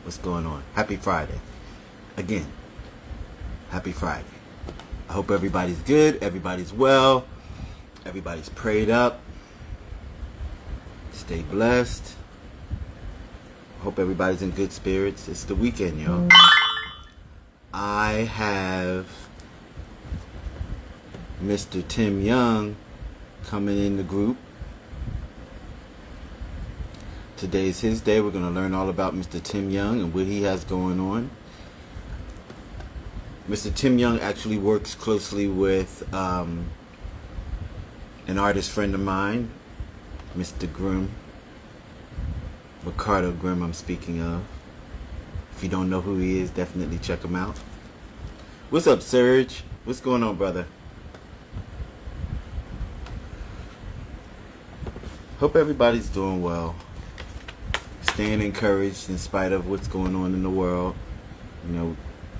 What's going on? Happy Friday. Again, happy Friday. I hope everybody's good, everybody's well, everybody's prayed up. Stay blessed. Hope everybody's in good spirits. It's the weekend, yo. I have Mr. Tim Young coming in the group. Today's his day. We're going to learn all about Mr. Tim Young and what he has going on. Mr. Tim Young actually works closely with an artist friend of mine, Mr. Grimm, Ricardo Grimm I'm speaking of. If you don't know who he is, definitely check him out. What's up, Serge? What's going on, brother? Hope everybody's doing well. Staying encouraged in spite of what's going on in the world. You know,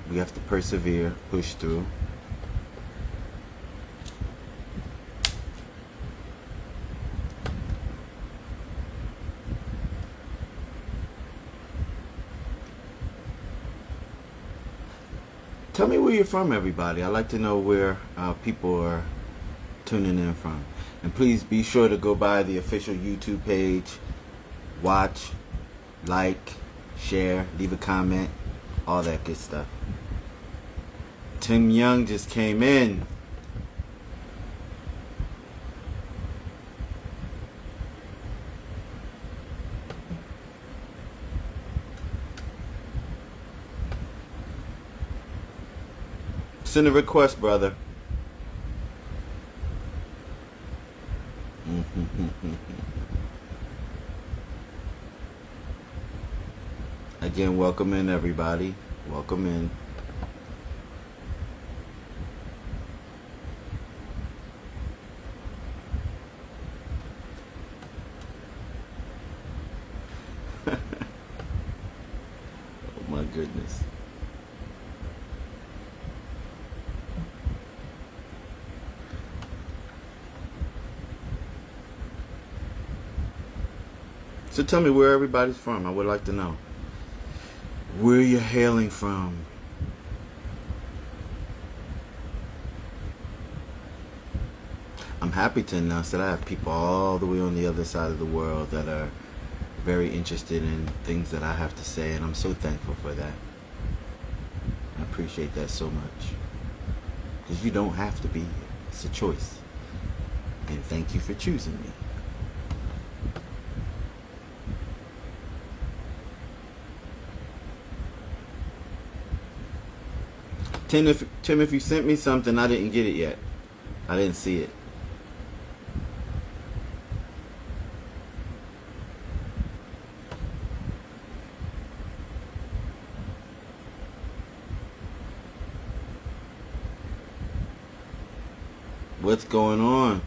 we have to persevere, push through. Tell me where you're from, everybody. I'd like to know where people are tuning in from. And please be sure to go by the official YouTube page, watch, like, share, leave a comment, all that good stuff. Tim Young just came in. Send a request, brother. Again, welcome in, everybody. Welcome in. Oh my goodness. So tell me where everybody's from. I would like to know. Where you're hailing from. I'm happy to announce that I have people all the way on the other side of the world that are very interested in things that I have to say, and I'm so thankful for that. I appreciate that so much. Because you don't have to be here. It's a choice. And thank you for choosing me. Tim, if you sent me something, I didn't get it yet. I didn't see it. What's going on?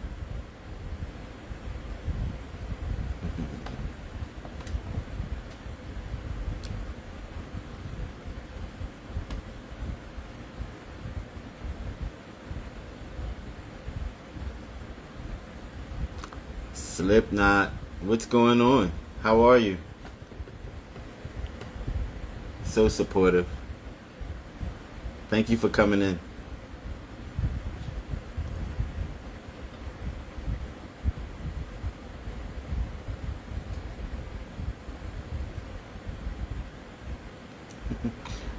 Slipknot, what's going on? How are you? So supportive. Thank you for coming in.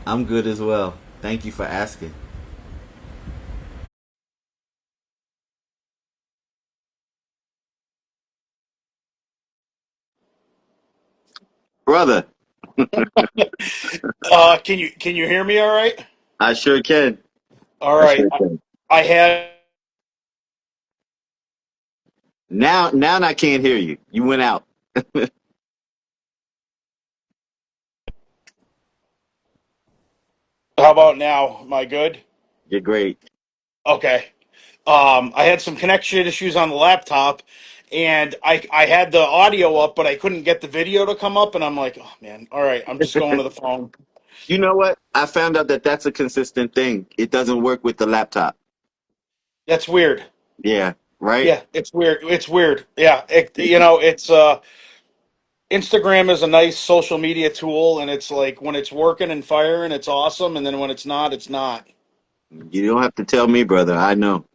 I'm good as well. Thank you for asking. Brother, Can you hear me all right? I sure can. All I right. sure can. I had Now I can't hear you. You went out. How about now? Am I good? You're great. Okay. I had some connection issues on the laptop and I had the audio up but I couldn't get the video to come up and I'm like, "Oh man. All right, I'm just going to the phone." You know what? I found out that that's a consistent thing. It doesn't work with the laptop. That's weird. Yeah, right? Yeah, it's weird. It's weird. Yeah, it's Instagram is a nice social media tool, and it's like when it's working and firing, it's awesome, and then when it's not, it's not. You don't have to tell me, brother. I know.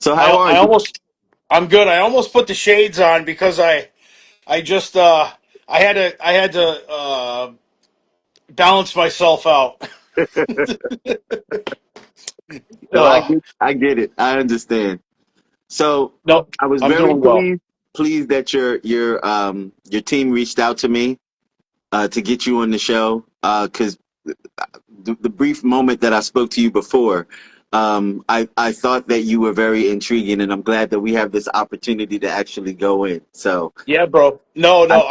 So how I are I you? almost I'm good. I almost put the shades on because I just I had to balance myself out. No, uh, I get it. I understand. So no, I was I'm very doing well. pleased that your team reached out to me to get you on the show because the brief moment that I spoke to you before, I thought that you were very intriguing, and I'm glad that we have this opportunity to actually go in. So Yeah, bro. No, I, no,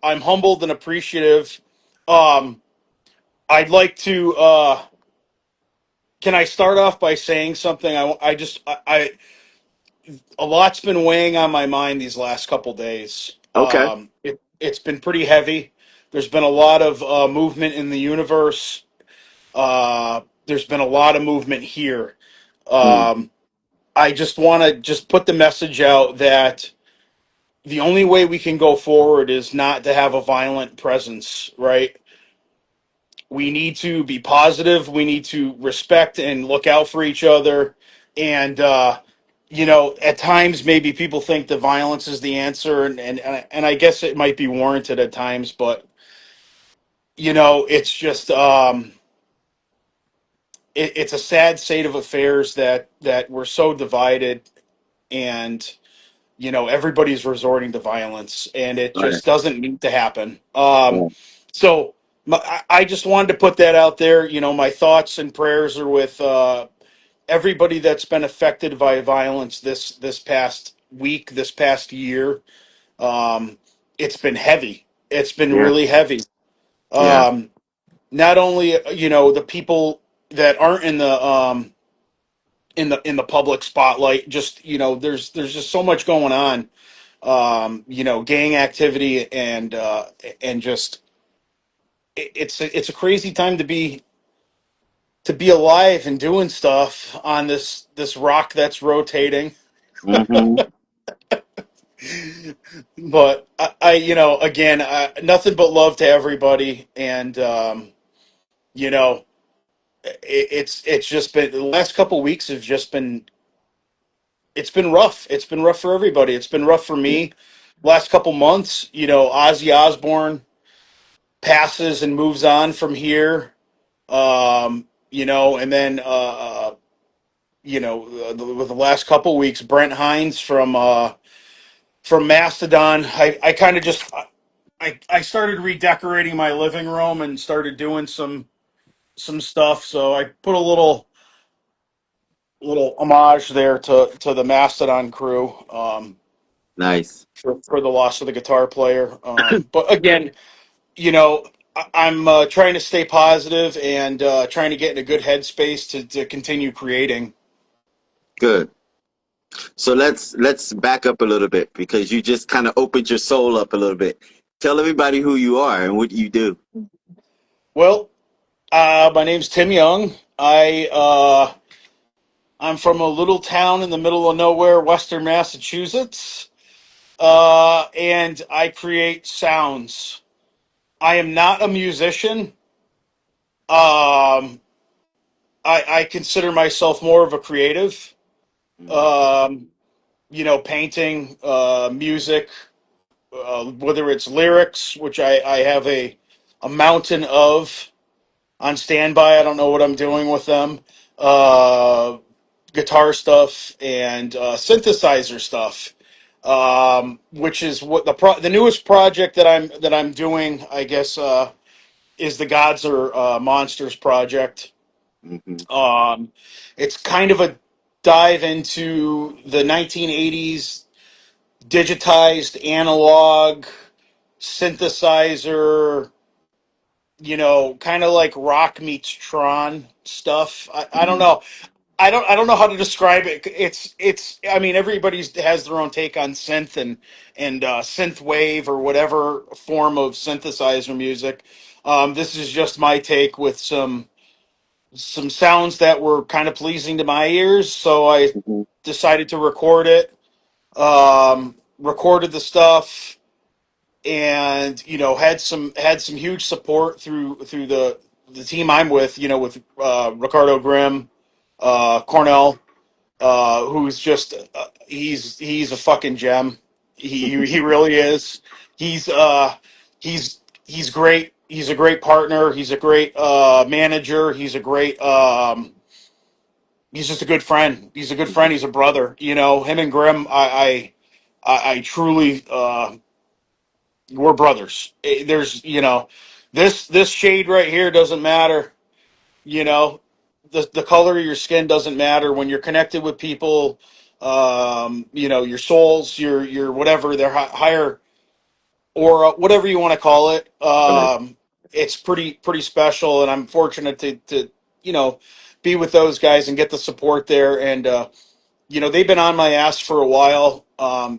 I'm humbled and appreciative. Um, I'd like to. Can I start off by saying something? I just I a lot's been weighing on my mind these last couple days. okay. It's been pretty heavy. There's been a lot of movement in the universe. There's been a lot of movement here. Mm, Um, I just want to just put the message out that the only way we can go forward is not to have a violent presence, right? We need to be positive. We need to respect and look out for each other. And, at times maybe people think the violence is the answer. And I guess it might be warranted at times, but, it's just, it's a sad state of affairs that we're so divided and everybody's resorting to violence, and it right. just doesn't need to happen. Yeah. So I just wanted to put that out there. My thoughts and prayers are with everybody that's been affected by violence this past week, this past year. Um, it's been heavy. It's been Yeah. really heavy. Yeah. Um, Not only the people that aren't in the public spotlight, just there's just so much going on, gang activity and just it's a crazy time to be alive and doing stuff on this rock that's rotating. Hmm. But I again, nothing but love to everybody, and you know, it's just been the last couple weeks have just been it's been rough. It's been rough for everybody. It's been rough for me. Last couple months, Ozzy Osbourne passes and moves on from here. And then with the last couple weeks, Brent Hines from Mastodon. I kind of just I started redecorating my living room and started doing some stuff. So I put a little homage there to the Mastodon crew. Nice. For the loss of the guitar player. But again, I'm trying to stay positive and trying to get in a good headspace to continue creating. Good. So let's back up a little bit because you just kind of opened your soul up a little bit. Tell everybody who you are and what you do. Well, my name's Tim Young. I'm from a little town in the middle of nowhere, Western Massachusetts, and I create sounds. I am not a musician. Um, I consider myself more of a creative. Mm, Um, painting, music, whether it's lyrics, which I have a mountain of on standby. I don't know what I'm doing with them. Uh, Guitar stuff and synthesizer stuff, which is what the newest project that I'm doing. I guess is the Gods or Monsters project. mhm, Um, it's kind of a dive into the 1980s digitized analog synthesizer, kind of like rock meets Tron stuff. I don't mhm, know. I don't know how to describe it. It's I mean everybody has their own take on synth and synth wave or whatever form of synthesizer music. This is just my take with some sounds that were kind of pleasing to my ears, so I mhm. decided to record it. recorded the stuff, and had some huge support through the team I'm with. With Ricardo Grimm, Cornell, who's just he's a fucking gem. He really is. He's uh he's great. He's a great partner. He's a great manager. He's just a good friend. He's a good friend. He's a brother. Him and Grimm, I truly, we're brothers. This shade right here doesn't matter. You know, the color of your skin doesn't matter when you're connected with people. Your souls, your whatever, their higher or whatever you want to call it. Right. It's pretty special, and I'm fortunate to be with those guys and get the support there. And they've been on my ass for a while.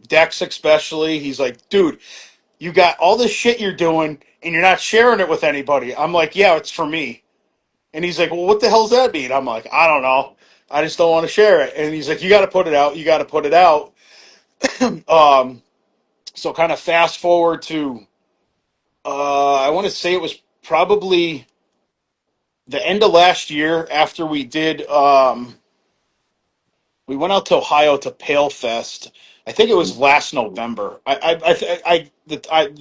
Dex especially, he's like, dude, you got all this shit you're doing, and you're not sharing it with anybody. I'm like, yeah, it's for me. And he's like, well, what the hell's that mean? I'm like, I don't know. I just don't want to share it. And he's like, you got to put it out. You got to put it out. Um, so kind of fast forward to, I want to say it was probably the end of last year after we went out to Ohio to Pale Fest. I think it was last November. The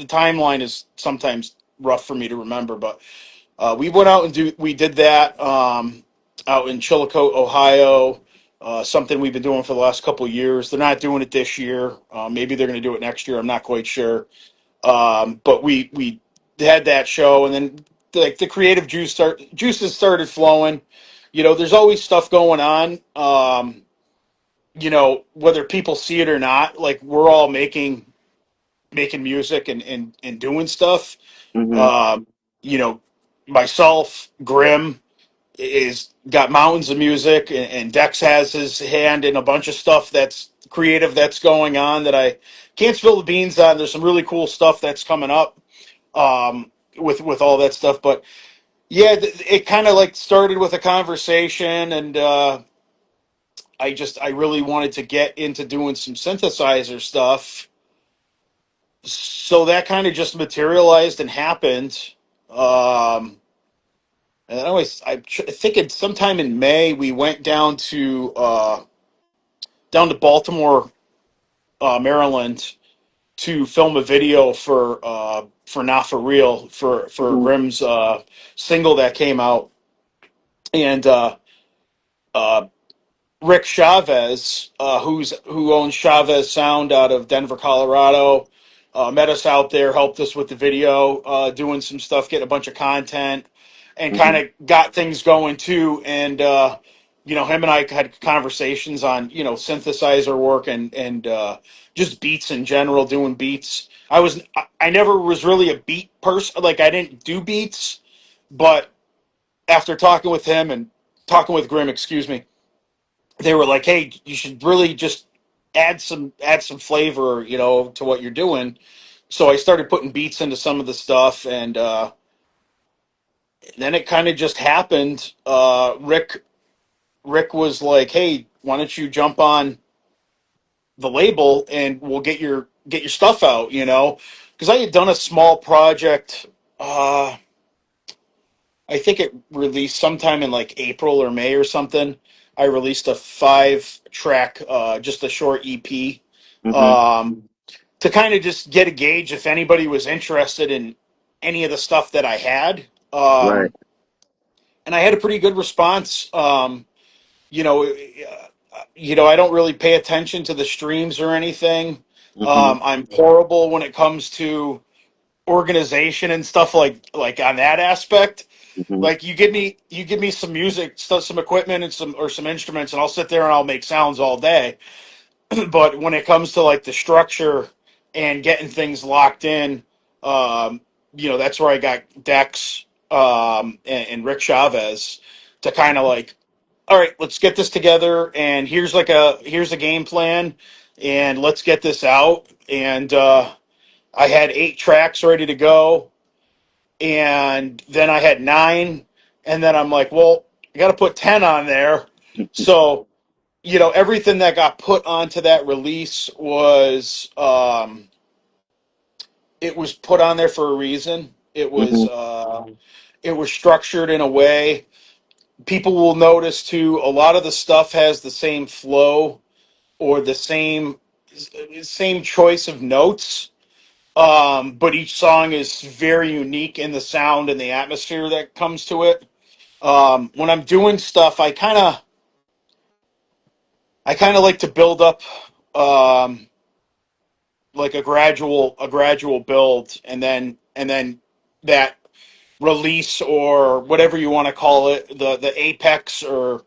timeline is sometimes rough for me to remember, but we went out and we did that out in Chillicothe, Ohio. Something we've been doing for the last couple of years. They're not doing it this year. Maybe they're going to do it next year. I'm not quite sure. But we had that show, and then the creative juices started flowing. There's always stuff going on. Whether people see it or not, like we're all making music and doing stuff. Mm-hmm. Um, you know, Myself, Grim is got mountains of music, and Dex has his hand in a bunch of stuff that's creative that's going on that I can't spill the beans on. There's some really cool stuff that's coming up with all that stuff, but yeah, it kind of like started with a conversation, and I really wanted to get into doing some synthesizer stuff, so that kind of just materialized and happened. Um, and I think it's sometime in May we went down to Baltimore, Maryland, to film a video for Not For Real for Mm-hmm. Grimm's single that came out, and uh, Rick Chavez, who owns Chavez Sound out of Denver, Colorado, met us out there, helped us with the video, doing some stuff, getting a bunch of content, and kind Mm-hmm. of got things going too. And him and I had conversations on synthesizer work and just beats in general, doing beats. I never was really a beat person, like I didn't do beats, but after talking with him and talking with Grimm, excuse me, they were like, "Hey, you should really just add some flavor, to what you're doing." So I started putting beats into some of the stuff, and then it kind of just happened. Rick was like, "Hey, why don't you jump on the label and we'll get your stuff out?" Because I had done a small project. I think it released sometime in like April or May or something. I released a 5 track, just a short EP, Mm-hmm. um, to kind of just get a gauge if anybody was interested in any of the stuff that I had. Right. And I had a pretty good response. I don't really pay attention to the streams or anything. Mm-hmm. I'm horrible when it comes to organization and stuff like on that aspect. Mm-hmm. Like you give me some music, some equipment and some instruments, and I'll sit there and I'll make sounds all day. But when it comes to like the structure and getting things locked in, that's where I got Dex and Rick Chavez to kind of like, all right, let's get this together, and here's a game plan, and let's get this out. And I had 8 tracks ready to go, and then I had 9, and then I'm like, well, I got to put 10 on there. So everything that got put onto that release was it was put on there for a reason. Hmm. It was structured in a way. People will notice too. A lot of the stuff has the same flow or the same choice of notes. But each song is very unique in the sound and the atmosphere that comes to it. When I'm doing stuff, I kind of like to build up um, like a gradual build, and then that release or whatever you want to call it, the apex, or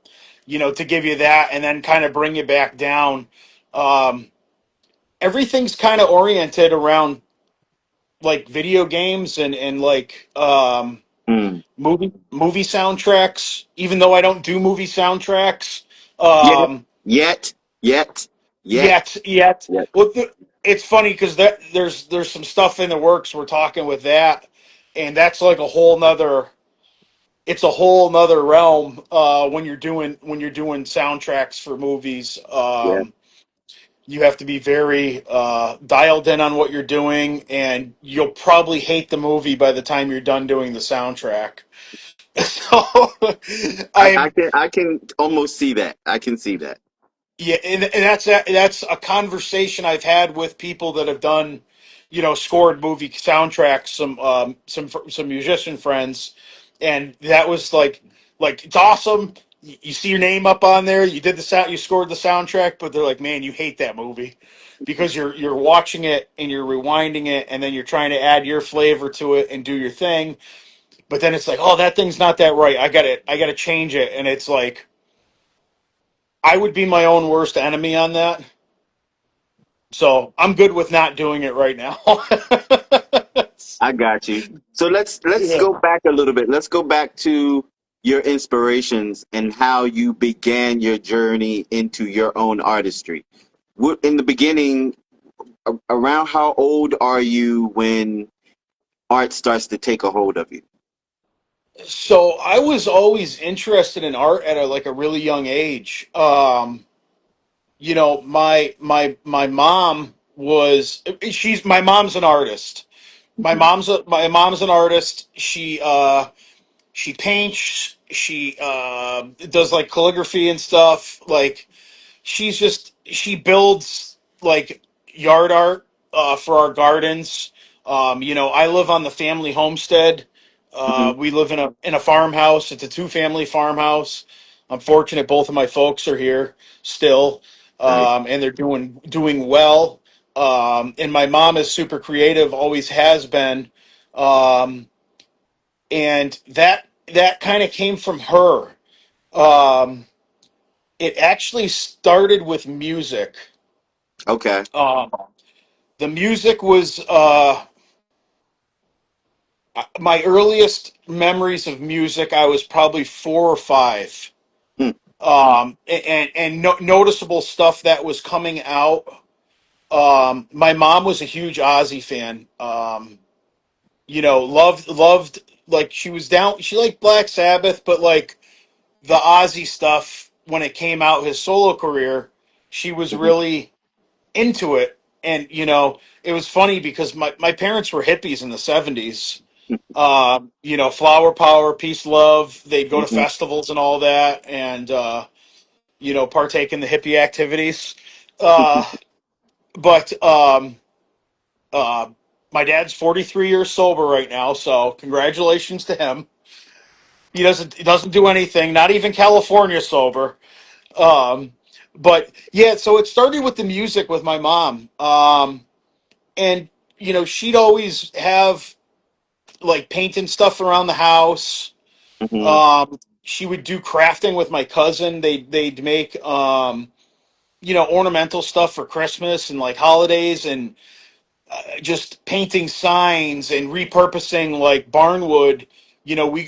to give you that, and then kind of bring you back down. Um, Everything's kind of oriented around like video games and like Mm. movie soundtracks. Even though I don't do movie soundtracks, Yet, um, yet, yet, yet, yet. yet. Well, it's funny because there's some stuff in the works. We're talking with that, and that's like a whole nother. It's a whole nother realm when you're doing soundtracks for movies. Yeah. You have to be very dialed in on what you're doing, and you'll probably hate the movie by the time you're done doing the soundtrack. So I I'm can almost see that. I can see that. Yeah, and that's a conversation I've had with people that have done, scored movie soundtracks. Some musician friends, and that was like it's awesome. You see your name up on there. You did the sound. You scored the soundtrack, but they're like, man, you hate that movie because you're watching it and you're rewinding it, and then you're trying to add your flavor to it and do your thing. But then it's like, oh, that thing's not that right. I got to change it, and it's like I would be my own worst enemy on that. So I'm good with not doing it right now. I got you. So let's Yeah. go back a little bit. Let's go back to your inspirations and how you began your journey into your own artistry. In the beginning, around how old are you when art starts to take a hold of you? So I was always interested in art at a really young age. My mom my mom's an artist. Mhm. My mom's an artist. She paints. She does like calligraphy and stuff. Like she builds like yard art for our gardens. I live on the family homestead. Mhm. We live in a farmhouse. It's a two-family farmhouse. I'm fortunate both of my folks are here still, Nice. and they're doing well. And my mom is super creative, always has been, um, and that kind of came from her. Um, it actually started with music. Okay. Um, the music was my earliest memories of music. I was probably 4 or 5, Hmm. and noticeable stuff that was coming out. My mom was a huge Ozzy fan. Loved like she was down. She liked Black Sabbath, but like the Ozzy stuff when it came out, his solo career, she was Mhm. really into it. And it was funny because my parents were hippies in the 70s. Flower power, peace, love. They'd go to Mhm. festivals and all that, and partake in the hippie activities. uh, but uh, my dad's 43 years sober right now, so congratulations to him. He doesn't do anything, not even California sober. um, but yeah, so it started with the music with my mom. And she'd always have like painting stuff around the house. Mhm. She would do crafting with my cousin. They'd make ornamental stuff for Christmas and like holidays, and just painting signs and repurposing like barnwood.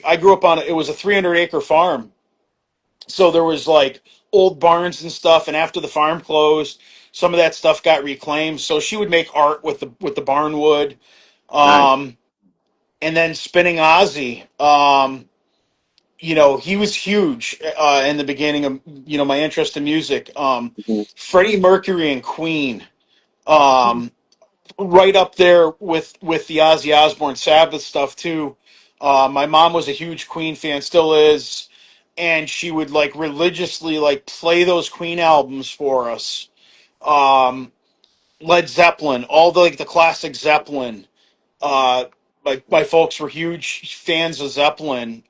I grew up on it was a 300-acre farm, so there was like old barns and stuff. And after the farm closed, some of that stuff got reclaimed. So she would make art with the barnwood. Nice. Um, and then spinning Ozzy. he was huge in the beginning of my interest in music. Mhm. Freddie Mercury and Queen, um, right up there with the Ozzy Osbourne Sabbath stuff too. My mom was a huge Queen fan, still is, and she would like religiously like play those Queen albums for us. Um, Led Zeppelin, all the like the classic Zeppelin. Uh, my folks were huge fans of Zeppelin.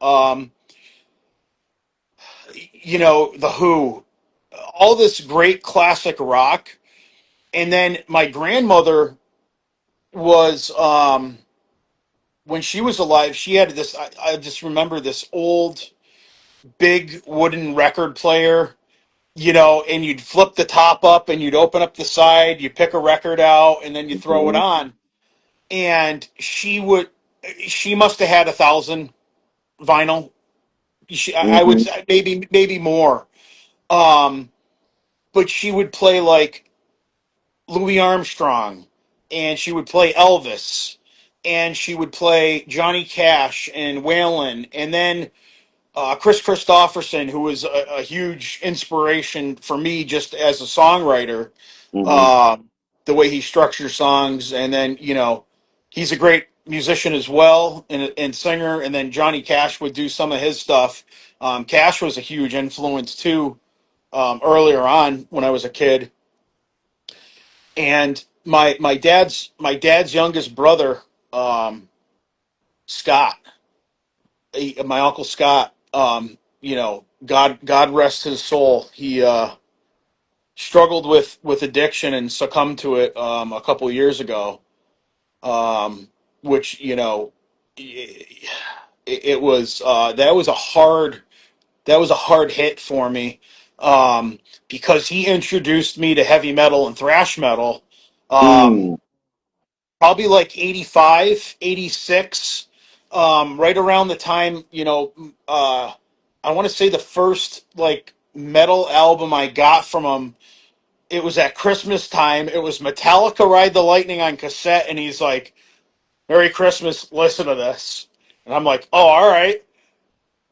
The Who, all this great classic rock. And then my grandmother was, when she was alive, she had this. I just remember this old, big wooden record player, and you'd flip the top up and you'd open up the side, you pick a record out, and then you throw it Mhm. on. And she must have had 1,000 vinyl. I would Mhm. say maybe more. Um, but she would play like Louis Armstrong, and she would play Elvis, and she would play Johnny Cash and Waylon, and then Chris Christopherson, who was a huge inspiration for me just as a songwriter, Mhm. uh, the way he structures songs, and then he's a great musician as well and singer, and then Johnny Cash would do some of his stuff. Cash was a huge influence too, earlier on when I was a kid. And my dad's youngest brother, Scott, my uncle Scott, God rest his soul. He struggled with addiction and succumbed to it a couple of years ago. Which it was that was a hard hit for me, because he introduced me to heavy metal and thrash metal. Um, Mm. Probably like 85, 86, right around the time, I want to say the first like metal album I got from him, it was at Christmas time. It was Metallica Ride the Lightning on cassette, and he's like, Merry Christmas, listen to this. And I'm like, oh, all right.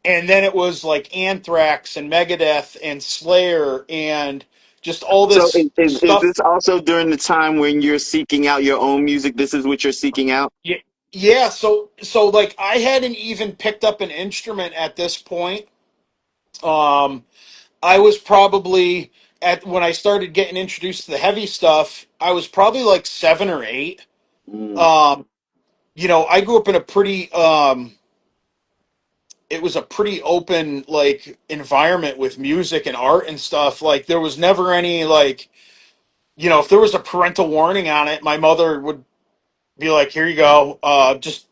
And then it was like Anthrax and Megadeth and Slayer and just all So this is stuff. this also during the time when you're seeking out your own music? This is what you're seeking out? Yeah, yeah. So like I hadn't even picked up an instrument at this point. Um, I was probably at when I started getting introduced to the heavy stuff. I was probably like 7 or 8. Mm. Um, I grew up in a pretty it was a pretty open like environment with music and art and stuff. Like there was never any like if there was a parental warning on it, my mother would be like, "Here you go. Just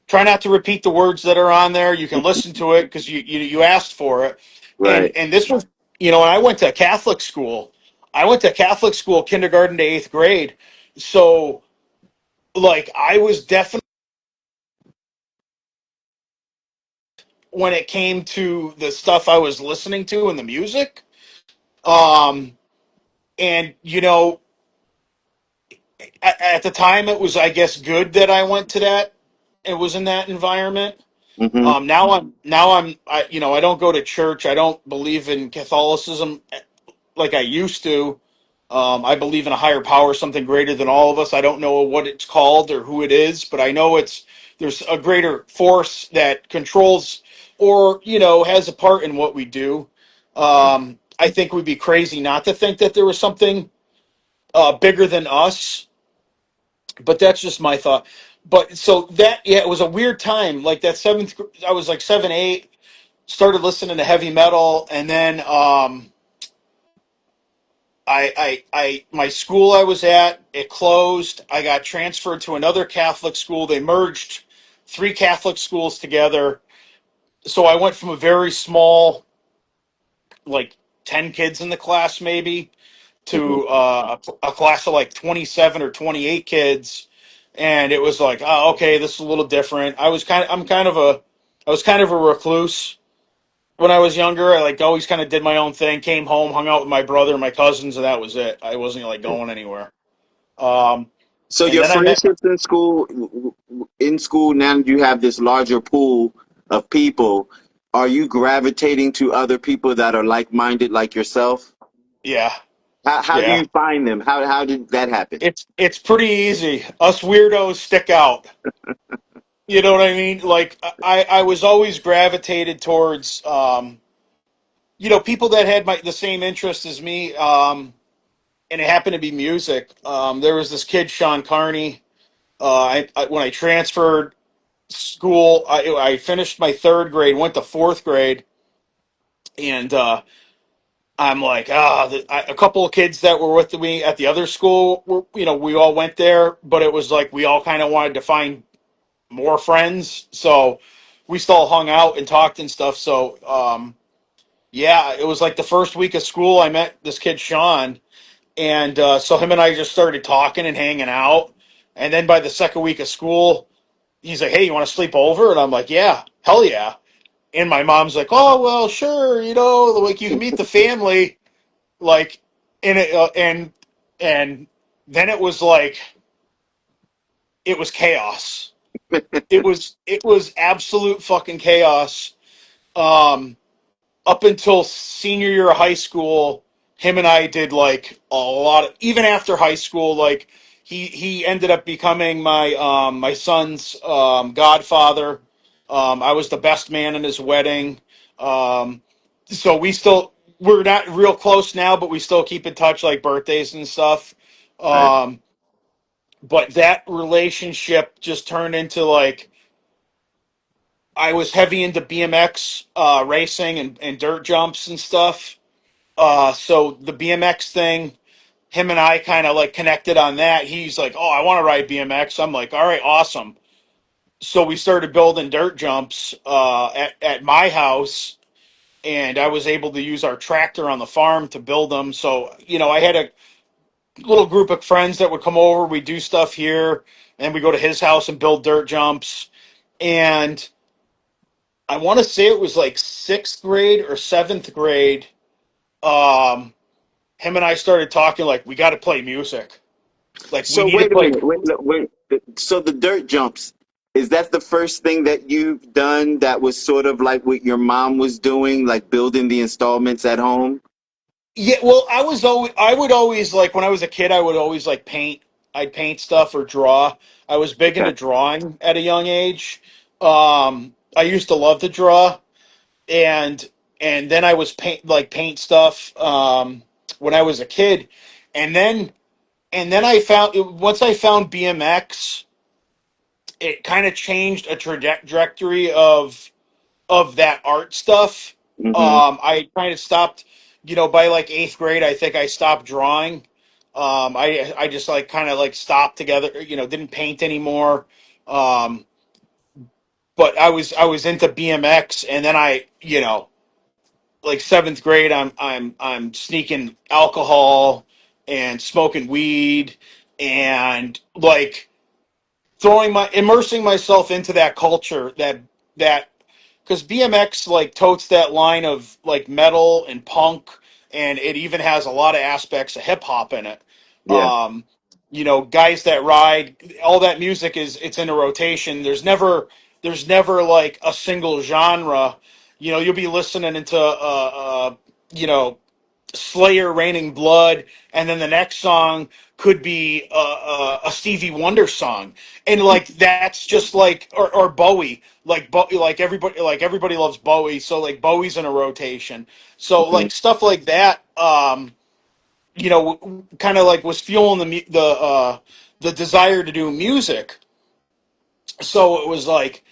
try not to repeat the words that are on there. You can listen to it because you asked for it." And Right. and this was and I went to Catholic school. I went to Catholic school, kindergarten to 8th grade. So like I was definitely, when it came to the stuff I was listening to and the music. Um, and at the time, it was, I guess, good that I went to that. It was in that environment. Hmm. I don't go to church. I don't believe in Catholicism like I used to. I believe in a higher power, something greater than all of us. I don't know what it's called or who it is, but I know there's a greater force that controls or has a part in what we do. I think we'd be crazy not to think that there was something bigger than us, but that's just my thought. But so that, yeah, it was a weird time. Like that I was like 7, 8, started listening to heavy metal, and then my school I was at, it closed. I got transferred to another Catholic school. They merged 3 Catholic schools together. So I went from a very small, like 10 kids in the class maybe, Hmm. to a class of like 27 or 28 kids. And it was like, oh, okay, this is a little different. I was kind of a recluse when I was younger. I like always kind of did my own thing, came home, hung out with my brother and my cousins, and that was it. I wasn't like going anywhere. Um, So and your then I met, friendships in school now you have this larger pool. of people, are you gravitating to other people that are like-minded like yourself? Yeah, How do yeah. you find them? How did that happen? It's pretty easy. Us weirdos stick out. You know what I mean? Like I was always gravitated towards people that had the same interests as me, and it happened to be music. There was this kid Sean Carney. When I transferred school, I finished my third grade, went to fourth grade, and I'm like, a couple of kids that were with me at the other school, we all went there, but it was like we all kind of wanted to find more friends, so we still hung out and talked and stuff. So, yeah, it was like the first week of school, I met this kid Sean, and so him and I just started talking and hanging out. And then by the second week of school, he's like, "Hey, you want to sleep over?" And I'm like, "Yeah, hell yeah." And my mom's like, "Oh well, sure, like you can meet the family." Like, and then it was like it was chaos. It was absolute fucking chaos. Um, Up until senior year of high school, him and I did like a lot of, even after high school, like he ended up becoming my son's godfather. I was the best man in his wedding. Um, so we're not real close now, but we still keep in touch like birthdays and stuff. Right. Um, but that relationship just turned into like I was heavy into BMX racing and dirt jumps and stuff. So the BMX thing, him and I kind of like connected on that. He's like, "Oh, I want to ride BMX." I'm like, "All right, awesome." So we started building dirt jumps at my house, and I was able to use our tractor on the farm to build them. So I had a little group of friends that would come over. We do stuff here, and we go to his house and build dirt jumps. And I want to say it was like sixth grade or seventh grade. Um, Him and I started talking like we got to play music. Like we So need to wait a play. minute. Wait. So the dirt jumps, is that the first thing that you've done that was sort of like what your mom was doing, like building the installments at home? Yeah, well, I would always like when I was a kid, I would always like paint. I'd paint stuff or draw. I was big Okay. into drawing at a young age. I used to love to draw, and then I was paint stuff when I was a kid, and then I found once I found BMX, it kind of changed a trajectory of that art stuff. Mm-hmm. I kind of stopped, by like eighth grade, I think I stopped drawing. I just like kind of like stopped together, didn't paint anymore. Um, but I was into BMX, and then like seventh grade, I'm sneaking alcohol and smoking weed and like immersing myself into that culture that because BMX like totes that line of like metal and punk, and it even has a lot of aspects of hip hop in it. Yeah. Um, Guys that ride, all that music it's in a rotation. There's never like a single genre. You'll be listening into you know Slayer, Raining Blood, and then the next song could be a Stevie Wonder song, and like that's just like or Bowie, like everybody loves Bowie, so like Bowie's in a rotation, so Mm-hmm. like stuff like that, kind of like was fueling the desire to do music. So it was like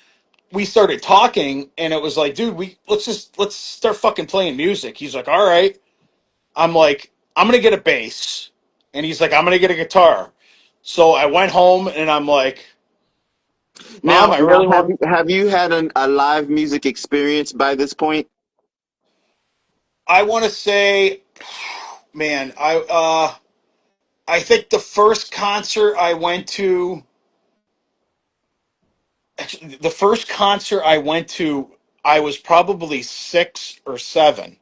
we started talking, and it was like, dude, let's start fucking playing music. He's like, all right. I'm like, I'm gonna get a bass, and he's like, I'm gonna get a guitar. So I went home, and I'm like, Mom, Now, I now, really have want. you had a live music experience by this point? I want to say, man, I think the first concert I went to, actually, the first concert I went to, I was probably 6 or 7.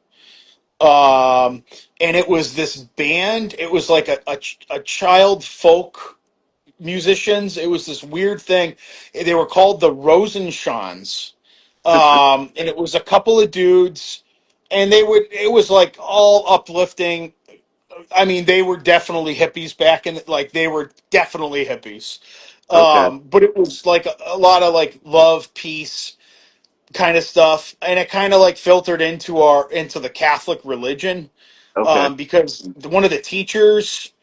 And it was this band. It was like a child folk musicians. It was this weird thing. They were called the Rosenshans. And it was a couple of dudes, and it was like all uplifting. I mean, they were definitely hippies back in, like, they were definitely hippies. Okay. But it was like a lot of like love, peace kind of stuff, and it kind of like filtered into the Catholic religion, Okay. because one of the teachers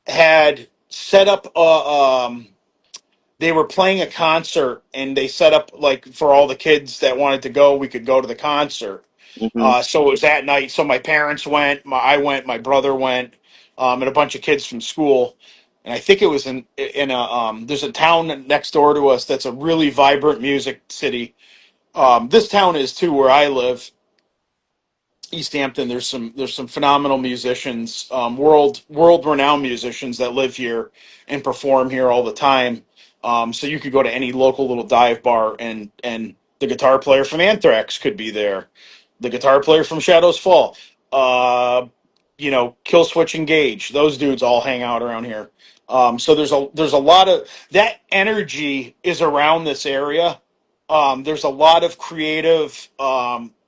had set up they were playing a concert, and they set up like for all the kids that wanted to go, we could go to the concert. Hmm. So it was that night. So my parents went, I went, my brother went, and a bunch of kids from school. And I think it was in a there's a town next door to us that's a really vibrant music city. This town is too, where I live, East Hampton. There's some phenomenal musicians, world renowned musicians that live here and perform here all the time. So you could go to any local little dive bar, and the guitar player from Anthrax could be there, the guitar player from Shadows Fall, uh, Kill Switch Engage. Those dudes all hang out around here. So there's a lot of that energy is around this area. There's a lot of creative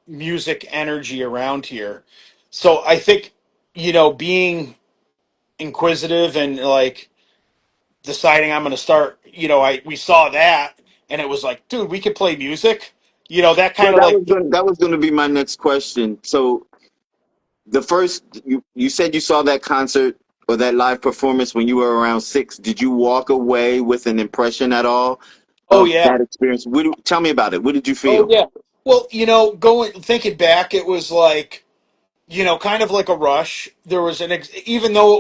music energy around here. So I think, being inquisitive and like deciding I'm going to start, we saw that, and it was like, dude, we could play music. That Well, kind of like, that was going to be my next question. So the first you said you saw that concert or that live performance when you were around 6. Did you walk away with an impression at all oh of yeah, that experience? Tell me about it. What did you oh feel? yeah. Well, thinking back, it was like, kind of like a rush. There was even though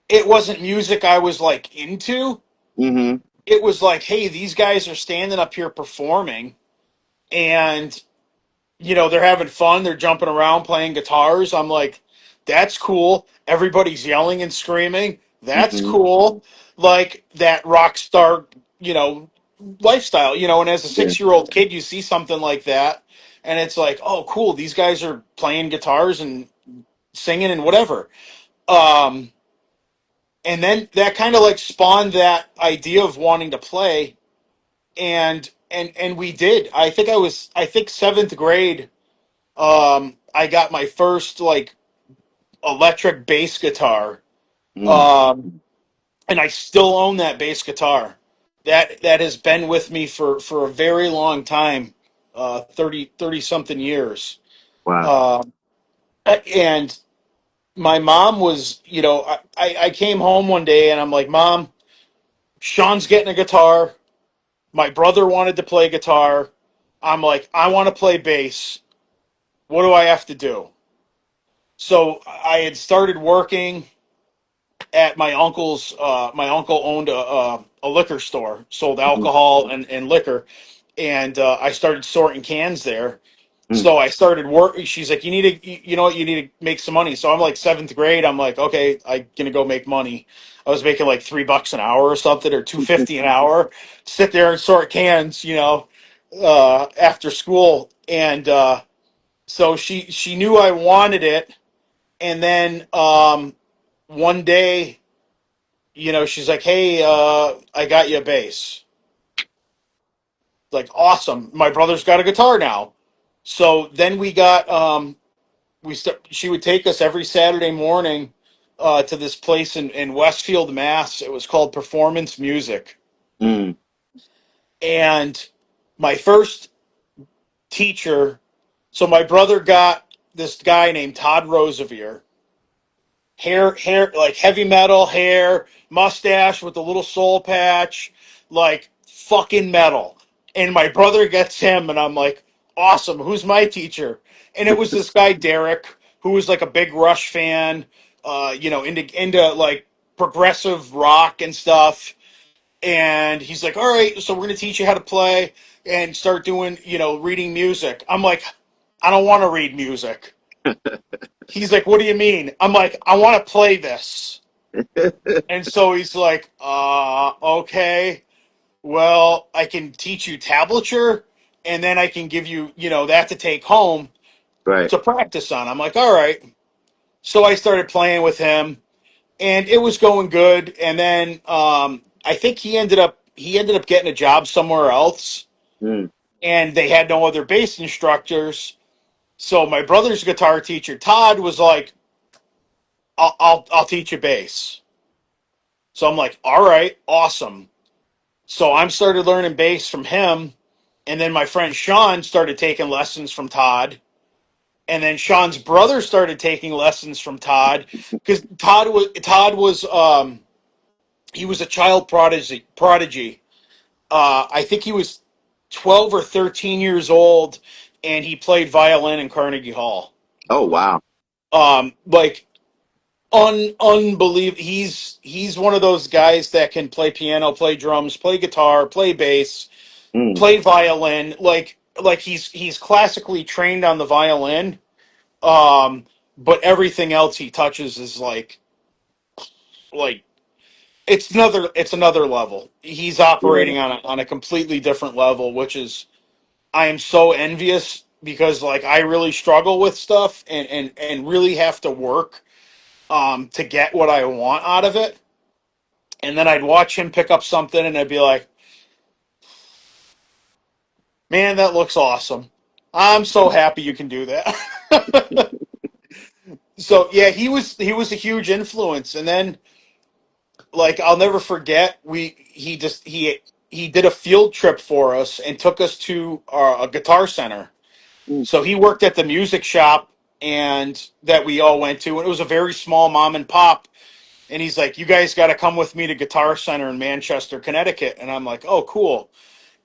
it wasn't music I was like into. Hmm. It was like, hey, these guys are standing up here performing, and they're having fun. They're jumping around playing guitars. I'm like, that's cool. Everybody's yelling and screaming. That's Hmm. cool. Like that rock star, lifestyle. And as a Yeah. 6-year-old kid, you see something like that, and it's like, oh, cool. These guys are playing guitars and singing and whatever. Um, and then that kind of like spawned that idea of wanting to play, and we did. I think seventh grade. I got my first like electric bass guitar, Mm. um, and I still own that bass guitar. That has been with me for a very long time, 30 something years. Wow. Um, and my mom was, I came home one day and I'm like, Mom, Sean's getting a guitar. My brother wanted to play guitar. I'm like, I want to play bass. What do I have to do? So I had started working at my uncle's. My uncle owned a liquor store, sold Hmm. alcohol and liquor, and I started sorting cans there. Mm. So I started work. She's like, "You need to, you know what? You need to make some money." So I'm like seventh grade. I'm like, "Okay, I'm gonna go make money." I was making like $3 an hour or something, or 250 an hour. Sit there and sort cans, after school, and so she knew I wanted it, and then one day, she's like, "Hey, I got you a bass." Like, awesome! My brother's got a guitar now. So then she would take us every Saturday morning to this place in Westfield, Mass. It was called Performance Music, Mm. and my first teacher. So my brother got this guy named Todd Rosevier, hair like heavy metal hair, mustache with a little soul patch, like fucking metal. And my brother gets him, and I'm like, awesome. Who's my teacher? And it was this guy Derek, who was like a big Rush fan, into like progressive rock and stuff. And he's like, all right, so we're gonna teach you how to play and start doing, reading music. I'm like, I don't want to read music. He's like, what do you mean? I'm like, I want to play this. And so he's like, okay, well, I can teach you tablature, and then I can give you, that to take home Right. to practice on. I'm like, all right. So I started playing with him, and it was going good. And then I think he ended up getting a job somewhere else. Mm. and they had no other bass instructors. So my brother's guitar teacher, Todd, was like, I'll teach you bass. So I'm like, all right, awesome. So I started learning bass from him. And then my friend Sean started taking lessons from Todd. And then Sean's brother started taking lessons from Todd because Todd was he was a child prodigy. I think he was 12 or 13 years old, and he played violin in Carnegie Hall. Oh wow. Like unbelievable. He's one of those guys that can play piano, play drums, play guitar, play bass, Mm, play violin. Like he's classically trained on the violin. But everything else he touches is like it's another level. He's yeah. operating on a completely different level, which is I am so envious because like I really struggle with stuff and really have to work to get what I want out of it. And then I'd watch him pick up something and I'd be like, "Man, that looks awesome. I'm so happy you can do that." So, yeah, he was a huge influence. And then like I'll never forget he did a field trip for us and took us to a guitar center. Mm, So he worked at the music shop and that we all went to, and it was a very small mom and pop. And he's like, "You guys got to come with me to Guitar Center in Manchester, Connecticut." And I'm like, "Oh, cool."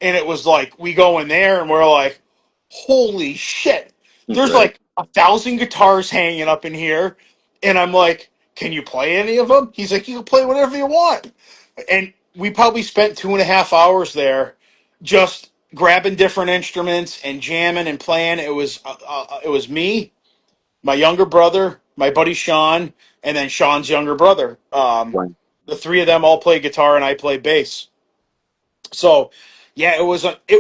And it was like we go in there and we're like, "Holy shit!" There's right. like 1,000 guitars hanging up in here, and I'm like, "Can you play any of them?" He's like, "You can play whatever you want." And we probably spent 2.5 hours there, just grabbing different instruments and jamming and playing. It was me, my younger brother, my buddy Sean, and then Sean's younger brother. Wow. The three of them all play guitar, and I play bass. So, yeah, it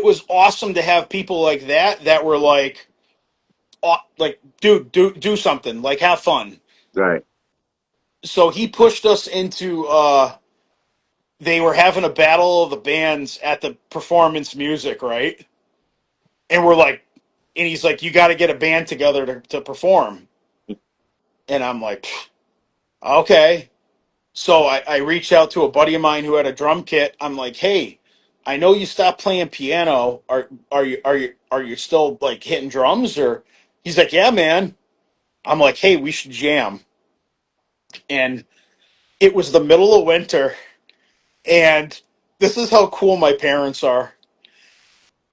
was awesome to have people like that were like, dude, do something, like have fun. Right. So he pushed us into. They were having a battle of the bands at the performance music, right? And we're like, and he's like, you got to get a band together to perform. And I'm like, okay. So I reached out to a buddy of mine who had a drum kit. I'm like, hey, I know you stopped playing piano. Are you still like hitting drums? Or he's like, yeah, man. I'm like, hey, we should jam. And it was the middle of winter, and this is how cool my parents are.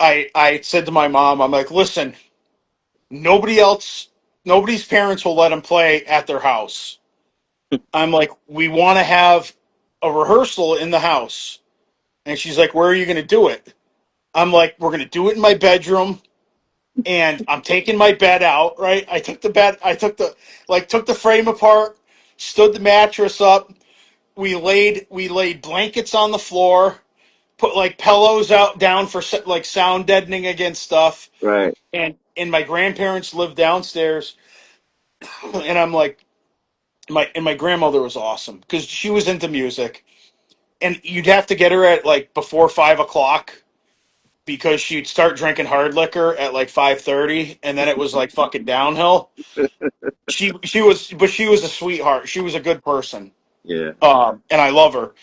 I said to my mom, I'm like, listen, nobody else, nobody's parents will let them play at their house. I'm like, we want to have a rehearsal in the house. And she's like, where are you going to do it? I'm like, we're going to do it in my bedroom. And I'm taking my bed out, right? I took the frame apart, stood the mattress up. We laid blankets on the floor, put like pillows out down for like sound deadening against stuff. Right. And my grandparents lived downstairs. And I'm like, my grandmother was awesome because she was into music, and you'd have to get her at like before 5 o'clock because she'd start drinking hard liquor at like 5:30, and then it was like fucking downhill. She was a sweetheart. She was a good person, Yeah. and I love her.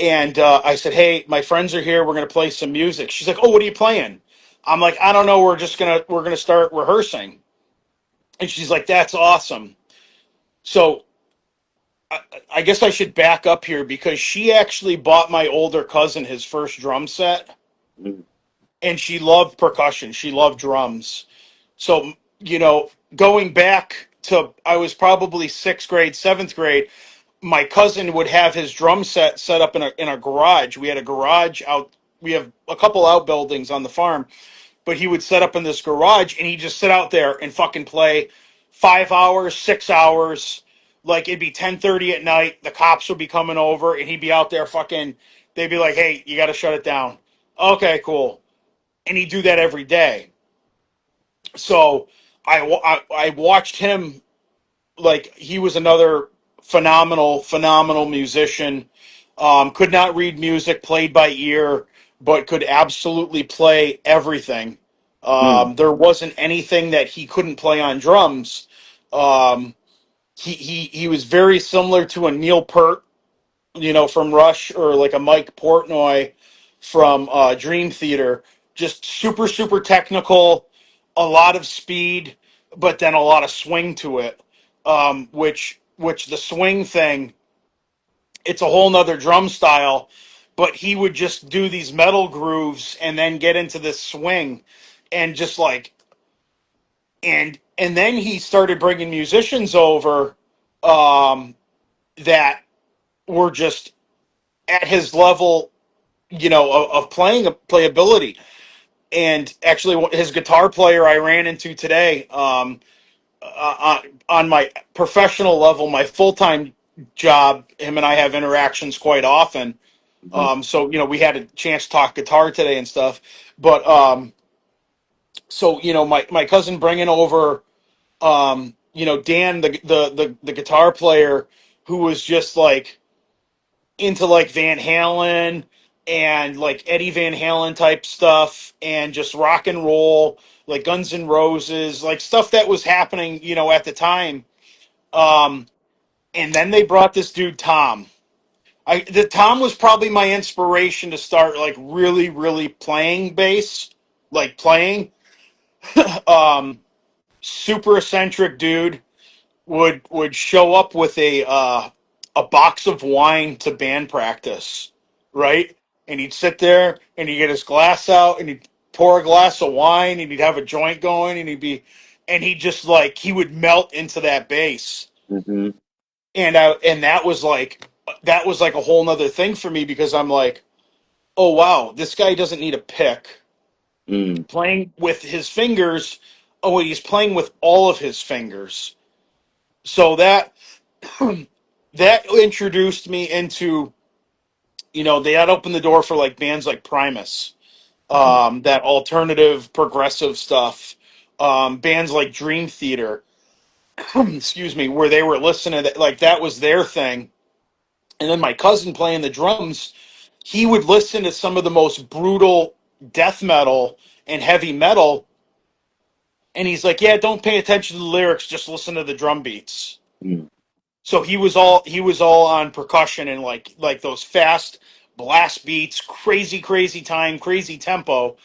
And I said, hey, my friends are here. We're gonna play some music. She's like, oh, what are you playing? I'm like, I don't know. We're gonna start rehearsing. And she's like, that's awesome. So I guess I should back up here because she actually bought my older cousin his first drum set, Mm, and she loved percussion. She loved drums. So, going back to I was probably sixth grade, seventh grade. My cousin would have his drum set up in a garage. We had a garage out. We have a couple outbuildings on the farm, but he would set up in this garage and he'd just sit out there and fucking play 5 hours, 6 hours. Like it'd be 10:30 at night. The cops would be coming over and he'd be out there fucking. They'd be like, "Hey, you got to shut it down." Okay, cool. And he'd do that every day. So I watched him, like he was another phenomenal musician. Could not read music, played by ear, but could absolutely play everything. Mm. There wasn't anything that he couldn't play on drums. Um, he was very similar to a Neil Peart, from Rush, or like a Mike Portnoy from Dream Theater. Just super, super technical, a lot of speed, but then a lot of swing to it. Which the swing thing, it's a whole nother drum style, but he would just do these metal grooves and then get into this swing, and just like, and then he started bringing musicians over, um, that were just at his level, of playability. And actually, his guitar player I ran into today, on my professional level, my full time job. Him and I have interactions quite often. Hmm. So we had a chance to talk guitar today and stuff. But so my cousin bringing over, Dan, the guitar player, who was just like into like Van Halen and like Eddie Van Halen type stuff, and just rock and roll, like Guns N' Roses, like stuff that was happening, at the time. Um, and then they brought this dude Tom. The Tom was probably my inspiration to start like really, really playing bass, like playing. Um, Super eccentric dude, would show up with a box of wine to band practice, right? And he'd sit there and he'd get his glass out and he'd pour a glass of wine and he'd have a joint going, and he just like he would melt into that bass. Hmm. And that was like a whole nother thing for me, because I'm like, oh wow, this guy doesn't need a pick. Mm. Playing with his fingers, oh, he's playing with all of his fingers. So that introduced me into, they had opened the door for like bands like Primus, Hmm. that alternative progressive stuff, bands like Dream Theater, excuse me, where they were listening to that, like that was their thing. And then my cousin playing the drums, he would listen to some of the most brutal death metal and heavy metal, and he's like, yeah, don't pay attention to the lyrics, just listen to the drum beats. Mm. So he was all on percussion and like those fast blast beats, crazy, crazy time, crazy tempo.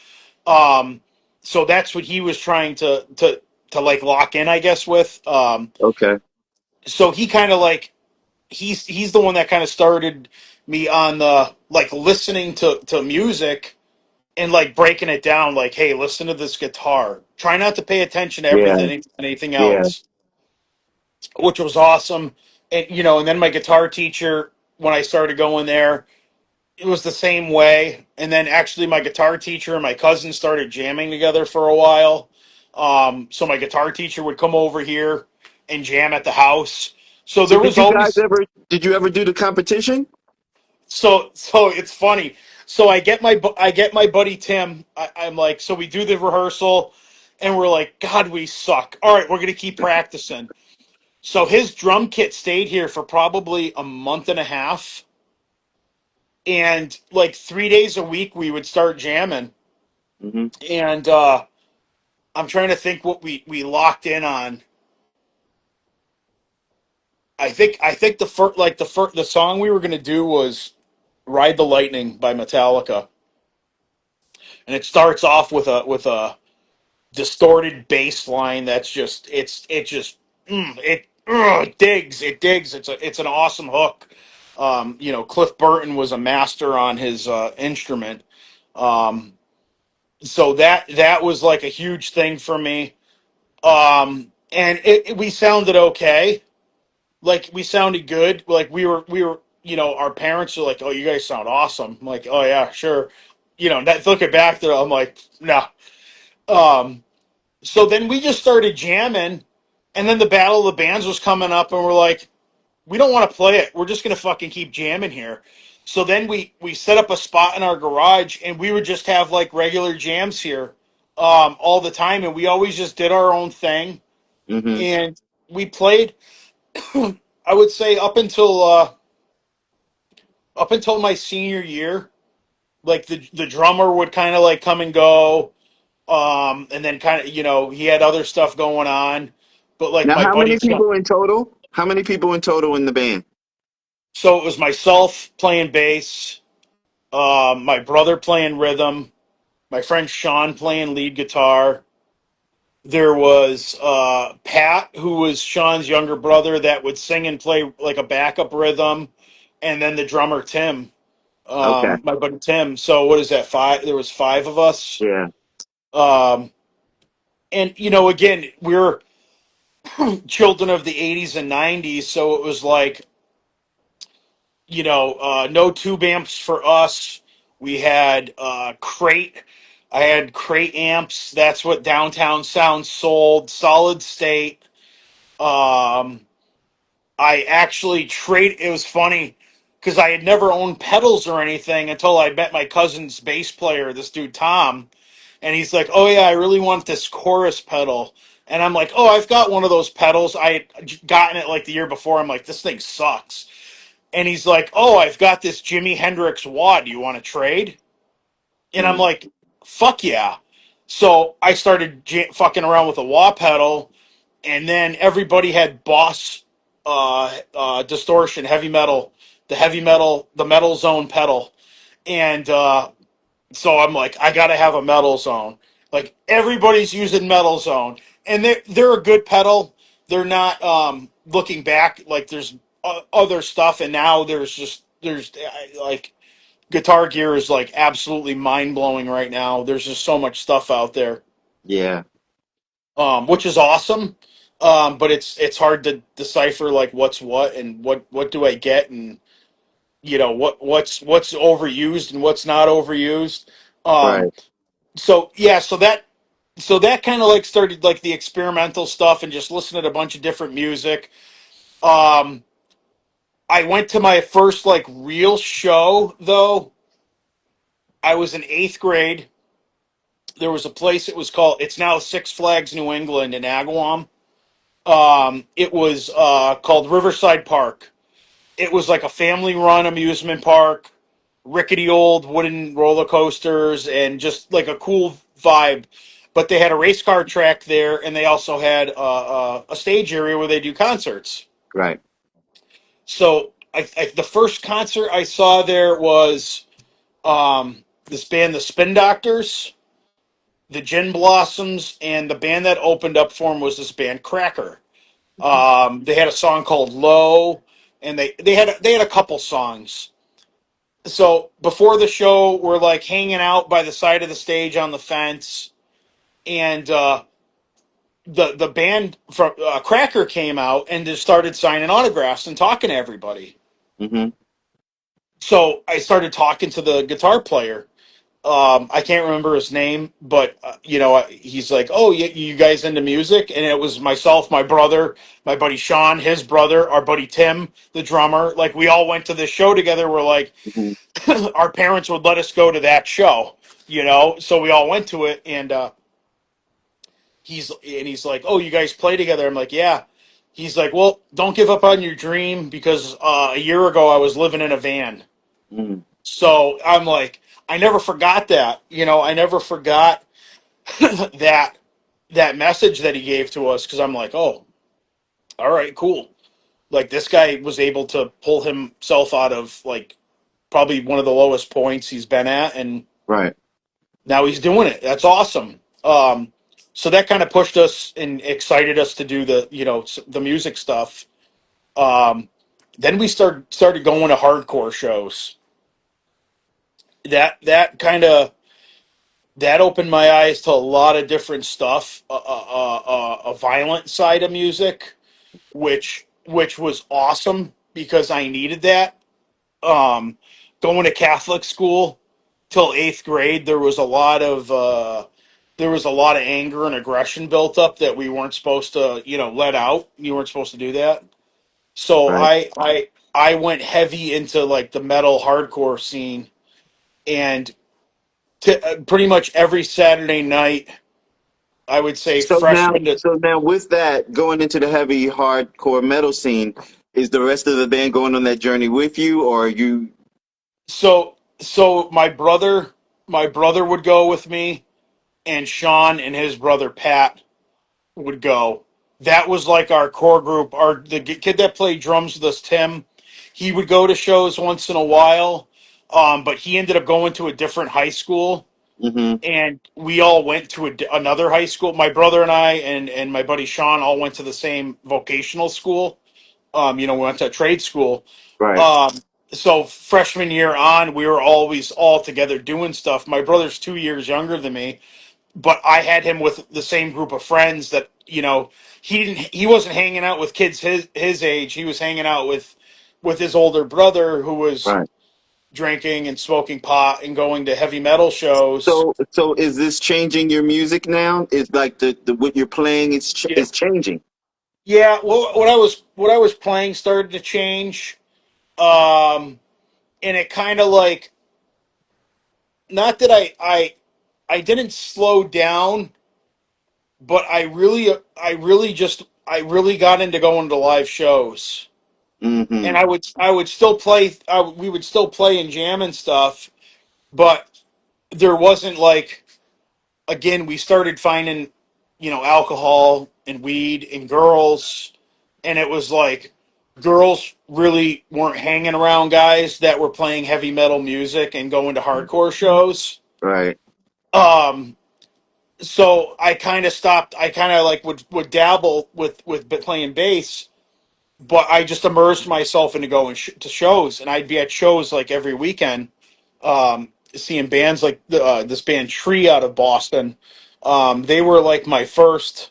Um, so that's what he was trying to like lock in, I guess, with. Okay. So he kind of like he's the one that kind of started me on the like listening to music and like breaking it down. Like, hey, listen to this guitar. Try not to pay attention to Yeah. everything, anything Yeah. else, which was awesome. And and then my guitar teacher, when I started going there, it was the same way. And then actually my guitar teacher and my cousin started jamming together for a while. So my guitar teacher would come over here and jam at the house. So So there was always did you ever do the competition? so it's funny. So I get my buddy Tim. I'm like, so we do the rehearsal, and we're like, God, we suck. All right, we're gonna keep practicing. So his drum kit stayed here for probably a month and a half, and like 3 days a week we would start jamming. Hmm. And I'm trying to think what we locked in on. I think the song we were gonna do was "Ride the Lightning" by Metallica, and it starts off with a distorted bass line that's just it digs. It's an awesome hook. Cliff Burton was a master on his instrument. Um, so that was like a huge thing for me. And we sounded okay. Like we sounded good. Like we were. Our parents are like, "Oh, you guys sound awesome." I'm like, "Oh yeah, sure." That looking back to it, I'm like, "No." So then we just started jamming, and then the Battle of the Bands was coming up, and we're like, we don't want to play it. We're just gonna fucking keep jamming here. So then we set up a spot in our garage, and we would just have like regular jams here, all the time, and we always just did our own thing, Hmm. and we played. I would say up until my senior year, Like the drummer would kind of like come and go, and then kind of he had other stuff going on, but like Now, my how buddy many Sean. people in total? How many people in total in the band? So it was myself playing bass, my brother playing rhythm, my friend Sean playing lead guitar. There was Pat, who was Sean's younger brother, that would sing and play like a backup rhythm, and then the drummer Tim, Okay. my buddy Tim. So what is that? Five? There was five of us. Yeah. Um, and again, we're children of the '80s and '90s, so it was like no tube amps for us. We had crate. I had crate amps. That's what Downtown Sound sold. Solid state. Um, I actually trade. It was funny because I had never owned pedals or anything until I met my cousin's bass player, this dude Tom, and he's like, "Oh yeah, I really want this chorus pedal." And I'm like, "Oh, I've got one of those pedals. I had gotten it like the year before. I'm like, this thing sucks." And he's like, "Oh, I've got this Jimi Hendrix wah. Do you want to trade?" And I'm Mm. like, "Fuck yeah!" So I started fucking around with a wah pedal, and then everybody had Boss distortion, heavy metal, the metal zone pedal, and so I'm like, I gotta have a metal zone. Like everybody's using metal zone, and they're a good pedal. They're not looking back like there's other stuff, and now there's like Guitar Gear is like absolutely mind blowing right now. There's just so much stuff out there, Yeah. which is awesome. But it's hard to decipher like what's what and what do I get, and what's overused and what's not overused. Um, Right. so yeah, so that kind of like started like the experimental stuff and just listening to a bunch of different music. Um, I went to my first like real show though. I was in eighth grade. There was a place, it's now Six Flags New England in Agawam. It was called Riverside Park. It was like a family run amusement park, rickety old wooden roller coasters, and just like a cool vibe. But they had a race car track there, and they also had a stage area where they do concerts. Right. So the first concert I saw there was this band, the Spin Doctors, the Gin Blossoms, and the band that opened up for them was this band Cracker. They had a song called "Low," and they had a couple songs. So before the show, we're like hanging out by the side of the stage on the fence, and the band from Cracker came out and just started signing autographs and talking to everybody. Hmm. So I started talking to the guitar player. I can't remember his name, but he's like, "Oh, you guys into music?" And it was myself, my brother, my buddy Sean, his brother, our buddy Tim, the drummer. Like we all went to this show together. We're like, Hmm. our parents would let us go to that show, so we all went to it. And he's like, "Oh, you guys play together?" I'm like, "Yeah." He's like, "Well, don't give up on your dream because a year ago I was living in a van." Mm. So I'm like, I never forgot that. I never forgot that that message that he gave to us, because I'm like, oh, all right, cool. Like this guy was able to pull himself out of like probably one of the lowest points he's been at, and Right. now he's doing it. That's awesome. So that kind of pushed us and excited us to do the music stuff. Um, then we started going to hardcore shows. That kind of that opened my eyes to a lot of different stuff. A violent side of music, which was awesome because I needed that. Um, Going to Catholic school till eighth grade, there was a lot of anger and aggression built up that we weren't supposed to, let out. You weren't supposed to do that. So Right. I went heavy into like the metal hardcore scene, and pretty much every Saturday night, I would say So now, freshman to. so now, with that going into the heavy hardcore metal scene, is the rest of the band going on that journey with you, or are you? So So my brother would go with me, and Sean and his brother Pat would go. That was like our core group. The kid that played drums with us, Tim, he would go to shows once in a while, but he ended up going to a different high school, Mm-hmm. and we all went to another high school. My brother and I and my buddy Sean all went to the same vocational school. We went to a trade school. Right. Um, so freshman year on, we were always all together doing stuff. My brother's 2 years younger than me, but I had him with the same group of friends that he wasn't hanging out with kids his age. He was hanging out with his older brother who was Right. drinking and smoking pot and going to heavy metal shows. So is this changing your music now? Is like the what you're playing Yeah, is changing. yeah. Well, what I was playing started to change, um, and it kind of like not that I didn't slow down, but I really got into going to live shows, Mm-hmm. and I would still play. We would still play and jam and stuff, but there wasn't like, again, we started finding alcohol and weed and girls, and it was like girls really weren't hanging around guys that were playing heavy metal music and going to hardcore shows. Right. Um, so I kind of stopped. I kind of like would dabble with playing bass, but I just immersed myself into going to shows, and I'd be at shows like every weekend, seeing bands like this band Tree out of Boston. They were like my first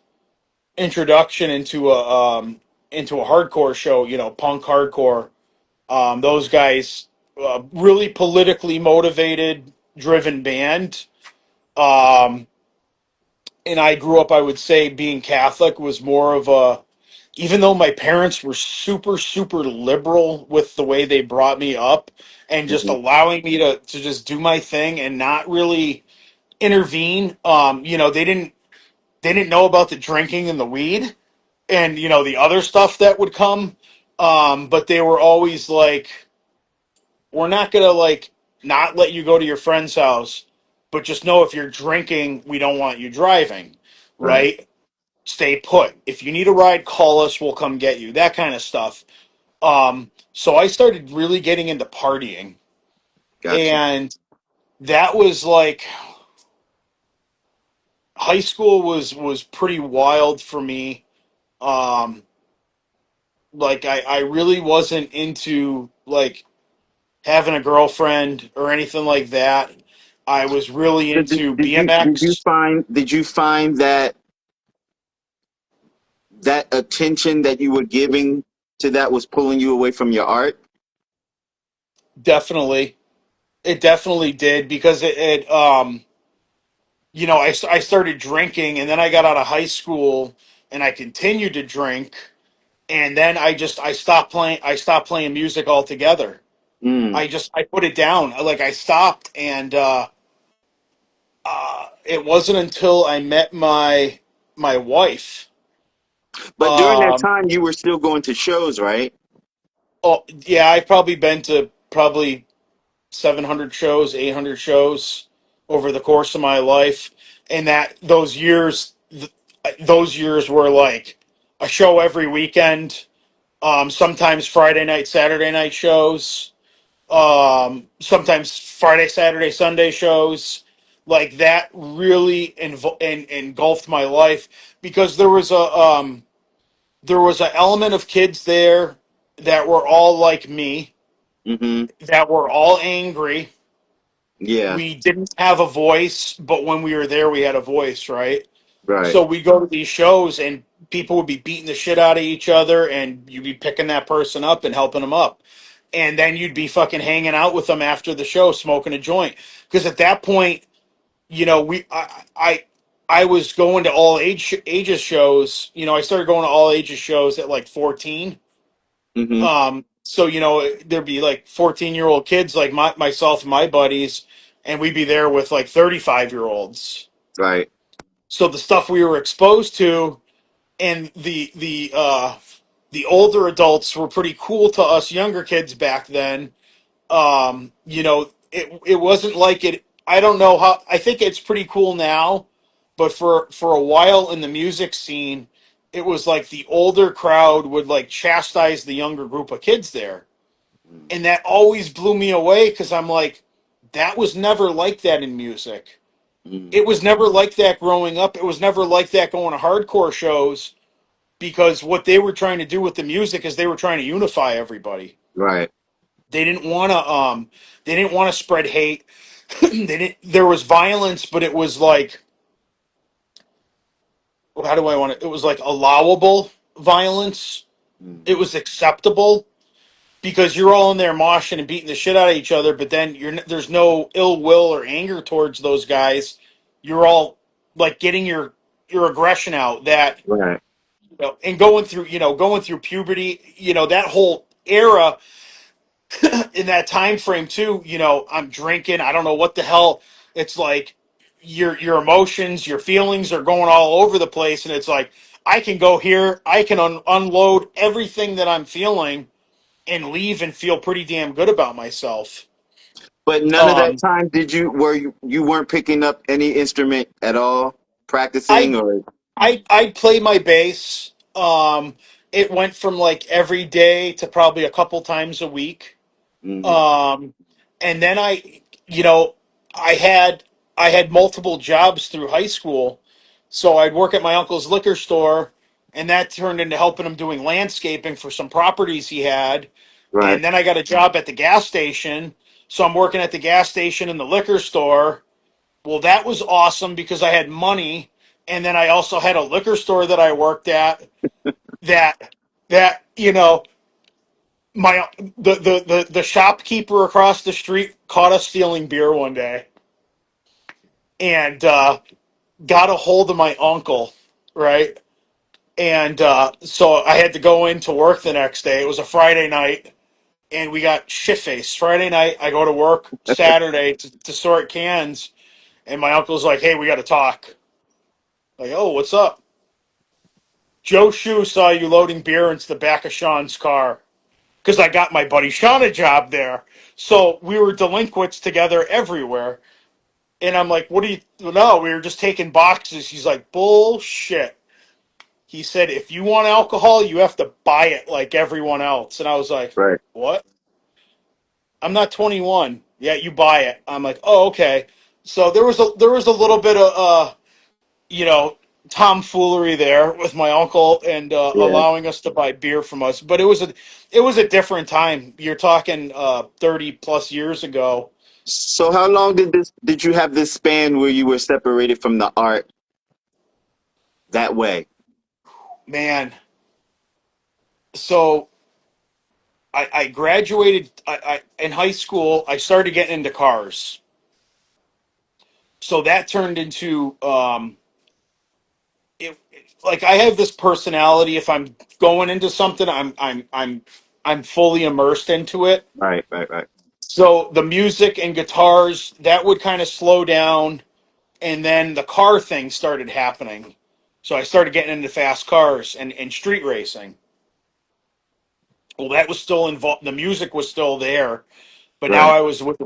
introduction into a hardcore show, punk hardcore. Those guys, really politically motivated, driven band. Um, and I grew up, I would say, being Catholic was more of a, even though my parents were super, super liberal with the way they brought me up and just Mm-hmm. allowing me to just do my thing and not really intervene. They didn't know about the drinking and the weed and, the other stuff that would come. But they were always like, we're not going to like not let you go to your friend's house, but just know if you're drinking, we don't want you driving, Right. right? Stay put. If you need a ride, call us. We'll come get you. That kind of stuff. So I started really getting into partying, Gotcha. and that was like high school was pretty wild for me. Um, like I really wasn't into like having a girlfriend or anything like that. I was really So into did you BMX. find that attention that you were giving to that was pulling you away from your art? Definitely, it definitely did because I started drinking, and then I got out of high school and I continued to drink, and then I stopped playing music altogether. Mm. I put it down. Like I stopped, and it wasn't until I met my wife. But during that Um, time, you were still going to shows, right? oh yeah, I've probably been to probably 700 shows, 800 shows over the course of my life, and those years were like a show every weekend. Sometimes Friday night, Saturday night shows. Sometimes Friday, Saturday, Sunday shows. Like that really engulfed my life because there was an element of kids there that were all like me, Mm-hmm. that were all angry. Yeah. We didn't have a voice, but when we were there, we had a voice, right? Right. So we go to these shows, and people would be beating the shit out of each other, and you'd be picking that person up and helping them up, and then you'd be fucking hanging out with them after the show, smoking a joint. Because at that point, I was going to ages shows. I started going to all ages shows at like 14. Mm-hmm. So there'd be like 14-year-old kids like myself and my buddies, and we'd be there with like 35-year-olds. Right. So the stuff we were exposed to, and the older adults were pretty cool to us younger kids back then. it wasn't like it. I don't know how. I think it's pretty cool now, but for a while in the music scene, it was like the older crowd would like chastise the younger group of kids there, Mm, and that always blew me away because I'm like, that was never like that in music. mm, It was never like that growing up. It was never like that going to hardcore shows because what they were trying to do with the music is they were trying to unify everybody. right. They didn't want to they didn't want to spread hate. They didn't there was violence, but it was like how do I want it? It was like allowable violence. It Mm, was acceptable because you're all in there moshing and beating the shit out of each other, but then there's no ill will or anger towards those guys. You're all like getting your aggression out that right. and going through puberty, that whole era in that time frame too. I'm drinking. I don't know what the hell. It's like your emotions, your feelings are going all over the place, and it's like I can go here, I can unload everything that I'm feeling and leave and feel pretty damn good about myself. But none of that Um, time did you were you weren't picking up any instrument at all, practicing I or I play my bass. It went from like every day to probably a couple times a week. mm, Um, and then you know, I had I had multiple jobs through high school, so I'd work at my uncle's liquor store, and that turned into helping him doing landscaping for some properties he had. right? And then I got a job at the gas station, so I'm working at the gas station and the liquor store. Well, that was awesome because I had money, and then I also had a liquor store that I worked at that that my the shopkeeper across the street caught us stealing beer one day and got a hold of my uncle, right? And so I had to go into work the next day. It was a Friday night, and we got shit faced. Friday night, I go to work Saturday to sort cans, and my uncle's like, "Hey, we got to talk." Like, "Oh, what's up?" Joe Shoe saw you loading beer into the back of Sean's car because I got my buddy Sean a job there. So we were delinquents together everywhere. And I'm like, what do you no, we were just taking boxes. He's like, bullshit. He said, if you want alcohol, you have to buy it like everyone else. And I was like, Right. what? I'm not 21. Yeah, you buy it. I'm like, oh, okay. So there was a little bit of you know, tomfoolery there with my uncle and Yeah. allowing us to buy beer from us. But it was a different time. You're talking 30 plus years ago. So how long did you have this span where you were separated from the art that way? Man, so I graduated in high school. I started getting into cars. So that turned into like I have this personality. If I'm going into something, I'm fully immersed into it. Right, right, right, So the music and guitars that would kind of slow down, and then the car thing started happening. So I started getting into fast cars and street racing. Well, that was still involved. The music was still there, but now right, I was with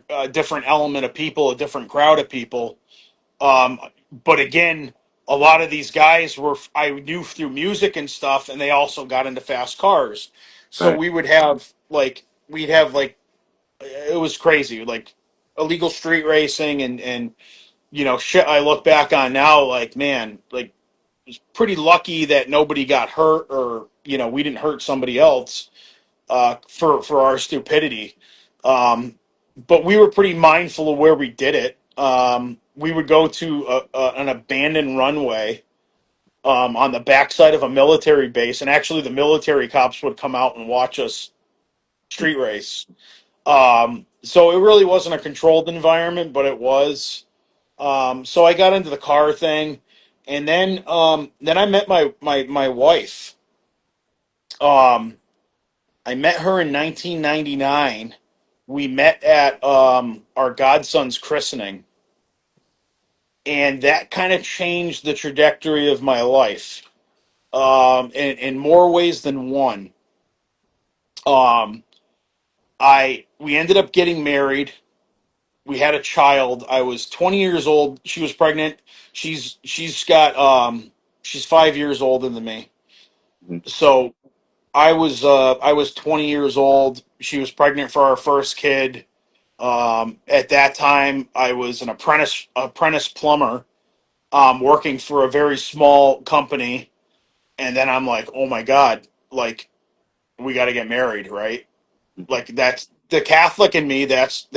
a different element of people, a different crowd of people. Um, but again, a lot of these guys were I knew through music and stuff, and they also got into fast cars. So right, we'd have like it was crazy, like illegal street racing and shit. I look back on now, like man, like it's pretty lucky that nobody got hurt or we didn't hurt somebody else for our stupidity. Um, but we were pretty mindful of where we did it. We would go to an abandoned runway on the backside of a military base, and actually the military cops would come out and watch us street race. So it really wasn't a controlled environment, but it was. So I got into the car thing, and then I met my wife. Um, I met her in 1999. We met at our godson's christening, and that kind of changed the trajectory of my life in more ways than one. Um, I we ended up getting married. we had a child. I was 20 years old. She was pregnant. She's got she's 5 years older than me. Mhm. So I was 20 years old. She was pregnant for our first kid. At that time, I was an apprentice plumber, working for a very small company. And then I'm like, oh my god, like we got to get married, right? Like that's the Catholic in me. That's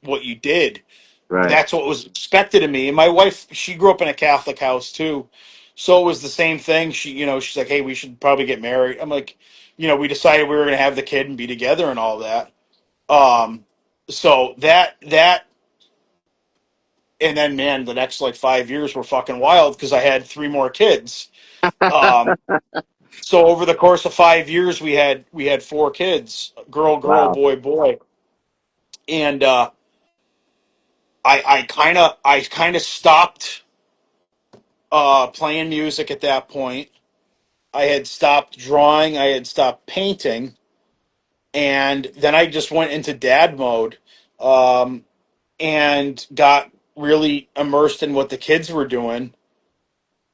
what you did. Right. That's what was expected of me. And my wife, she grew up in a Catholic house too, so it was the same thing. She's like, hey, we should probably get married. I'm like, we decided we were going to have the kid and be together and all that. Um, so that and then man, the next like 5 years were fucking wild because I had three more kids. Um, so over the course of 5 years, we had four kids: girl, girl, Wow. boy, boy. And I kind of stopped playing music at that point. I had stopped drawing. I had stopped painting, and then I just went into dad mode, um, and got really immersed in what the kids were doing.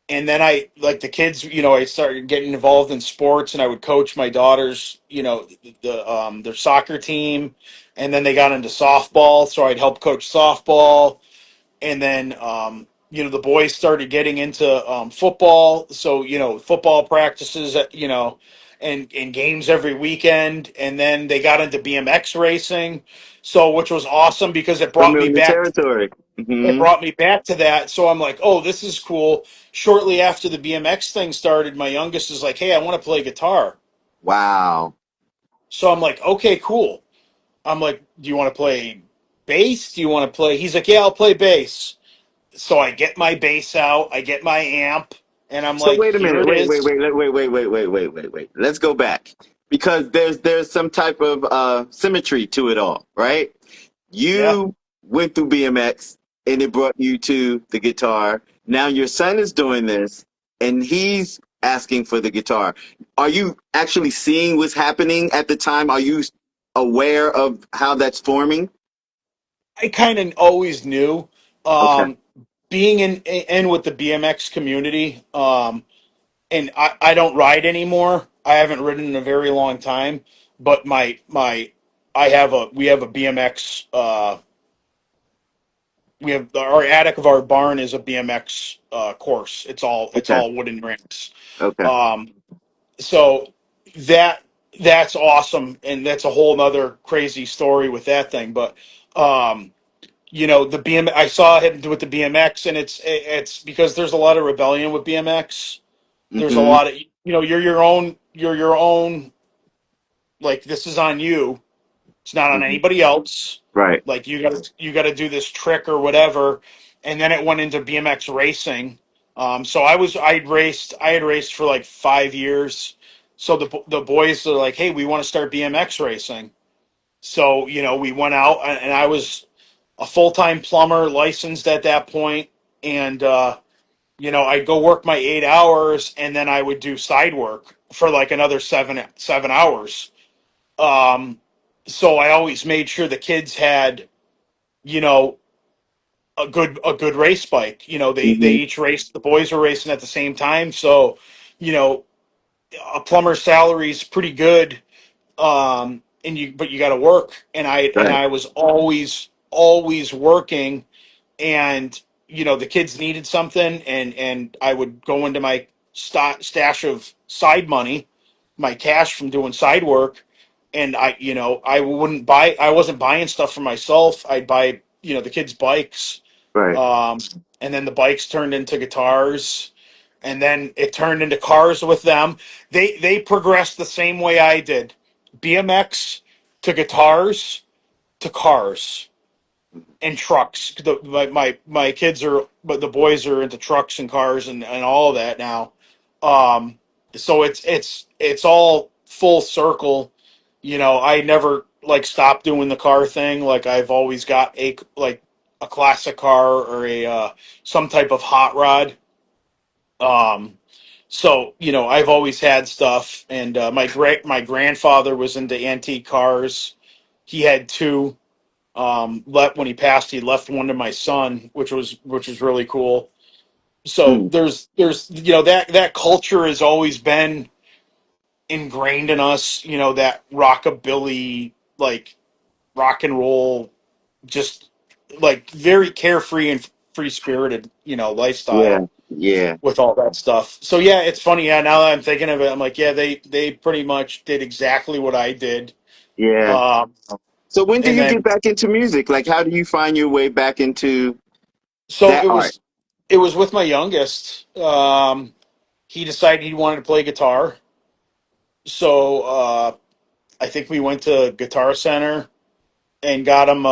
And then I like the kids. I started getting involved in sports, and I would coach my daughters. Their soccer team, and then they got into softball, so I'd help coach softball. And then the boys started getting into football, so football practices, and games every weekend. And then they got into BMX racing, so which was awesome because Familiar territory. it Hmm. brought me back to that. So I'm like, oh, this is cool. Shortly after the BMX thing started, my youngest is like, hey, I want to play guitar. Wow. So I'm like, okay, cool. I'm like, do you want to play bass? Do you want to play? He's like, yeah, I'll play bass. So I get my bass out, I get my amp, and I'm So like, wait a here minute. it Wait, wait, is. wait, wait, wait, wait, wait, wait, wait, wait, wait. Let's go back because there's some type of symmetry to it all, right? Yeah. You went through BMX and it brought you to the guitar. Now your son is doing this and he's asking for the guitar. Are you actually seeing what's happening at the time? Are you aware of how that's forming? I kind of always knew, Okay. um, being in with the BMX community, and I don't ride anymore. I haven't ridden in a very long time, but my we have a BMX. We have our attic of our barn is a BMX course. It's Okay. all wooden ramps. Okay. Um, so that that's awesome, and that's a whole nother crazy story with that thing. But the I saw him with the BMX, and it's because there's a lot of rebellion with BMX. There's a Mm-hmm. lot of you're your own, like, this is on you. It's not on Hmm. anybody else. Right. Like, you got to do this trick or whatever. And then it went into BMX racing. So I had raced for like 5 years. So the boys are like, hey, we want to start BMX racing. So we went out, and I was a full time plumber, licensed at that point, and I'd go work my 8 hours, and then I would do side work for like another 7 hours. Um, so I always made sure the kids had, you know, a good race bike. They Hmm. each raced. The boys were racing at the same time, so you know, a plumber's salary is pretty good. But you got to work, and I and Right. I was always working. And the kids needed something, and I would go into my stash of side money, my cash from doing side work. And I wasn't buying stuff for myself. I'd buy the kids bikes. Right. um, and then the bikes turned into guitars, and then it turned into cars with them. They progressed the same way I did: BMX to guitars to cars and trucks. My kids are, but the boys are into trucks and cars and all of that now. Um, so it's all full circle. I never like stopped doing the car thing. Like, I've always got a classic car or a some type of hot rod. Um, so I've always had stuff, and my grandfather was into antique cars. He had two. Let when he passed, he left one to my son, which was really cool. So Mm, there's that culture has always been ingrained in us. That rockabilly, like rock and roll, just like very carefree and free spirited, yeah, lifestyle yeah, with all that stuff. So yeah, it's funny. Yeah, now that I'm thinking of it, I'm like, yeah, they pretty much did exactly what I did. yeah. Um, So when do and you get then back into music? Like, how do you find your way back into so that it art? was it was with my youngest. He decided he wanted to play guitar, so I think we went to Guitar Center and got him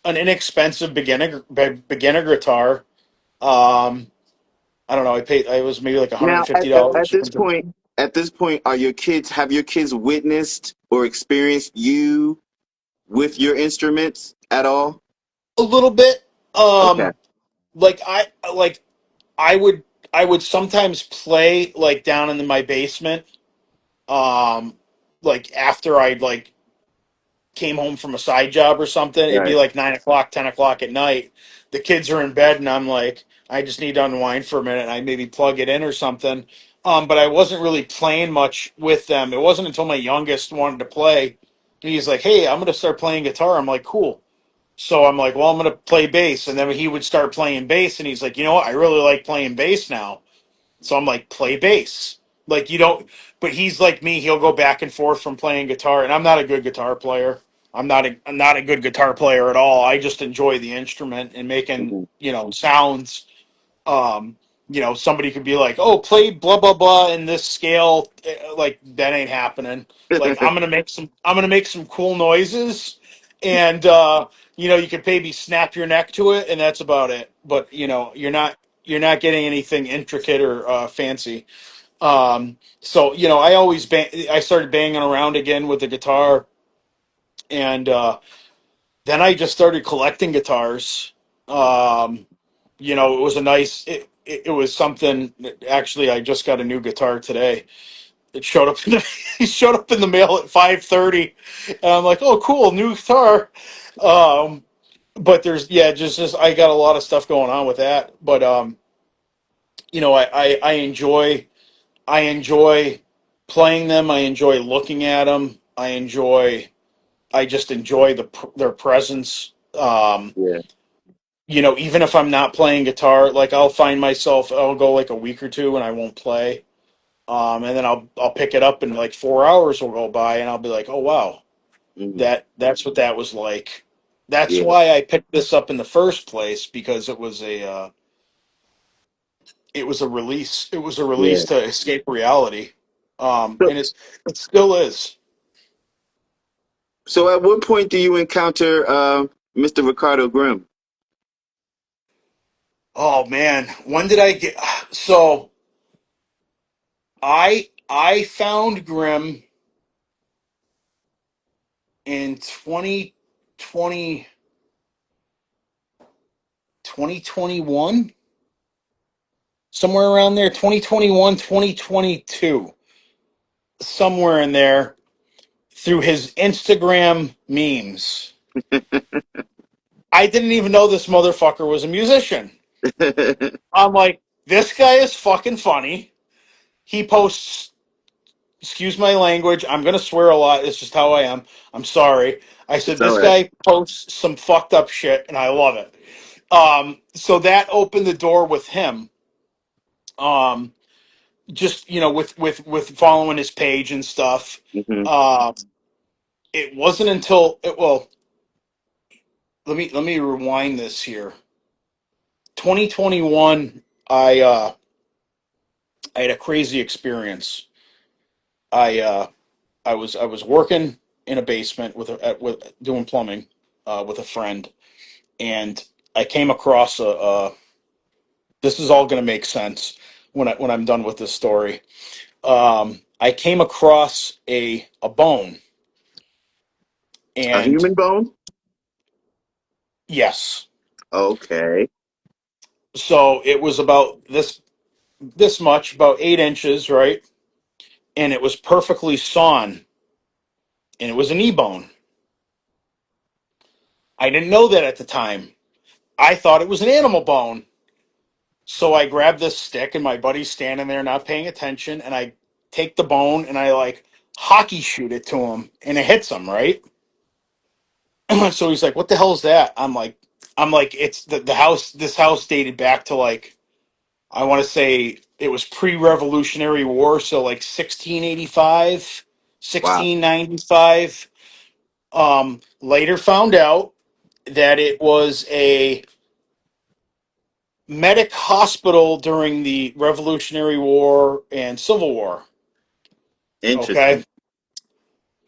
an inexpensive beginner guitar. Um, I don't know. I paid. I was maybe like one hundred Now, and fifty at dollars. at this point, have your kids witnessed or experienced you with your instruments at all? A little bit. Okay, Like I would I would sometimes play like down in my basement. Um, like after I like came home from a side job or something, it'd be right. like 9 o'clock, 10 o'clock at night. The kids are in bed, and I'm like, I just need to unwind for a minute. And I maybe plug it in or something. But I wasn't really playing much with them. It wasn't until my youngest wanted to play. And he's like, "Hey, I'm gonna start playing guitar." I'm like, "Cool." So I'm like, "Well, I'm gonna play bass." And then he would start playing bass, and he's like, "You know what? I really like playing bass now." So I'm like, play bass. Like you don't, but he's like me. He'll go back and forth from playing guitar, and I'm not a good guitar player. I'm not a good guitar player at all. I just enjoy the instrument and making Mhm. sounds. Um, somebody could be like, "Oh, play blah blah blah in this scale." Like that ain't happening. Like I'm gonna make some cool noises, and you could maybe snap your neck to it, and that's about it. But you're not getting anything intricate or fancy. So I started banging around again with the guitar, and then I just started collecting guitars. It was a nice. It was something. Actually, I just got a new guitar today. It showed up in the it showed up in the mail at 5:30, and I'm like, oh, cool, new guitar. Um, but there's just I got a lot of stuff going on with that. But I enjoy playing them. I enjoy looking at them. I just enjoy their presence. Yeah. Even if I'm not playing guitar, like I'll go like a week or two and I won't play. And then I'll pick it up and like 4 hours will go by and I'll be like, oh wow, Mhm. that's what that was like. That's Yeah. why I picked this up in the first place because it was a release. It was a Yeah. release to escape reality. So, And it still is. so at what point do you encounter Mr. Ricardo Grimm? Oh man, when did I get? So I found Grimm in 2020 2021, somewhere around there, 2021, 2022, somewhere in there, through his Instagram memes. I didn't even know this motherfucker was a musician. I'm like, this guy is fucking funny. He posts, excuse my language, I'm going to swear a lot. It's just how I am. I'm sorry. I said, It's all this right. guy posts some fucked up shit, and I love it. So that opened the door with him. Um, just with following his page and stuff. Hmm. Uh, it wasn't until well, let me rewind this here. 2021, I had a crazy experience. I was working in a basement with doing plumbing with a friend, and I came across a. This is all going to make sense when I'm done with this story. I came across a bone, A and human bone? yes, Okay. so it was about this much, about 8 inches, right? And it was perfectly sawn, and it was a knee bone. I didn't know that at the time. I thought it was an animal bone. So I grab this stick, and my buddy's standing there not paying attention, and I take the bone and I like hockey shoot it to him, and it hits him, right? So he's like, "What the hell is that?" I'm like, it's the house. This house dated back to like, I want to say it was pre-Revolutionary War, so like 1685, Wow. 1695. Later found out that it was a medic hospital during the Revolutionary War and Civil War. Interesting. Okay.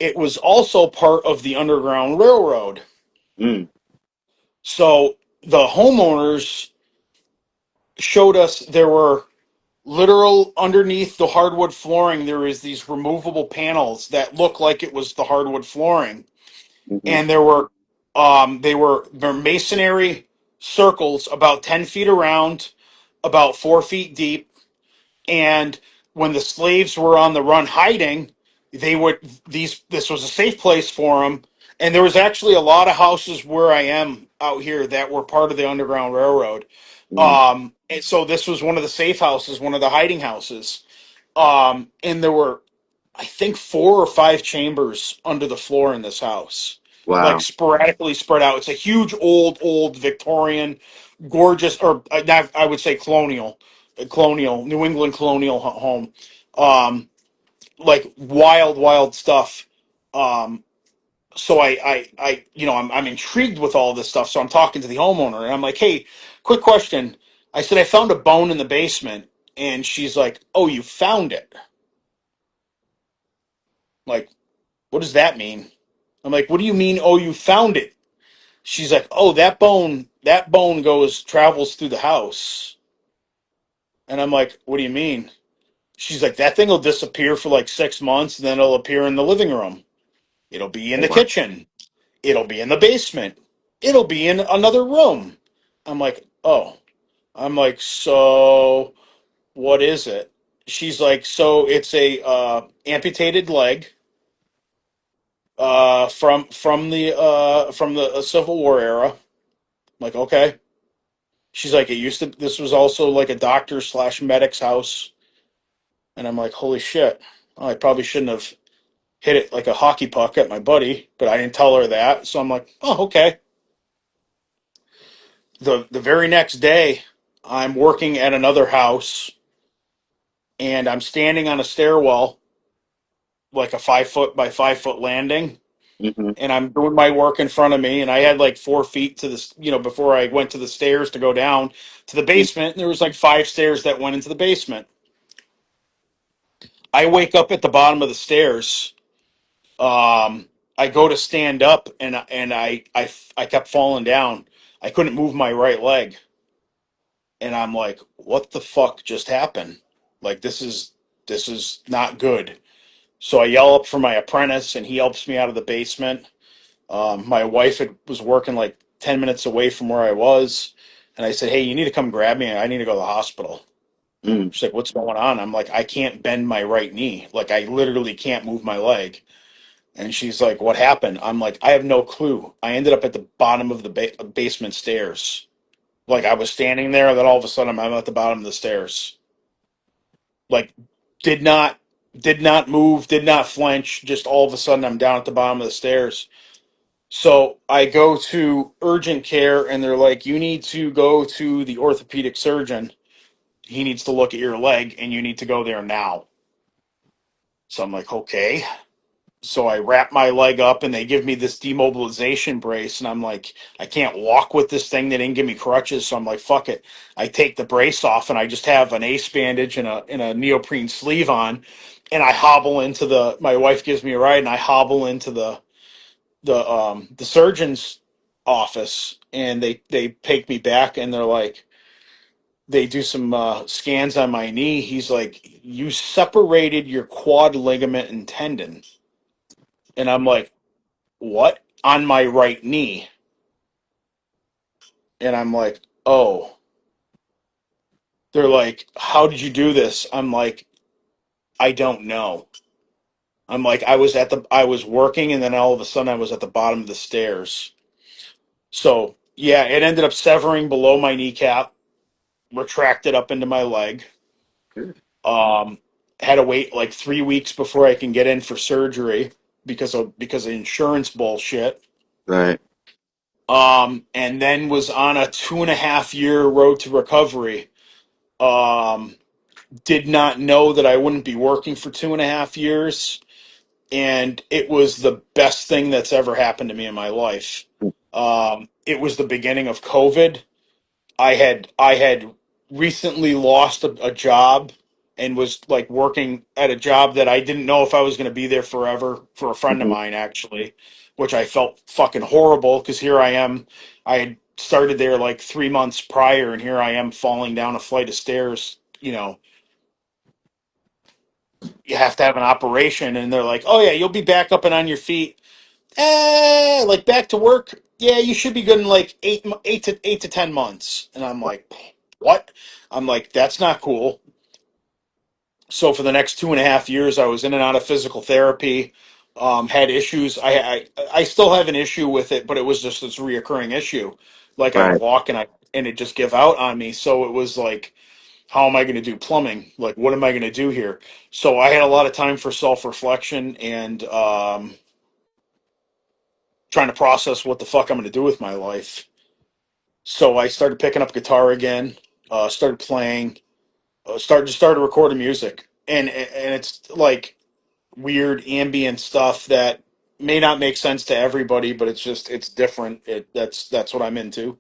It was also part of the Underground Railroad. Mm. So the homeowners showed us there were literal underneath the hardwood flooring, there is these removable panels that look like it was the hardwood flooring. Hmm. And they're masonry circles about 10 feet around, about 4 feet deep. And when the slaves were on the run hiding, they would this was a safe place for them. And there was actually a lot of houses where I am out here that were part of the Underground Railroad. Mm. And so this was one of the safe houses, one of the hiding houses. And there were, I think, 4 or 5 chambers under the floor in this house, like Wow. sporadically spread out. It's a huge, old Victorian, gorgeous, or not, I would say colonial New England colonial home. Like wild stuff. Um, so I'm intrigued with all this stuff. So I'm talking to the homeowner, and I'm like, "Hey, quick question." I said, "I found a bone in the basement," and she's like, "Oh, you found it?" Like, what does that mean? I'm like, what do you mean? Oh, you found it? She's like, oh, that bone travels through the house. And I'm like, what do you mean? She's like, that thing will disappear for like 6 months, and then it'll appear in the living room. It'll be in Oh, the wow. kitchen. It'll be in the basement. It'll be in another room. I'm like, oh. I'm like, so what is it? She's like, so it's a amputated leg from the Civil War era. I'm like, okay. She's like, it used to. This was also like a doctor slash medic's house, and I'm like, holy shit. Oh, I probably shouldn't have hit it like a hockey puck at my buddy, but I didn't tell her that. So I'm like, oh, okay. The very next day, I'm working at another house, and I'm standing on a stairwell, like a 5 foot by 5 foot landing, Hmm. and I'm doing my work in front of me, and I had like 4 feet to this, before I went to the stairs to go down to the basement. And there was like 5 stairs that went into the basement. I wake up at the bottom of the stairs. I go to stand up, and I kept falling down. I couldn't move my right leg, and I'm like, what the fuck just happened? Like, this is not good. So I yell up for my apprentice, and he helps me out of the basement. My wife was working like 10 minutes away from where I was, and I said, "Hey, you need to come grab me. I need to go to the hospital." Mm. She's like, "What's going on?" I'm like, "I can't bend my right knee. Like, I literally can't move my leg." And she's like, "What happened?" I'm like, "I have no clue. I ended up at the bottom of the basement stairs. Like, I was standing there, and then all of a sudden, I'm at the bottom of the stairs. Like, did not did not move, did not flinch. Just all of a sudden, I'm down at the bottom of the stairs." So I go to urgent care, and they're like, "You need to go to the orthopedic surgeon. He needs to look at your leg, and you need to go there now." So I'm like, okay. So I wrap my leg up, and they give me this demobilization brace, and I'm like, I can't walk with this thing. They didn't give me crutches, so I'm like, fuck it. I take the brace off, and I just have an ace bandage and a neoprene sleeve on, and I hobble into the. My wife gives me a ride, and I hobble into the surgeon's office, and they take me back, and they're like, they do some scans on my knee. He's like, you separated your quad ligament and tendon. And I'm like, what? On my right knee. And I'm like, oh. They're like, how did you do this? I'm like, I don't know. I'm like, I was working, and then all of a sudden I was at the bottom of the stairs. So yeah, it ended up severing below my kneecap, retracted up into my leg. Good. Um, had to wait like 3 weeks before I can get in for surgery because of insurance bullshit. Right. And then was on a 2.5 year road to recovery. Um, did not know that I wouldn't be working for 2.5 years, and it was the best thing that's ever happened to me in my life. It was the beginning of COVID. I had recently lost a job and was like working at a job that I didn't know if I was going to be there forever for a friend of Mm-hmm. mine actually, which I felt fucking horrible because here I am. I had started there like 3 months prior, and here I am falling down a flight of stairs. You have to have an operation, and they're like, "Oh yeah, you'll be back up and on your feet." Like back to work. Yeah, you should be good in like 8 to 10 months. And I'm like, what? I'm like, that's not cool. So for the next 2.5 years, I was in and out of physical therapy. Had issues. I still have an issue with it, but it was just this reoccurring issue. Like I would Right. walk and it just give out on me. So it was like, how am I going to do plumbing? Like, what am I going to do here? So I had a lot of time for self reflection and trying to process what the fuck I'm going to do with my life. So I started picking up guitar again, started playing, started recording music, and it's like weird ambient stuff that may not make sense to everybody, but it's different. That's what I'm into.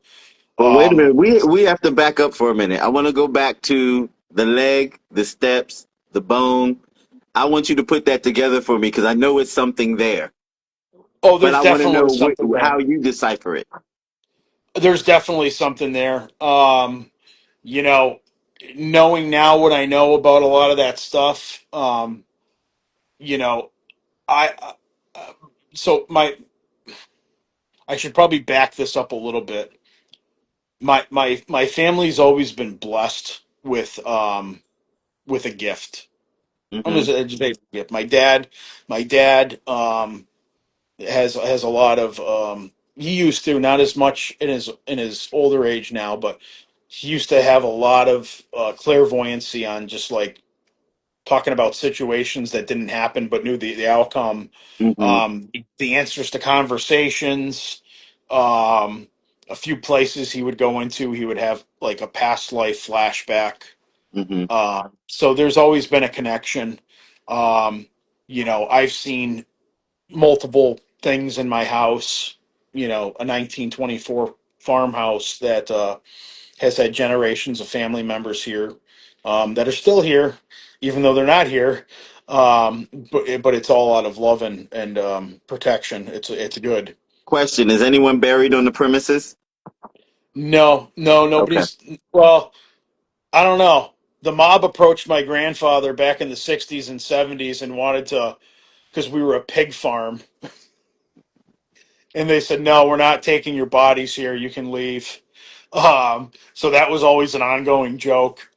Well, wait a Um, minute. We have to back up for a minute. I want to go back to the leg, the steps, the bone. I want you to put that together for me because I know it's something there, oh, but there's I want to definitely know something there. how you decipher it. There's definitely something there. You know, knowing now what I know about a lot of that stuff. You know, I so I should probably back this up a little bit. My family's always been blessed with a gift. I'm Mm-hmm. just a gift. My dad has a lot of he used to, not as much in his older age now, but he used to have a lot of clairvoyancy on just like talking about situations that didn't happen but knew the outcome, Mm-hmm. the answers to conversations, um, a few places he would go into, he would have like a past life flashback. Mm-hmm. So there's always been a connection. Um, I've seen multiple things in my house. A 1924 farmhouse that has had generations of family members here that are still here, even though they're not here. But it's all out of love and protection. It's good. Question: is anyone buried on the premises? No, no, Okay. nobody's. Well, I don't know. The mob approached my grandfather back in the 60s and 70s and wanted to, because we were a pig farm, and they said, "No, we're not taking your bodies here. You can leave." So that was always an ongoing joke.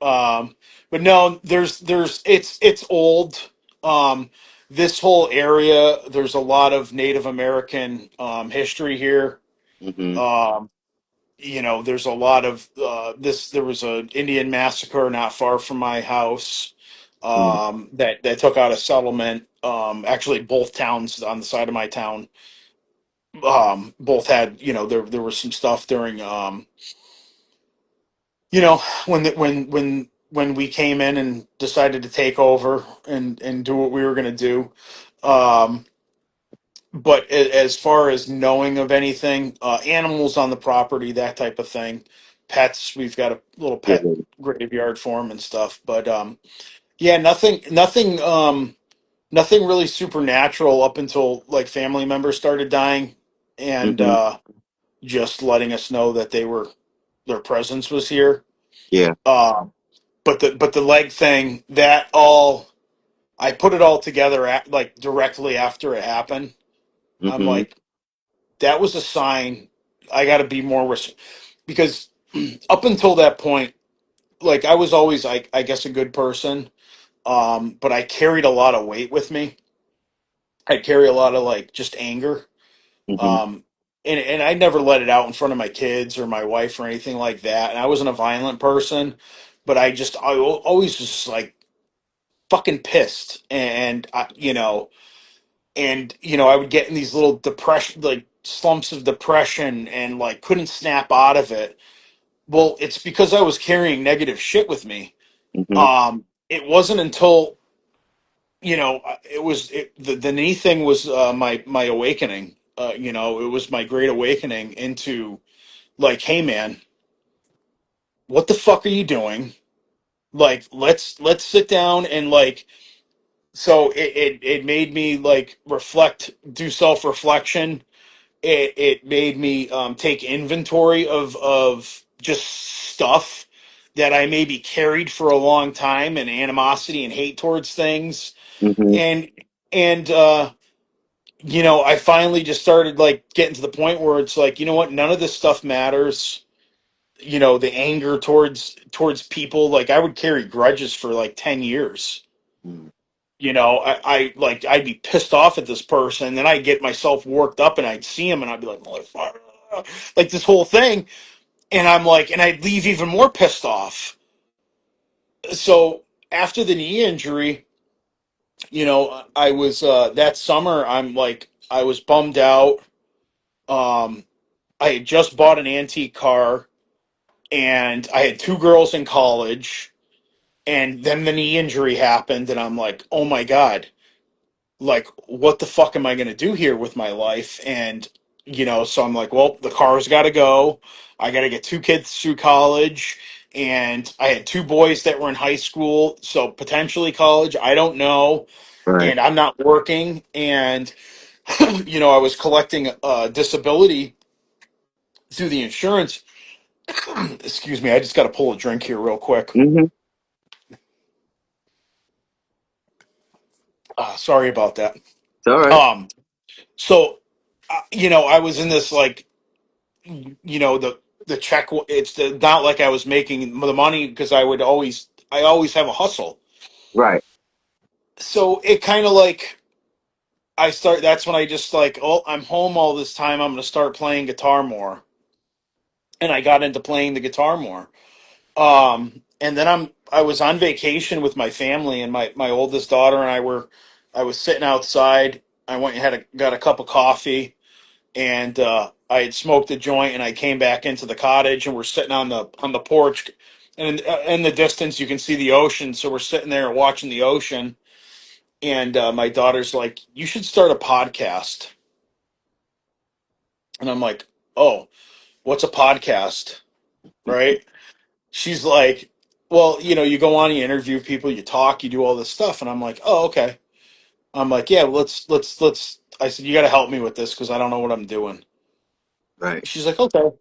But no, it's old. Um, this whole area, there's a lot of Native American history here. Mm-hmm. Um, there's a lot of this. There was an Indian massacre not far from my house that took out a settlement. Actually, both towns on the side of my town both had. There was some stuff during when we came in and decided to take over and do what we were going to do. Um, but as far as knowing of anything, animals on the property, that type of thing, pets, we've got a little Yeah. pet graveyard for them and stuff. But yeah, nothing really supernatural up until like family members started dying and Mm-hmm. just letting us know that their presence was here. Yeah. Um, but the leg thing, that all I put it all together like directly after it happened. I'm Mm-hmm. like, that was a sign. I got to be more because up until that point, like I was always like I guess a good person, but I carried a lot of weight with me. I carry a lot of like just anger. Mm-hmm. Um, and I never let it out in front of my kids or my wife or anything like that. And I wasn't a violent person, but always just like fucking pissed, and I would get in these little depression, like slumps of depression, and like couldn't snap out of it. Well, it's because I was carrying negative shit with me. Hmm. It wasn't until the knee thing was my awakening. It was my great awakening into like, hey man, what the fuck are you doing? Like, let's sit down and like. So it made me like reflect, do self reflection. It made me take inventory of just stuff that I maybe carried for a long time, and animosity and hate towards things. Hmm. And I finally just started like getting to the point where it's like, you know what, none of this stuff matters. The anger towards people, like I would carry grudges for like 10 years. I like I'd be pissed off at this person, and then I'd get myself worked up, and I'd see him and I'd be like, motherfucker, like this whole thing. And I'm like, and I'd leave even more pissed off. So after the knee injury, I was that summer, I was bummed out. um I had just bought an antique car, and I had two girls in college, and then the knee injury happened, and I'm like, oh my god, like what the fuck am I going to do here with my life? And so I'm like, well, the car's got to go. I got to get two kids through college, and I had two boys that were in high school, so potentially college, I don't know. Right. And I'm not working, and I was collecting disability through the insurance. Excuse me, I just got to pull a drink here real quick. Hmm. Sorry about that. It's all right. um so I was in this like, the check, not like I was making the money, because I always have a hustle. Right. So it kind of like, that's when I just like, oh, I'm home all this time, I'm going to start playing guitar more. And I got into playing the guitar more. And then I was on vacation with my family, and my oldest daughter and I was sitting outside. I went and got a cup of coffee, and I had smoked a joint, and I came back into the cottage, and we're sitting on the porch, and in the distance you can see the ocean. So we're sitting there watching the ocean, and my daughter's like, "You should start a podcast." And I'm like, "Oh, what's a podcast?" Right? She's like, "Well, you go on, you interview people, you talk, you do all this stuff." And I'm like, "Oh, okay." I'm like, "Yeah, well, let's." I said, "You got to help me with this because I don't know what I'm doing." Right. She's like, "Okay."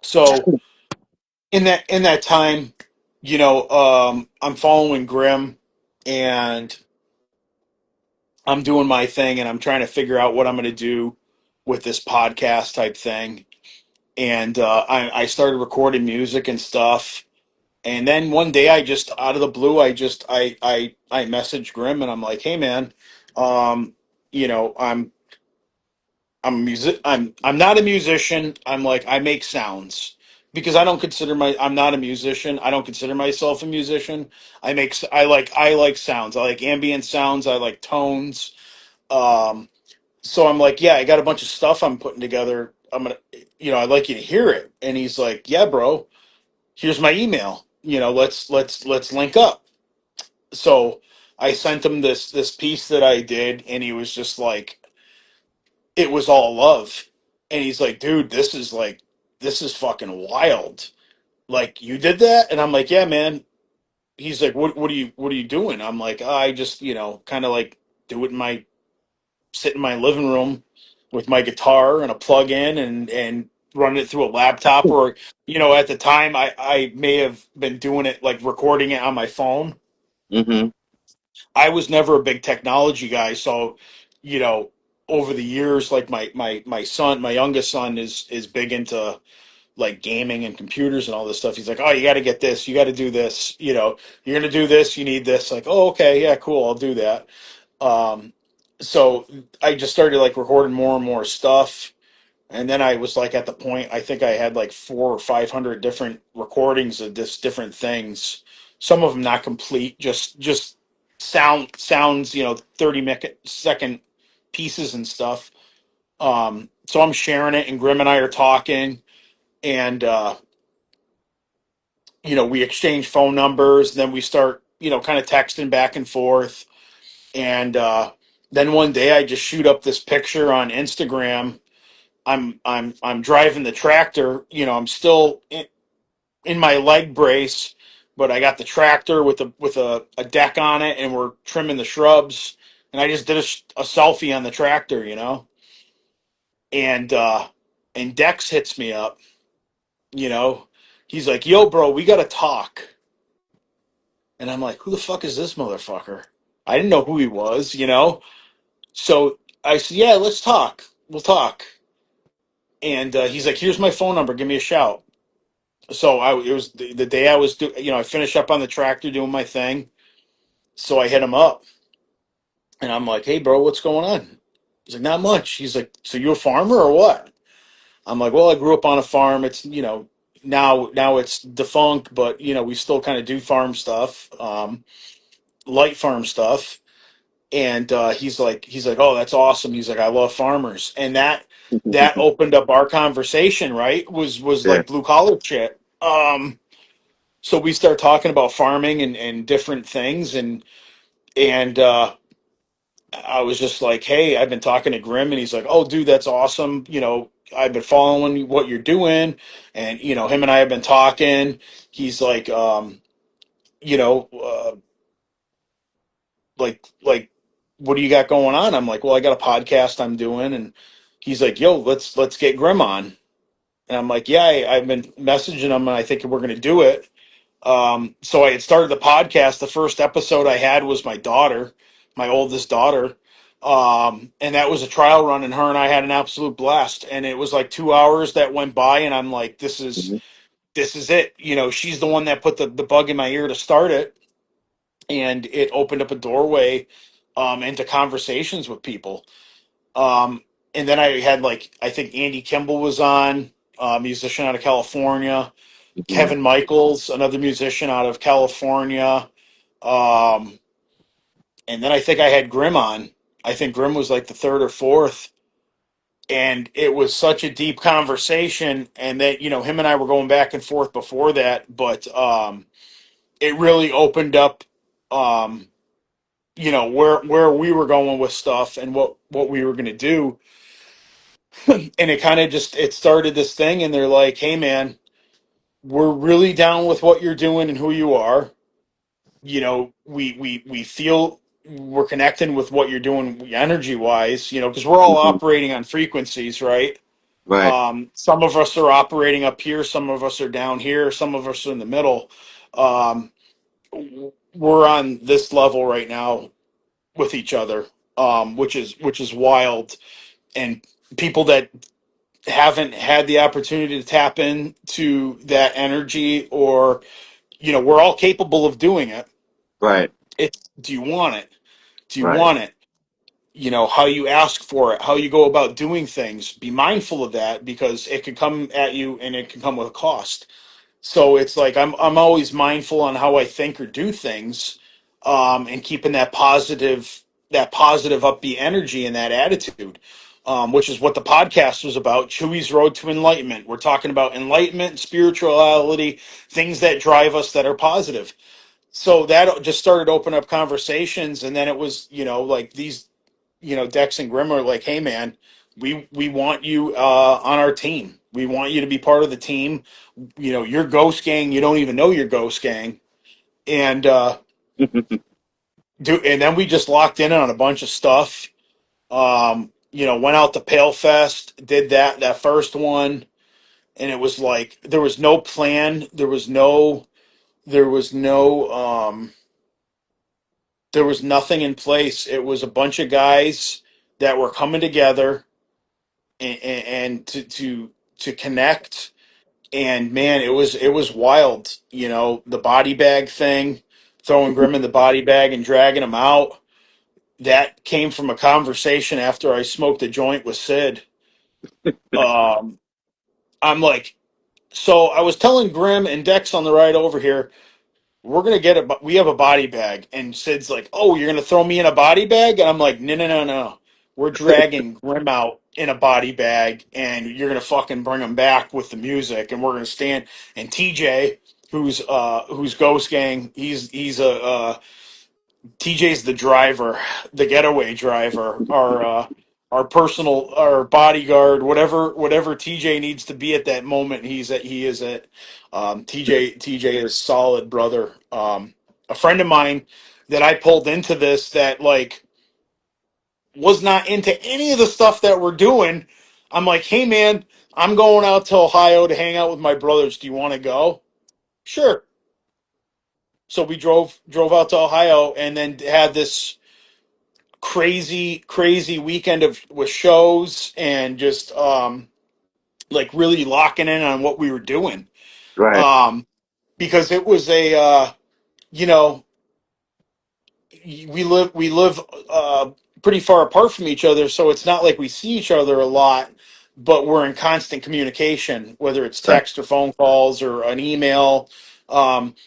So in that time, I'm following Grim, and I'm doing my thing, and I'm trying to figure out what I'm going to do with this podcast type thing. And I started recording music and stuff. And then one day, I just out of the blue, I messaged Grim, and I'm like, "Hey man, um, I'm not a musician. I'm like, I make sounds, because I'm not a musician. I don't consider myself a musician. I like sounds. I like ambient sounds. I like tones. Um, so I'm like, yeah, I got a bunch of stuff I'm putting together. I'd like you to hear it." And he's like, "Yeah, bro, here's my email. Let's link up." So I sent him this piece that I did, and he was just like, it was all love. And he's like, "Dude, this is fucking wild. Like, you did that?" And I'm like, "Yeah, man." He's like, what are you doing?" I'm like, "I just, kind of like do it sit in my living room with my guitar and a plug in, and run it through a laptop, or, at the time, I may have been doing it, like recording it on my phone. Hmm. I was never a big technology guy, so, you know, over the years, like my son, my youngest son is big into like gaming and computers and all this stuff. He's like, "Oh, you got to get this, you got to do this, you're gonna do this, you need this." Like, "Oh, okay, yeah, cool, I'll do that." Um, so I just started like recording more and more stuff, And then I was like at the point, I think I had like 400 or 500 different recordings of this different things. Some of them not complete, just sounds, 30-second pieces and stuff. So I'm sharing it, and Grim and I are talking, and we exchange phone numbers. Then we start, kind of texting back and forth, and then one day I just shoot up this picture on Instagram. I'm driving the tractor. I'm still in my leg brace, but I got the tractor with a deck on it, and we're trimming the shrubs. And I just did a selfie on the tractor, and Dex hits me up. You know, he's like, "Yo, bro, we gotta talk." And I'm like, "Who the fuck is this motherfucker?" I didn't know who he was. So I said, "Yeah, let's talk. We'll talk." And he's like, "Here's my phone number. Give me a shout." So it was the day I was I finished up on the tractor doing my thing. So I hit him up, and I'm like, "Hey, bro, what's going on?" He's like, "Not much." He's like, "So you a farmer or what?" I'm like, "Well, I grew up on a farm. It's now it's defunct, but we still kind of do farm stuff, light farm stuff." And he's like, "Oh, that's awesome." He's like, "I love farmers," and that opened up our conversation. Right? Was Yeah. like blue collar shit. So we start talking about farming and different things, and I was just like, "Hey, I've been talking to Grim," and he's like, "Oh, dude, that's awesome. I've been following what you're doing, and him and I have been talking." He's like, you know, uh, like, "What do you got going on?" I'm like, "Well, I got a podcast I'm doing," and he's like, "Yo, let's get Grim on," and I'm like, "Yeah, I've been messaging him, and I think we're gonna do it." So I had started the podcast. The first episode I had was my daughter, my oldest daughter. And that was a trial run, and her and I had an absolute blast. And it was like 2 hours that went by, and I'm like, Mhm. this is it. She's the one that put the bug in my ear to start it, and it opened up a doorway into conversations with people. Um, and then I had, like, I think Andy Kimball was on, musician out of California. Mhm. Kevin Michaels, another musician out of California. Um, and then I think I had Grim on. I think Grim was like the third or fourth. And it was such a deep conversation. And that, him and I were going back and forth before that. But it really opened up, um, where we were going with stuff and what we were going to do. And it kind of it started this thing. And they're like, "Hey, man, we're really down with what you're doing and who you are. We feel we're connecting with what you're doing energy wise, because we're all Mhm. operating on frequencies, right? Right. Some of us are operating up here, some of us are down here, some of us are in the middle. um, we're on this level right now with each other, which is wild. And people that haven't had the opportunity to tap into that energy, or we're all capable of doing it. Right. It's, do you want it? Do you Right. want it? How you ask for it, how you go about doing things. Be mindful of that, because it can come at you and it can come with a cost. So it's like I'm always mindful on how I think or do things, and keeping that positive upbeat energy and that attitude, which is what the podcast was about. Chewy's Road to Enlightenment. We're talking about enlightenment, spirituality, things that drive us that are positive. So that just started opening up conversations, and then it was, like these, Dex and Grim are like, "Hey, man, we want you on our team. We want you to be part of the team. You're Ghost Gang. You don't even know you're Ghost Gang." And and then we just locked in on a bunch of stuff. Went out to Pale Fest, did that first one, and it was like there was no plan. There was nothing in place. It was a bunch of guys that were coming together, and to connect. And man, it was wild. The body bag thing, throwing Grim in the body bag and dragging him out. That came from a conversation after I smoked a joint with Sid. Um, I'm like, so I was telling Grim and Dex on the ride over here, we're gonna get a, we have a body bag, and Sid's like, oh, you're gonna throw me in a body bag, and I'm like, no, no, no, no, we're dragging Grim out in a body bag, and you're gonna fucking bring him back with the music, and we're gonna stand, and TJ, who's Ghost Gang, he's a TJ's the driver, the getaway driver, our personal, our bodyguard, whatever TJ needs to be at that moment. He is at. TJ is solid, brother. A friend of mine that I pulled into this that like was not into any of the stuff that we're doing. I'm like, hey man, I'm going out to Ohio to hang out with my brothers. Do you want to go? Sure. So we drove out to Ohio and then had this crazy weekend of with shows and just like really locking in on what we were doing, Right. um because it was a you know we live pretty far apart from each other, so it's not like we see each other a lot, but we're in constant communication, whether it's Right. text or phone calls or an email.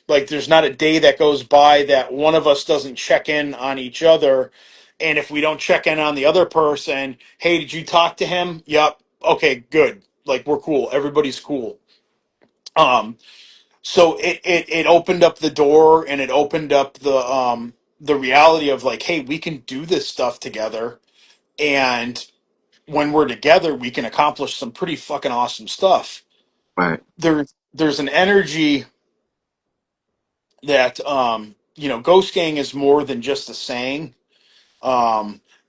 Like there's not a day that goes by that one of us doesn't check in on each other, and if we don't check in on the other person, hey, did you talk to him? Yep. Okay, good. Like we're cool. Everybody's cool. Um, so it opened up the door, and it opened up the reality of like, hey, we can do this stuff together, and when we're together we can accomplish some pretty fucking awesome stuff. Right. There's an energy that Ghost Gang is more than just a saying.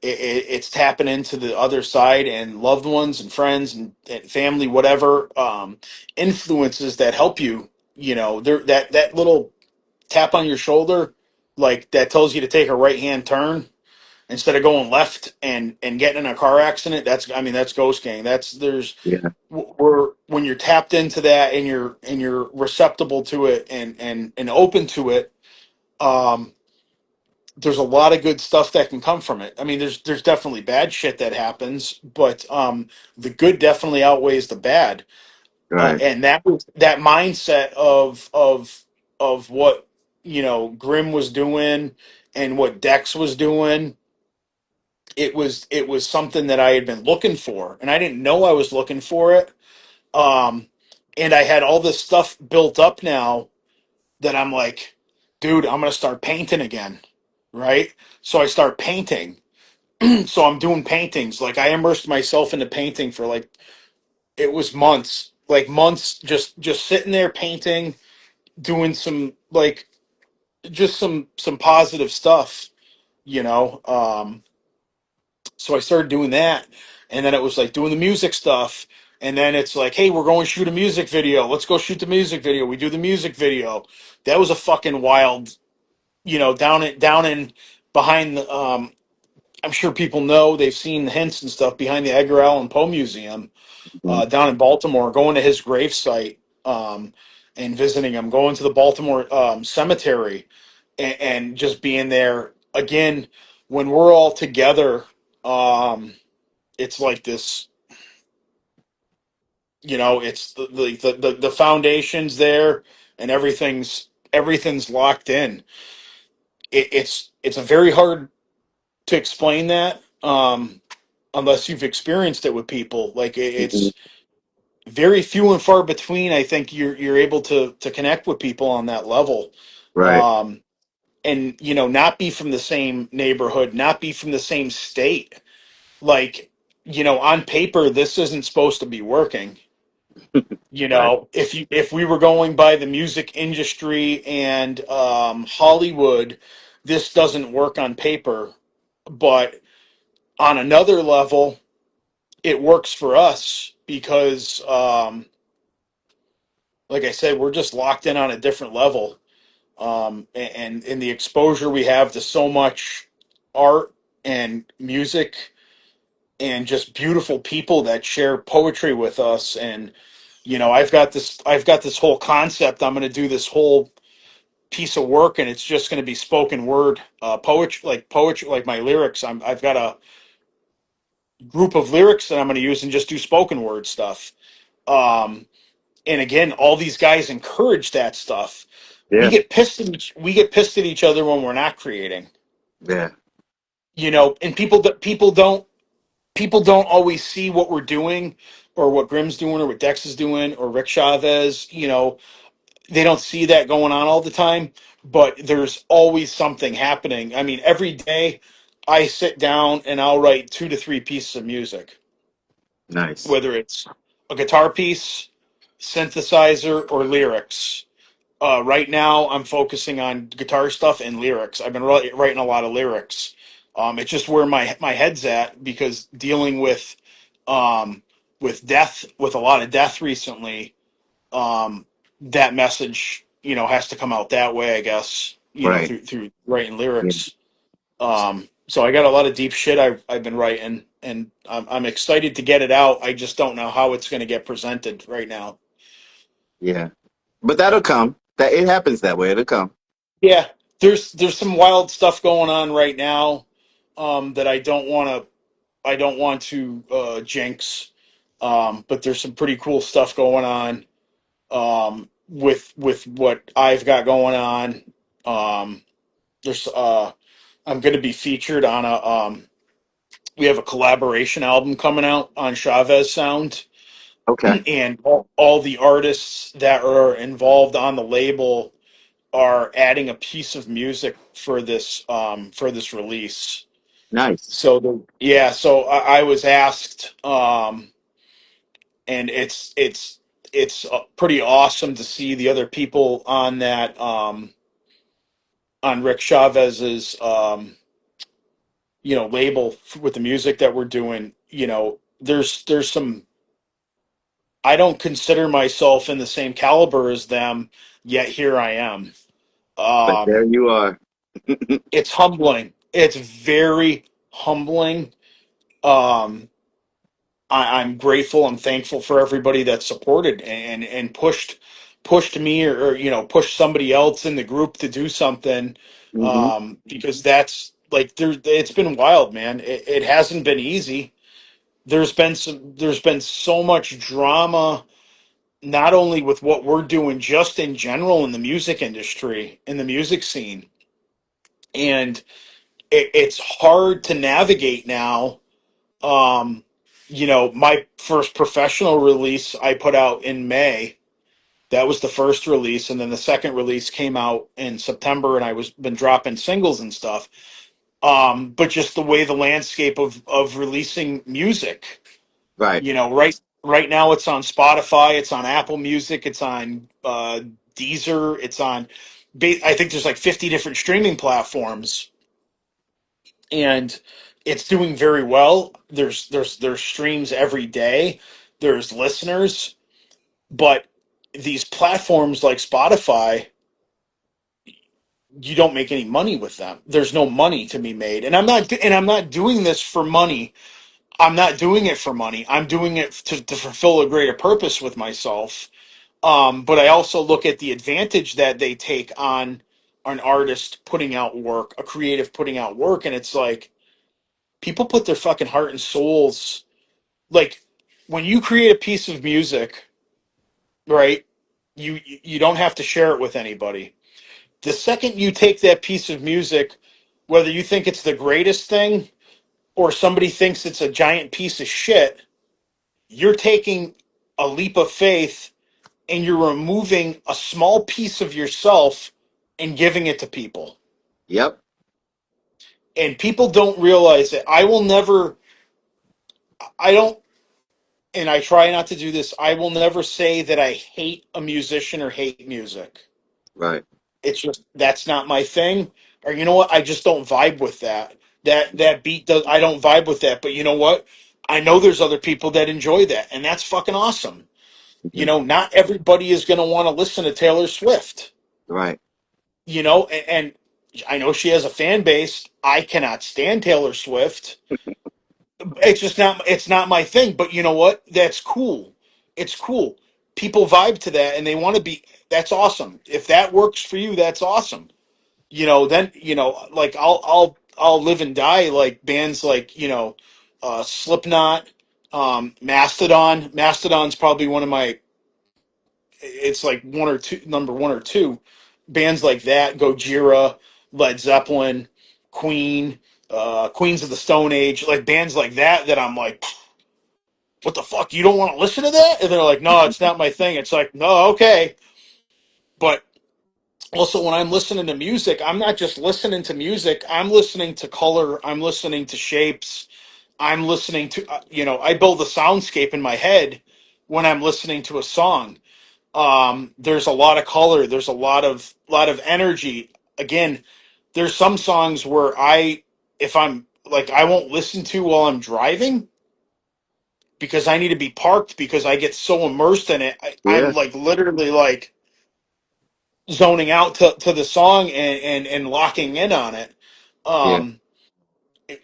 It's tapping into the other side, and loved ones and friends and family, whatever, influences that help you, there, that little tap on your shoulder, like that tells you to take a right hand turn instead of going left and getting in a car accident. That's Ghost Gang. That's there's Yeah. we're when you're tapped into that, and you're receptible to it, and open to it. um there's a lot of good stuff that can come from it. I mean, there's definitely bad shit that happens, but the good definitely outweighs the bad. Right. And that mindset of what Grim was doing and what Dex was doing. It was something that I had been looking for, and I didn't know I was looking for it. Um, and I had all this stuff built up now that I'm like, dude, I'm gonna start painting again, right? So I start painting. So I'm doing paintings. Like I immersed myself into painting for like it was months, like months, just sitting there painting, doing some like just some positive stuff, you know. So I started doing that, and then it was like doing the music stuff, and then it's like, hey, we're going to shoot a music video. Let's go shoot the music video. We do the music video. That was a fucking wild, down in behind the. I'm sure people know they've seen the hints and stuff behind the Edgar Allan Poe Museum, Mhm. down in Baltimore. Going to his gravesite, and visiting him. Going to the Baltimore cemetery, and just being there again when we're all together. It's like this, it's the foundations there, and everything's locked in. It's a very hard to explain that, unless you've experienced it with people. Like Mhm. it's very few and far between. I think you're able to connect with people on that level. Right. um and not be from the same neighborhood, not be from the same state. Like, on paper this isn't supposed to be working. Right. If we were going by the music industry and Hollywood, this doesn't work on paper, but on another level it works for us because, like I said, we're just locked in on a different level. And in the exposure we have to so much art and music and just beautiful people that share poetry with us. And I've got this whole concept. I'm going to do this whole piece of work, and it's just going to be spoken word, poetry, like my lyrics. I've got to group of lyrics that I'm going to use and just do spoken word stuff. Um, and again, all these guys encourage that stuff. Yeah. We get pissed at each other when we're not creating, Yeah. and people don't always see what we're doing or what Grimm's doing or what Dex is doing or Rick Chavez. They don't see that going on all the time, but there's always something happening. I mean, every day I sit down and I'll write 2 to 3 pieces of music, Nice. whether it's a guitar piece, synthesizer, or lyrics. Right now, I'm focusing on guitar stuff and lyrics. I've been writing a lot of lyrics. It's just where my head's at because dealing um, with death, with a lot of death recently. Um, that message, has to come out that way, I guess. Right. Through writing Yeah. lyrics. So I got a lot of deep shit I've been writing, and I'm excited to get it out. I just don't know how it's going to get presented right now. Yeah. But that'll come. That it happens that way. It'll come. Yeah, there's some wild stuff going on right now that I don't want to jinx. But there's some pretty cool stuff going on with what I've got going on. There's I'm going to be featured on a we have a collaboration album coming out on Chavez Sound, Okay. and all the artists that are involved on the label are adding a piece of music for this release. Nice. So I was asked, and it's pretty awesome to see the other people on that on Rick Chavez's label with the music that we're doing. There's some. I don't consider myself in the same caliber as them, yet here I am. But there Um, you are. it's humbling. It's very humbling. Um, I'm grateful. I'm thankful for everybody that supported and pushed me or pushed somebody else in the group to do something. Hmm. Because that's like it's been wild, man. It hasn't been easy. There's been so much drama, not only with what we're doing, just in general in the music industry, in the music scene, and it's hard to navigate now. Um, my first professional release I put out in May. That was the first release, and then the second release came out in September, and I was been dropping singles and stuff. But just the way the landscape of releasing music, Right. right now it's on Spotify, it's on Apple Music, it's on Deezer, it's on. I think there's like 50 different streaming platforms, and it's doing very well. There's streams every day. There's listeners, but these platforms like Spotify, you don't make any money with them. There's no money to be made, and I'm not doing this for money. I'm not doing it for money. I'm doing it to fulfill a greater purpose with myself. But I also look at the advantage that they take on an artist putting out work, a creative putting out work, and it's like people put their fucking heart and souls. Like when you create a piece of music, right? You don't have to share it with anybody. The second you take that piece of music, whether you think it's the greatest thing or somebody thinks it's a giant piece of shit, you're taking a leap of faith and you're removing a small piece of yourself and giving it to people. Yep. And people don't realize that I don't, and I try not to do this, I will never say that I hate a musician or hate music. Right. It's just, that's not my thing. Or you know what? I just don't vibe with that. That beat does, I don't vibe with that. But you know what? I know there's other people that enjoy that. And that's fucking awesome. Hmm. Not everybody is going to want to listen to Taylor Swift. Right. And I know she has a fan base. I cannot stand Taylor Swift. It's not my thing, but you know what? That's cool. It's cool. People vibe to that and they want to be that's awesome. If that works for you, that's awesome. Then like I'll live and die like bands like, Slipknot, Mastodon. Mastodon's probably one of my. It's like one or two, number one or two bands like that. Gojira, Led Zeppelin, Queen, Queens of the Stone Age, like bands like that. That I'm like, what the fuck? You don't want to listen to that? And they're like, no, it's not my thing. It's like, no, okay, but also when I'm listening to music, I'm not just listening to music. I'm listening to color. I'm listening to shapes. I'm listening to, I build a soundscape in my head when I'm listening to a song. There's a lot of color. There's a lot of energy. Again, there's some songs where if I'm like, I won't listen to while I'm driving because I need to be parked because I get so immersed in it. I'm Yeah, like literally like zoning out to the song and locking in on it. yeah. Um,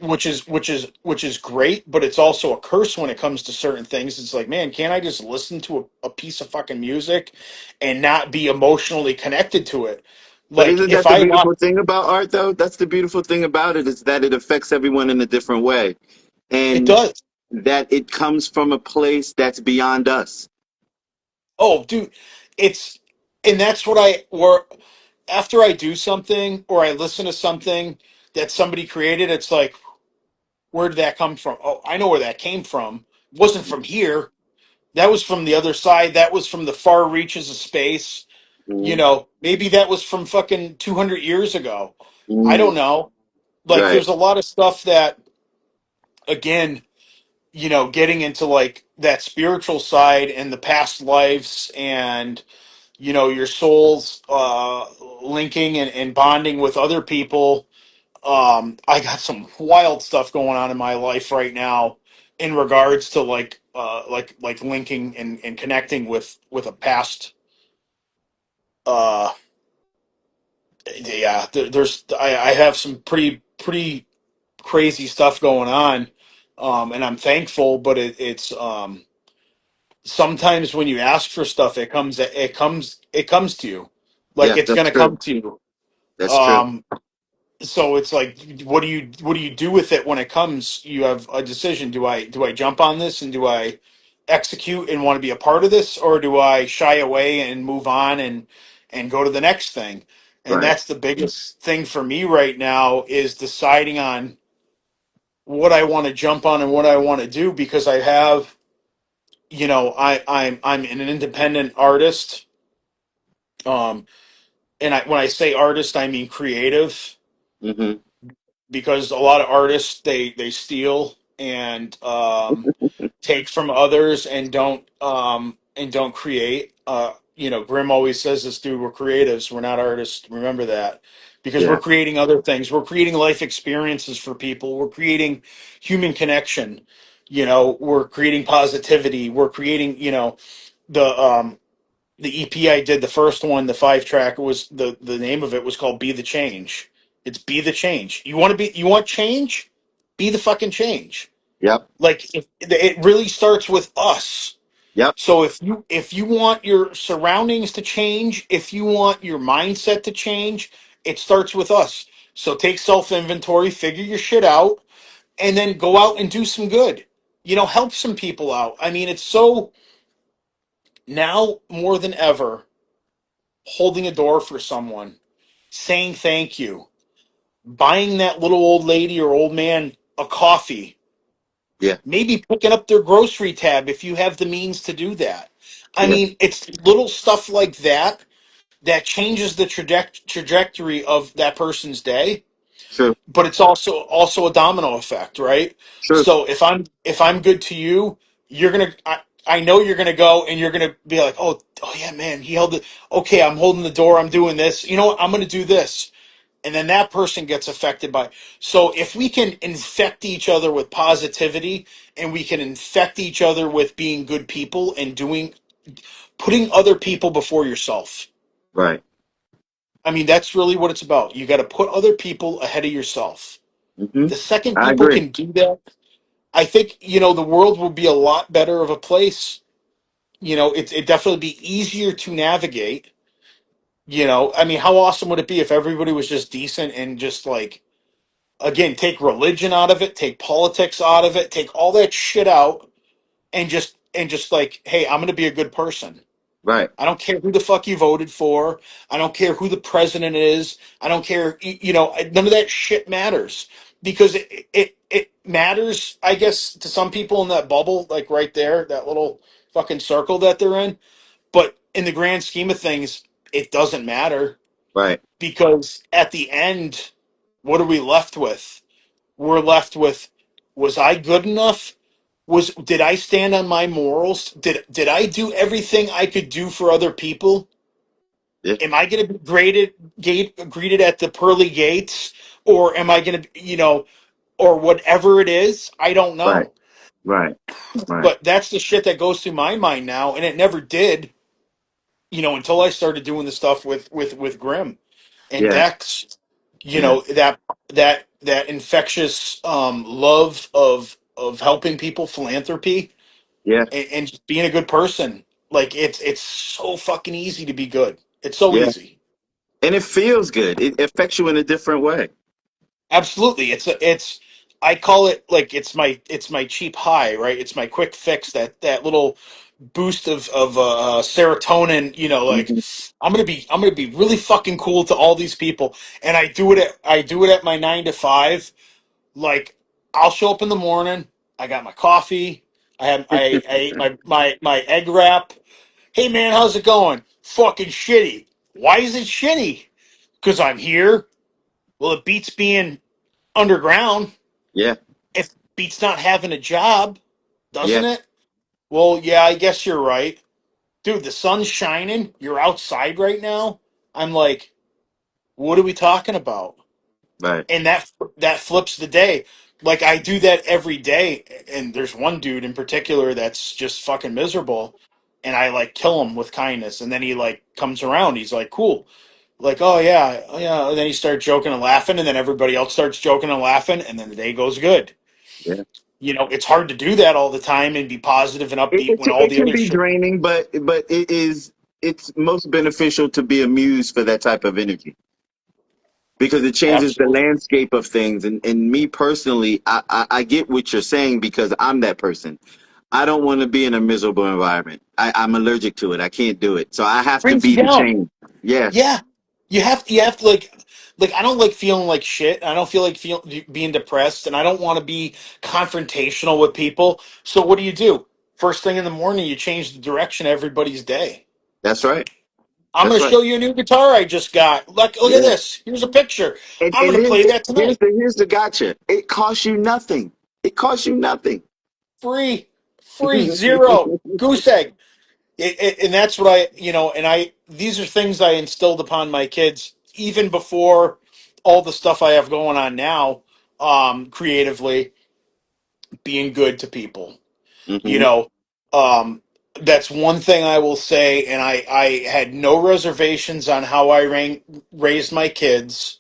which is great, but it's also a curse when it comes to certain things. It's like, man, can't I just listen to a piece of fucking music and not be emotionally connected to it? But Like isn't if that the I lock, beautiful thing about art, though? That's the beautiful thing about it is that it affects everyone in a different way, it and does. that it comes from a place that's beyond us. Oh, dude, it's and that's what I or after I do something or I listen to something that somebody created, it's like, where did that come from? Oh, I know where that came from. It wasn't from here. That was from the other side. That was from the far reaches of space. Mm, Maybe that was from fucking 200 years ago. I mm, don't know. Like, right. there's a lot of stuff that, again, getting into like that spiritual side and the past lives and, your souls linking and bonding with other people. I got some wild stuff going on in my life right now in regards to like linking and connecting with a past. Uh, yeah, I have some pretty crazy stuff going on, and I'm thankful. But it's sometimes when you ask for stuff, it comes to you, like Yeah, it's that's gonna true. come to you. That's true. Um, so it's like, what do you do with it when it comes? You have a decision. Do I jump on this and do I execute and want to be a part of this, or do I shy away and move on and go to the next thing? And Right, that's the biggest thing for me right now is deciding on what I want to jump on and what I want to do because I have, I'm an independent artist. Um, and when I say artist, I mean creative hmm because a lot of artists they steal and take from others and don't create. Grimm always says this, dude. We're creatives. We're not artists. Remember that, because we're yeah. creating other things. We're creating life experiences for people. We're creating human connection. We're creating positivity. We're creating. The EP I did, the first one, the 5 track, was the name of it was called Be the Change. It's Be the Change. You want change? Be the fucking change. Yep, Like it really starts with us. yep, So if you want your surroundings to change, if you want your mindset to change, it starts with us. So take self inventory, figure your shit out, and then go out and do some good. Help some people out. I mean, it's so now more than ever, holding a door for someone, saying thank you, buying that little old lady or old man a coffee, yeah, maybe picking up their grocery tab if you have the means to do that. I yeah. mean, it's little stuff like that that changes the trajectory of that person's day, True, but it's also a domino effect, right? true. So if I'm good to you, you're gonna I know you're gonna go and you're gonna be like, oh yeah, man, he held it. Okay, I'm holding the door. I'm doing this. You know what? I'm gonna do this, and then that person gets affected by. So if we can infect each other with positivity, and we can infect each other with being good people and putting other people before yourself. Right. I mean, that's really what it's about. You got to put other people ahead of yourself. hmm The second I people agree. can do that, I think, the world will be a lot better of a place. It definitely be easier to navigate. I mean, how awesome would it be if everybody was just decent and just like Again, take religion out of it, take politics out of it, take all that shit out, and just like, hey, I'm gonna be a good person. Right. I don't care who the fuck you voted for. I don't care who the president is. I don't care. None of that shit matters because it matters, I guess, to some people in that bubble, like right there, that little fucking circle that they're in. But in the grand scheme of things, it doesn't matter Right. because at the end, what are we left with? We're left with, was I good enough? Did I stand on my morals? Did I do everything I could do for other people? Yeah. Am I going to be greeted at the pearly gates, or am I going to, or whatever it is? I don't Right. know. Right. Right. But that's the shit that goes through my mind now, and it never did, until I started doing the stuff with Grim and Yeah. Dex. Yeah. That infectious love of helping people, philanthropy, Yeah. and just being a good person. Like it's so fucking easy to be good. It's so Yeah. easy. And it feels good. It affects you in a different way. Absolutely. It's I call it like it's my cheap high, right? It's my quick fix, that little boost of serotonin, like Hmm. I'm gonna be really fucking cool to all these people. And I do it at my 9 to 5. Like I'll show up in the morning, I got my coffee, I ate my egg wrap. Hey man, how's it going? Fucking shitty. Why is it shitty? Because I'm here. Well, it beats being underground. Yeah. If beats not having a job, Yeah. doesn't it? Well, yeah, I guess you're right. Dude, the sun's shining. You're outside right now. I'm like, what are we talking about? Right. And that flips the day. Like I do that every day, and there's one dude in particular that's just fucking miserable, and I like kill him with kindness, and then he like comes around. He's like, cool. Like, oh yeah, oh yeah. And then he starts joking and laughing, and then everybody else starts joking and laughing, and then the day goes good. Yeah. It's hard to do that all the time and be positive and upbeat when all It the can other be shit. draining, but it's most beneficial to be amused for that type of energy because it changes the Absolutely. landscape of things. And me personally, I get what you're saying because I'm that person. I don't want to be in a miserable environment. I'm allergic to it. I can't do it. So I have to Brings you be the down. change. Yes, Yeah. You have to like I don't like feeling like shit. I don't feel like being depressed, and I don't want to be confrontational with people. So what do? First thing in the morning, you change the direction of everybody's day. that's right. I'm That's going to right. show you a new guitar I just got. Look at Yeah. this. Here's a picture. I'm And going to here's play that tonight. here's the gotcha. It costs you nothing. It costs you nothing. Free, free, zero, goose egg. And that's what these are things I instilled upon my kids even before all the stuff I have going on now, creatively, being good to people. You Hmm. know, um, that's one thing I will say, and I had no reservations on how raised my kids.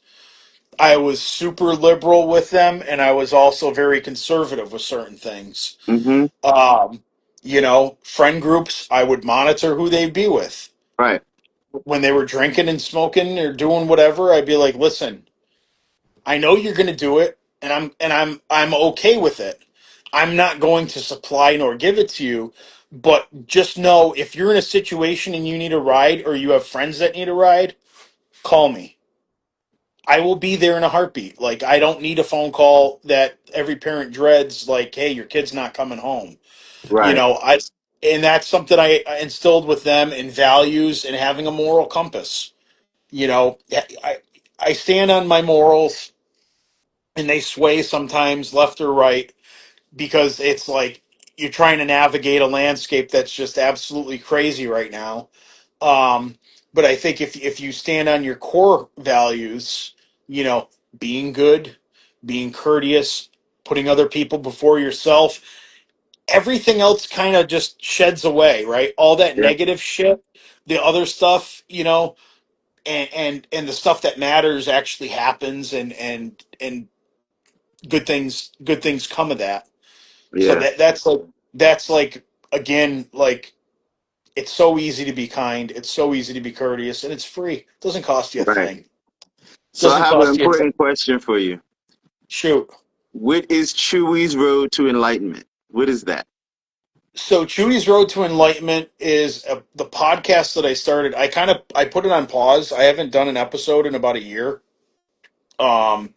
I was super liberal with them, and I was also very conservative with certain things. Hmm. Um, friend groups, I would monitor who they'd be with. Right. When they were drinking and smoking or doing whatever, I'd be like, "Listen, I know you're going to do it, and I'm okay with it. I'm not going to supply nor give it to you, but just know if you're in a situation and you need a ride or you have friends that need a ride, call me. I will be there in a heartbeat. Like I don't need a phone call that every parent dreads like, "Hey, your kid's not coming home." You Right. know, I and that's something I instilled with them in values and having a moral compass. You know, I stand on my morals, and they sway sometimes left or right because it's like you're trying to navigate a landscape that's just absolutely crazy right now. Um, but I think if you stand on your core values, you know, being good, being courteous, putting other people before yourself, everything else kind of just sheds away, right? All that Yeah. negative shit, the other stuff, and the stuff that matters actually happens, and good things come of that. So Yeah. that's like again, like it's so easy to be kind, it's so easy to be courteous, and it's free. It doesn't cost you a Right. thing. So I Doesn't have an cost you a thing. important question for you. Shoot. What is Chewy's road to enlightenment? What is that? So Chewy's Road to Enlightenment is the podcast that I started. I put it on pause. I haven't done an episode in about a year. Um,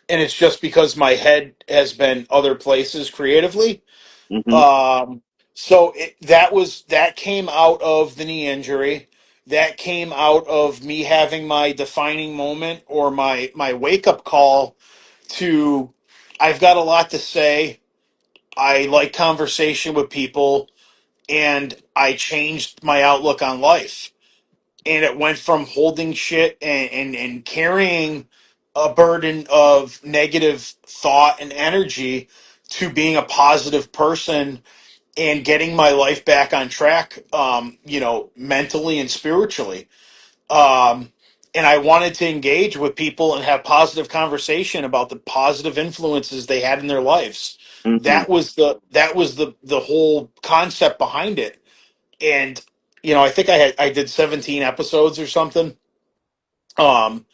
and it's just because my head has been other places creatively. Hmm. Um, that came out of the knee injury. That came out of me having my defining moment or my wake up call to I've got a lot to say. I like conversation with people, and I changed my outlook on life. And it went from holding shit and carrying a burden of negative thought and energy to being a positive person and getting my life back on track, mentally and spiritually. Um, and I wanted to engage with people and have positive conversation about the positive influences they had in their lives. Hmm. That was the whole concept behind it. And I think I did 17 episodes or something. Um,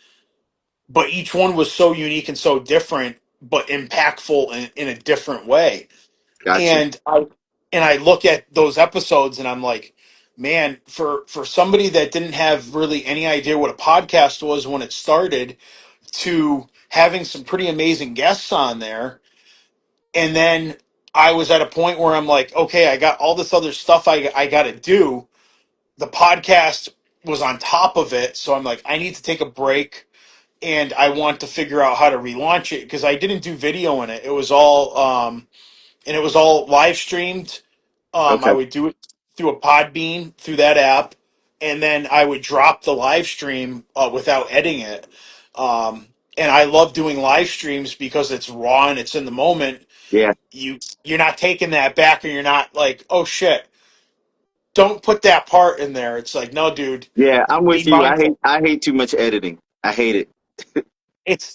but each one was so unique and so different, but impactful in a different way. Gotcha. And I look at those episodes and I'm like, man, for somebody that didn't have really any idea what a podcast was when it started, to having some pretty amazing guests on there, and then I was at a point where I'm like, okay, I got all this other stuff I got to do. The podcast was on top of it, so I'm like, I need to take a break, and I want to figure out how to relaunch it because I didn't do video in it. It was all live streamed. I Okay. would do it through a Podbean through that app, and then I would drop the live stream without editing it. And I love doing live streams because it's raw and it's in the moment. Yeah. You're not taking that back, or you're not like, oh shit, don't put that part in there. It's like, no, dude, Yeah. I'm be with you. mindful. I hate too much editing. I hate it. It's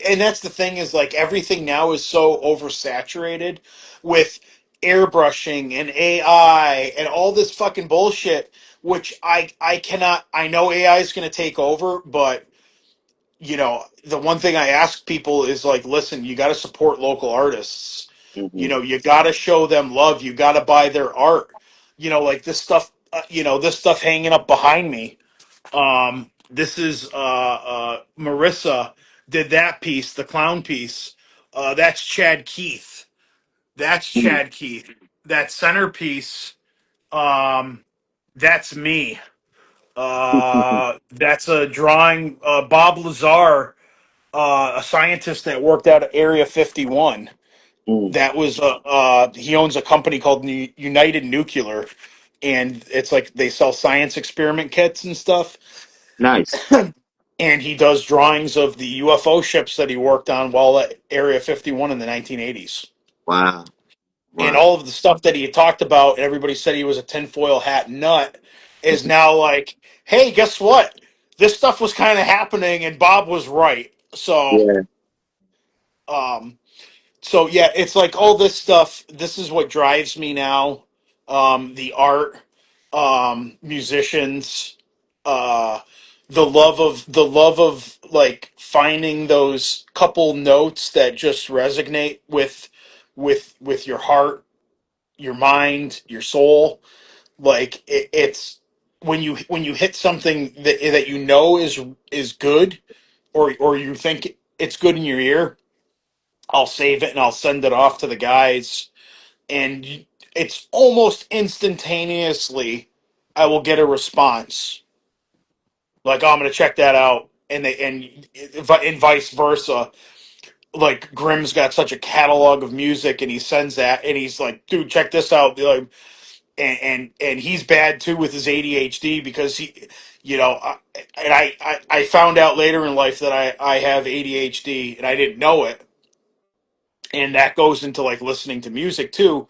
and that's the thing, is like everything now is so oversaturated with airbrushing and AI and all this fucking bullshit, which I cannot. I know AI is going to take over, but the one thing I ask people is like, listen, you got to support local artists. Hmm. You got to show them love. You got to buy their art. Like this stuff. This stuff hanging up behind me. This is Marissa did that piece, the clown piece. That's Chad Keith. That's Chad Keith. That centerpiece. Um, that's me. That's a drawing. Bob Lazar, a scientist that worked out at Area 51. Mm. That was he owns a company called United Nuclear, and it's like they sell science experiment kits and stuff. Nice. And he does drawings of the UFO ships that he worked on while at Area 51 in the 1980s. Wow. And Wow. all of the stuff that he had talked about, and everybody said he was a tinfoil hat nut, is now like, hey, guess what? This stuff was kind of happening, and Bob was right. Yeah. Um, so yeah, it's like all this stuff. This is what drives me now. The art, musicians, uh, the love of like finding those couple notes that just resonate with your heart, your mind, your soul. Like it's when you hit something that is good, or you think it's good in your ear. I'll save it and I'll send it off to the guys, and it's almost instantaneously I will get a response like, oh, I'm going to check that out, and vice versa. Like Grimm's got such a catalog of music, and he sends that, and he's like, dude, check this out. Like, and he's bad too with his ADHD because I found out later in life that I have ADHD, and I didn't know it, and that goes into like listening to music too.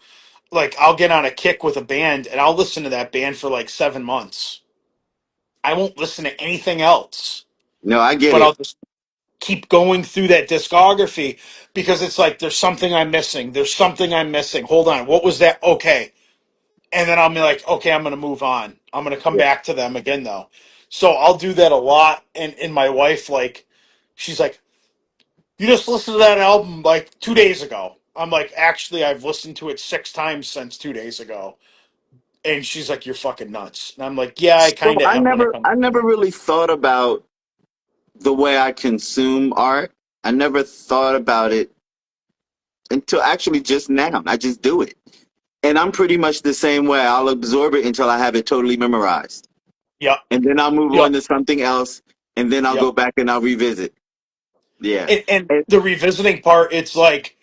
Like I'll get on a kick with a band and I'll listen to that band for like 7 months. I won't listen to anything else, No, I get but it. I'll just keep going through that discography because it's like there's something I'm missing. There's something I'm missing. Hold on, what was that? Okay, and then I'll be like, okay, I'm gonna move on. I'm gonna come Yeah. back to them again though. So I'll do that a lot, and my wife, like, she's like, You just listened to that album like 2 days ago. I'm like, actually, I've listened to it 6 times since 2 days ago. And she's like, you're fucking nuts. And I'm like, yeah, I So kind of am when it comes I to never music. really thought about the way I consume art. I never thought about it until actually just now. I just do it. And I'm pretty much the same way. I'll absorb it until I have it totally memorized. Yep, And then I'll move yep, on to something else. And then I'll go yep. back and I'll revisit. Yeah. And And, the revisiting part, it's like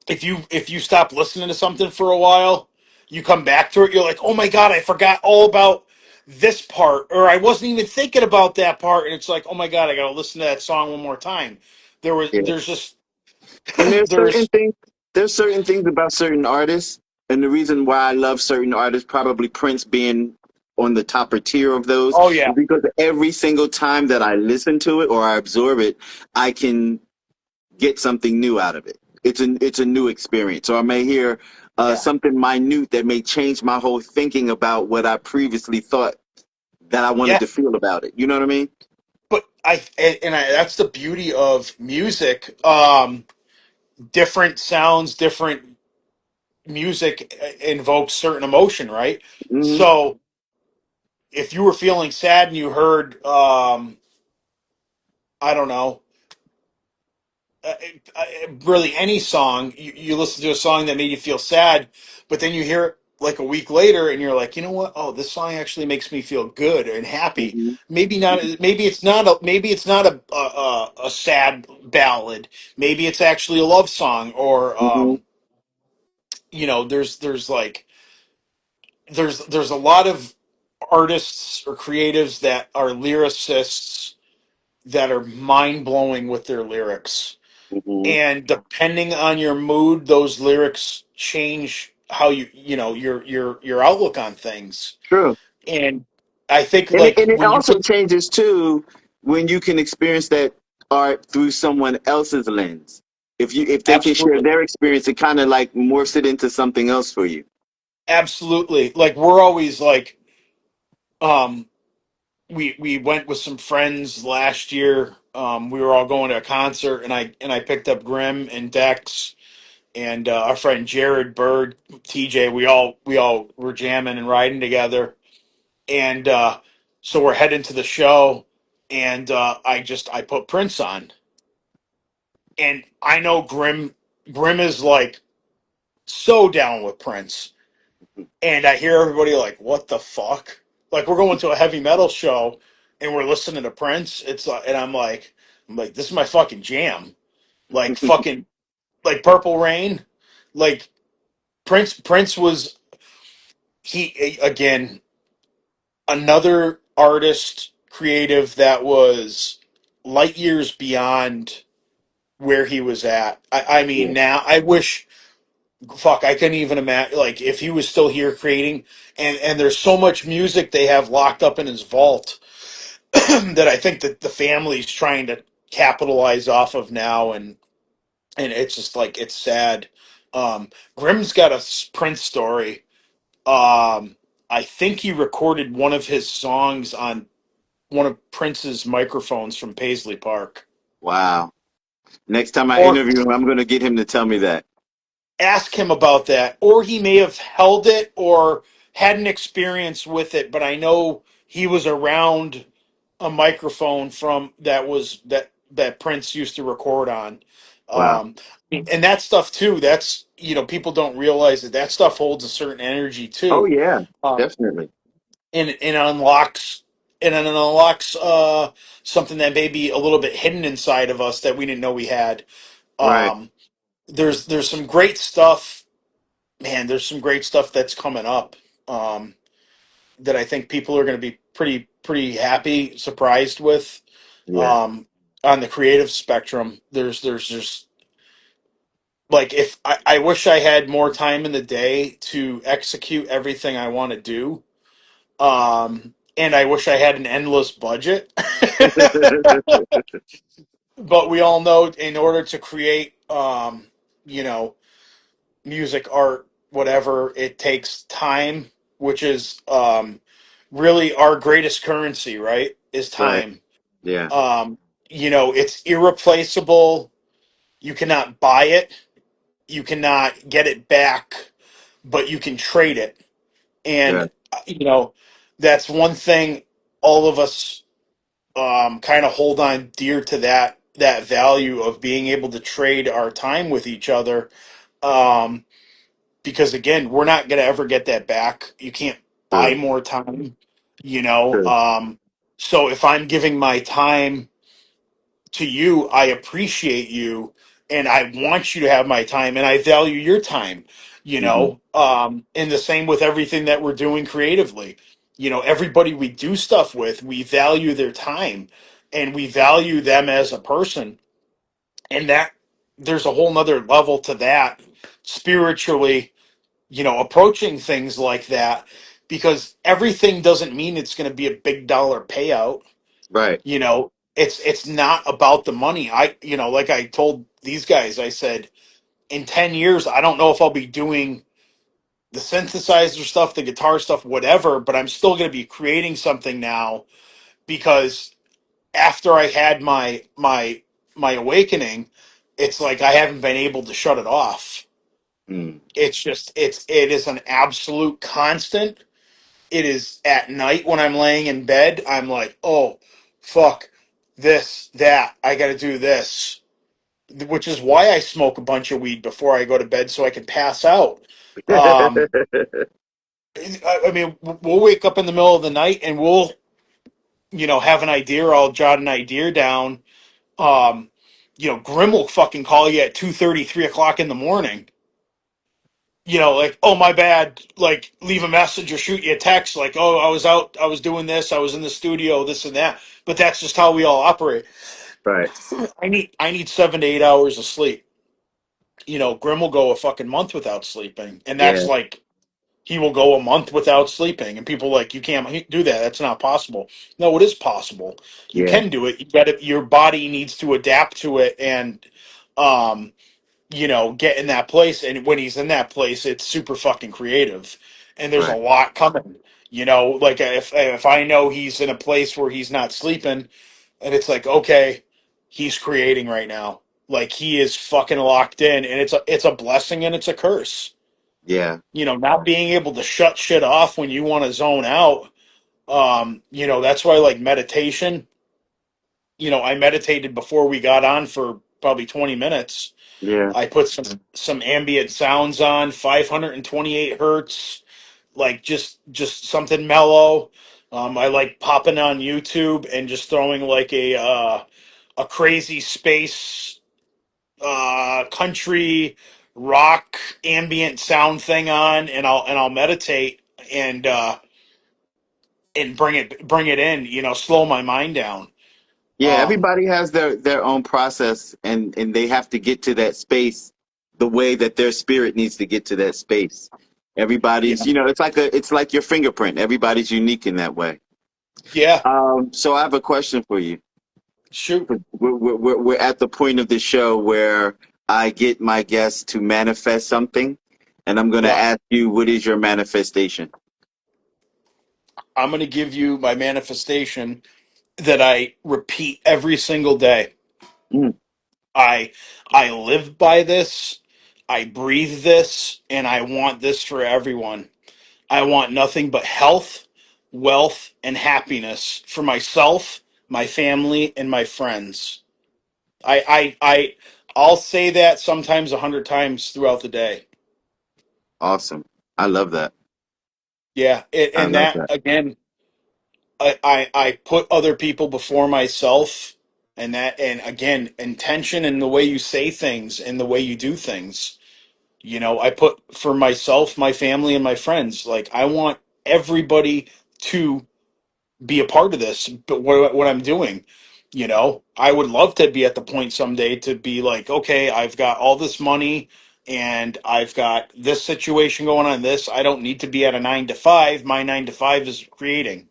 if you stop listening to something for a while, you come back to it, you're like, oh my god, I forgot all about this part, or I wasn't even thinking about that part, and it's like, oh my god, I gotta listen to that song one more time. yeah. There's just And there's there's certain things about certain artists. And the reason why I love certain artists, probably Prince being on the topper tier of those, oh is yeah, because every single time that I listen to it or I absorb it, I can get something new out of it. It's a new experience. Or I may hear yeah, something minute that may change my whole thinking about what I previously thought that I wanted yeah. to feel about it. You know what I mean? But that's the beauty of music. Different sounds, different music invokes certain emotion, right? Hmm. So if you were feeling sad and you heard, I don't know, uh, really any song, you listen to a song that made you feel sad, but then you hear it like a week later and you're like, you know what? Oh, this song actually makes me feel good and happy. Hmm. Maybe not. Maybe it's not a sad ballad. Maybe it's actually a love song, or Hmm. there's a lot of artists or creatives that are lyricists that are mind blowing with their lyrics. Hmm. And depending on your mood, those lyrics change how your outlook on things. True. And I think like And it when you also put changes too when you can experience that art through someone else's lens. If they can share absolutely, their experience, it kind of like morphs it into something else for you. absolutely, like we're always like, um, we went with some friends last year. We were all going to a concert, and I picked up Grim and Dex and our friend Jared Bird, TJ. We all were jamming and riding together, and so we're heading to the show, and I put Prince on, and I know Grim is like so down with Prince, and I hear everybody like, what the fuck? Like we're going to a heavy metal show and we're listening to Prince. It's like, and I'm like, this is my fucking jam. Like fucking like Purple Rain, like Prince was he again another artist creative that was light years beyond where he was at. I Yeah. mean, now I wish, fuck, I couldn't even imagine, like, if he was still here creating, and there's so much music they have locked up in his vault that I think that the family's trying to capitalize off of now, and it's just like, it's sad. Grimm's got a Prince story. I think he recorded one of his songs on one of Prince's microphones from Paisley Park. Wow. Next time I Or interview him, I'm going to get him to tell me that. ask him about that. Or he may have held it or had an experience with it, but I know he was around a microphone from that Prince used to record on. Wow. And that stuff too, that's, people don't realize that stuff holds a certain energy Oh too. yeah, Um, definitely. and unlocks something that may be a little bit hidden inside of us that we didn't know we had. Right. Um, there's some great stuff, man. There's some great stuff that's coming up, that I think people are going to be pretty happy, surprised with. Yeah. Um, on the creative spectrum, there's just like, if I wish I had more time in the day to execute everything I want to do. And I wish I had an endless budget. But we all know, in order to create, you know, music, art, whatever, it takes time, which is, really our greatest currency, right? Is Right. time. Yeah. Um, it's irreplaceable. You cannot buy it, you cannot get it back, but you can trade it. Yeah. And that's one thing all of us kind of hold on dear to, that value of being able to trade our time with each other. Um, because again, we're not going to ever get that back. You can't buy True. more time, you know. True. So if I'm giving my time to you, I appreciate you, and I want you to have my time, and I value your time, Hmm. and the same with everything that we're doing creatively. Everybody we do stuff with, we value their time, and we value them as a person, and that there's a whole nother level to that spiritually, approaching things like that, because everything doesn't mean it's going to be a big dollar payout. Right. It's not about the money. Like I told these guys, I said, in 10 years, I don't know if I'll be doing the synthesizer stuff, the guitar stuff, whatever, but I'm still going to be creating something now, because after I had my awakening, it's like I haven't been able to shut it off. Mm. It is an absolute constant. It is at night when I'm laying in bed, I'm like, oh, fuck, this, that, I got to do this, which is why I smoke a bunch of weed before I go to bed so I can pass out. Um, I mean, we'll wake up in the middle of the night and we'll, have an idea, or I'll jot an idea down. Um, Grim will fucking call you at 2:30, 3 o'clock in the morning. Like, oh, my bad, like, leave a message or shoot you a text, like, oh, I was out, I was doing this, I was in the studio, this and that. But that's just how we all operate. Right. I need 7 to 8 hours of sleep. Grim will go a fucking month without sleeping, and that's Yeah. like, he will go a month without sleeping, and people are like, you can't do that. That's not possible. No, it is possible. You Yeah. can do it. You got to, your body needs to adapt to it, and um, get in that place. And when he's in that place, it's super fucking creative, and there's a Right. lot coming. Like if I know he's in a place where he's not sleeping, and it's like, okay, he's creating right now. Like, he is fucking locked in, and it's a blessing and it's a curse. Yeah. Not being able to shut shit off when you want to zone out. That's why, like, meditation. I meditated before we got on for probably 20 minutes. Yeah. I put some ambient sounds on, 528 hertz, like just something mellow. I like popping on YouTube and just throwing like a crazy space country rock ambient sound thing on, and I'll meditate and bring it in, slow my mind down. Yeah. Um, Everybody has their own process, and they have to get to that space the way that their spirit needs to get to that space. Everybody's, yeah, it's like your fingerprint. Everybody's unique in that way. yeah, So I have a question for you. shoot, We're at the point of the show where I get my guests to manifest something, and I'm going to yeah. ask you, what is your manifestation? I'm gonna give you my manifestation that I repeat every single day. Mm, I I live by this. I breathe this, and I want this for everyone. I want nothing but health, wealth, and happiness for myself, my family, and my friends. I'll say that sometimes 100 times throughout the day. awesome. I love that. Yeah, I and love that that. again, I put other people before myself, and again, intention and the way you say things and the way you do things. I put for myself, my family, and my friends. Like, I want everybody to be a part of this, but what I'm doing. I would love to be at the point someday to be like, okay, I've got all this money and I've got this situation going on. This, I don't need to be at a 9 to 5. My 9 to 5 is creating.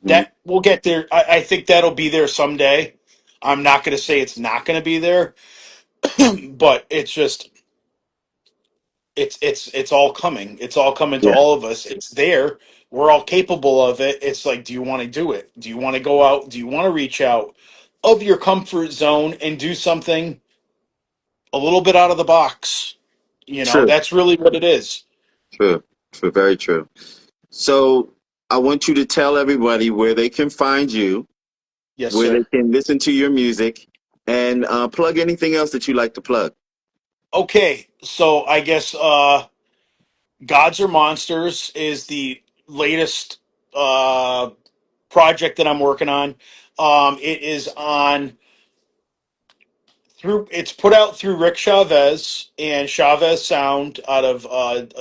Hmm. That we'll get there. I think that'll be there someday. I'm not going to say it's not going to be there, but it's all coming. It's all coming to Yeah. all of us. It's there. We're all capable of it. It's like, do you want to do it? Do you want to go out? Do you want to reach out? of your comfort zone and do something a little bit out of the box. True, That's really what it is. true, true, very true. So I want you to tell everybody where they can find you, Yes, where they sir. can listen to your music, and plug anything else that you like to plug. Okay, so I guess Gods or Monsters is the latest uh, project that I'm working on. It is on through. It's put out through Rick Chavez and Chavez Sound out of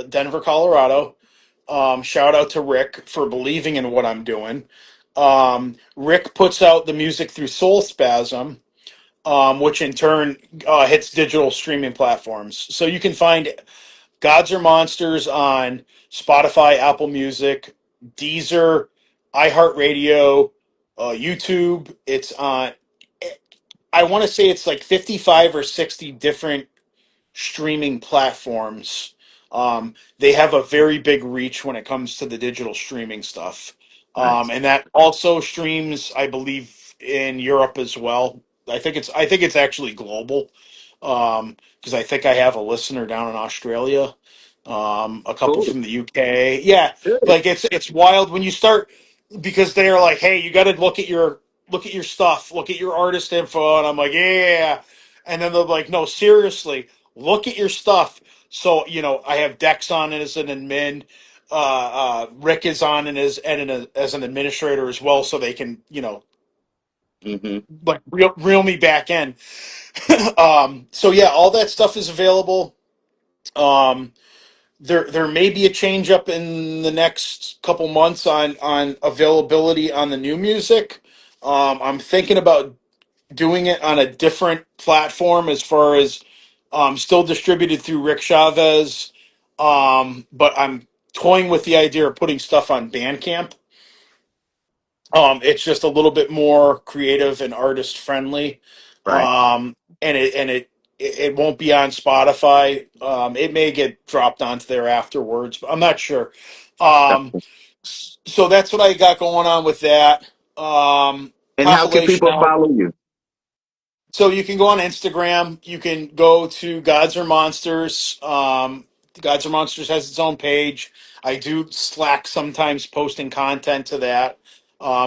Denver, Colorado. Shout out to Rick for believing in what I'm doing. Rick puts out the music through Soul Spasm, which in turn hits digital streaming platforms. So you can find Gods or Monsters on Spotify, Apple Music, Deezer, iHeartRadio, YouTube. It's on. I want to say it's like 55 or 60 different streaming platforms. They have a very big reach when it comes to the digital streaming stuff. Nice. And that also streams, I believe, in Europe as well. I think it's actually global. Because I think I have a listener down in Australia, a couple Cool. from the UK. Yeah, Good. like it's wild when you start because they're like, "Hey, you got to look at your stuff, look at your artist info," and I'm like, "Yeah," and then they're like, "No, seriously, look at your stuff." So I have Dex on as an admin. Rick is on and as an administrator as well, so they can Hmm. like reel me back in. So yeah, all that stuff is available. Um, there may be a change up in the next couple months on availability on the new music. I'm thinking about doing it on a different platform as far as still distributed through Rick Chavez, but I'm toying with the idea of putting stuff on Bandcamp. It's just a little bit more creative and artist friendly, Right. and it won't be on Spotify. It may get dropped onto there afterwards, but I'm not sure. Um, so that's what I got going on with that And how can compilation people album. follow you? So you can go on Instagram. You can go to Gods or Monsters. Gods or Monsters has its own page. I do Slack sometimes posting content to that.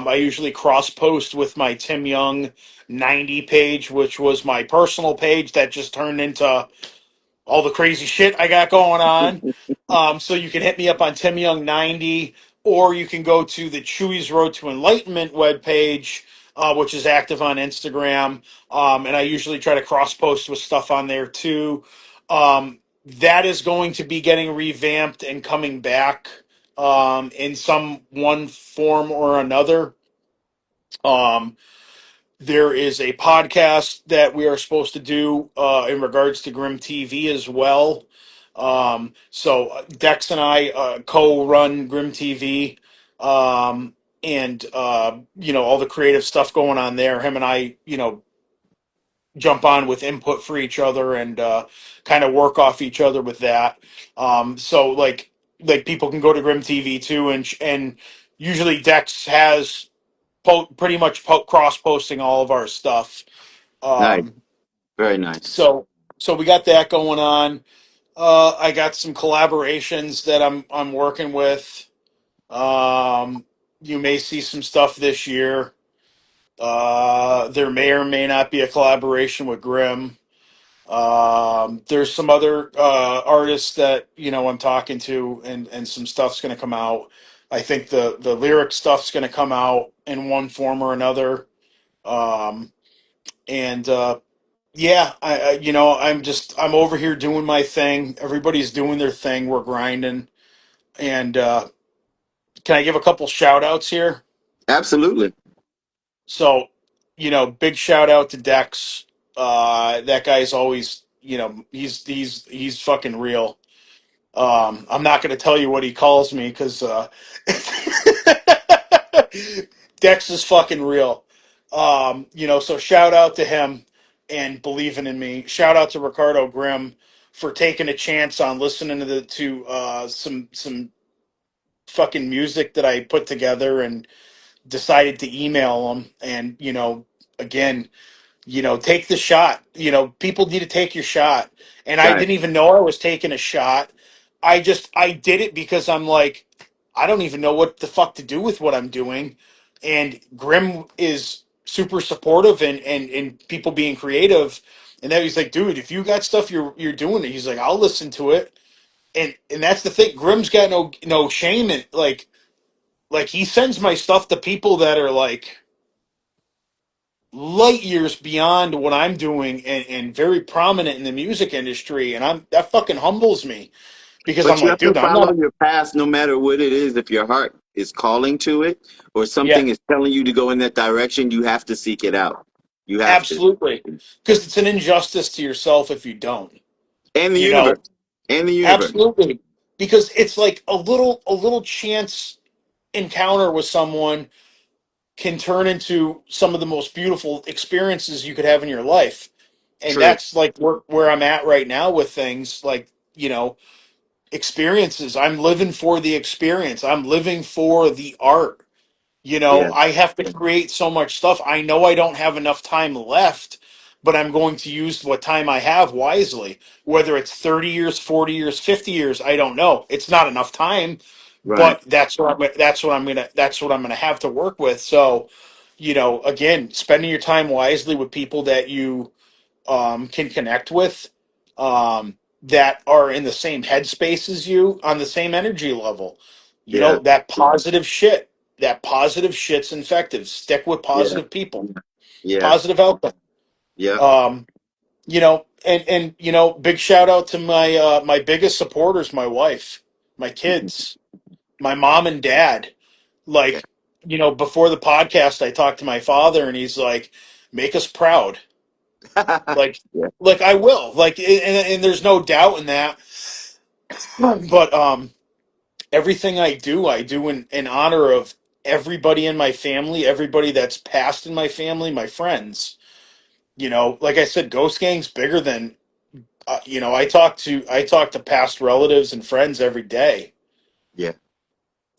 I usually cross post with my Tim Young 90 page, which was my personal page that just turned into all the crazy shit I got going on. So you can hit me up on Tim Young 90, or you can go to the Chewy's Road to Enlightenment webpage, which is active on Instagram. And I usually try to cross post with stuff on there too. That is going to be getting revamped and coming back in some one form or another. Um, there is a podcast that we are supposed to do in regards to Grim TV as well. So Dex and I co-run Grim TV, and all the creative stuff going on there. Him and I, jump on with input for each other and kind of work off each other with that. So like people can go to Grim TV too, and usually Dex has pretty much cross posting all of our stuff. Nice. Um, Very nice. so so we got that going on. I got some collaborations that I'm working with. You may see some stuff this year. There may or may not be a collaboration with Grimm. There's some other artists that I'm talking to, and some stuff's going to come out. I think the lyric stuff's going to come out in one form or another. Um, and Yeah, I'm over here doing my thing. Everybody's doing their thing. We're grinding. And can I give a couple shout outs here? Absolutely. So, big shout out to Dex. That guy's always, he's fucking real. I'm not going to tell you what he calls me because Dex is fucking real. So shout out to him and believing in me. Shout out to Ricardo Grimm for taking a chance on listening to some fucking music that I put together and decided to email him. And again, take the shot. People need to take your shot. And I Right. didn't even know I was taking a shot. I did it because I'm like, I don't even know what the fuck to do with what I'm doing. And Grim is super supportive and people being creative. And then he's like, dude, if you got stuff you're doing it, he's like, I'll listen to it. And that's the thing. Grim's got no shame in, like he sends my stuff to people that are like light years beyond what I'm doing and very prominent in the music industry, and that fucking humbles me because I'm But you like, have to dude, I'm follow not. your past no matter what it is. If your heart is calling to it or Yeah, something is telling you to go in that direction, you have to seek it out. You have to. absolutely, because it's an injustice to yourself if you don't. And the You know, universe. And the universe. absolutely, because it's like a little chance encounter with someone can turn into some of the most beautiful experiences you could have in your life. And True. that's like where I'm at right now with things like, experiences. I'm living for the experience. I'm living for the art. Yeah. I have to create so much stuff. I know I don't have enough time left, but I'm going to use what time I have wisely. Whether it's 30 years, 40 years, 50 years, I don't know. It's not enough time, Right. but that's what I'm gonna have to work with. So, again, spending your time wisely with people that you can connect with, that are in the same headspace as you on the same energy level. Yeah. That positive shit. That positive shit's infective. Stick with Yeah. positive people. Yeah. Positive outcome. Yeah. And big shout out to my biggest supporters, my wife, my kids, my mom and dad. Yeah. Like, before the podcast, I talked to my father, and he's like, "Make us proud." Like, Yeah. I will. Like, and there's no doubt in that. But everything I do in honor of everybody in my family, everybody that's passed in my family, my friends. Like I said, Ghost Gang's bigger than. I talk to past relatives and friends every day Yeah.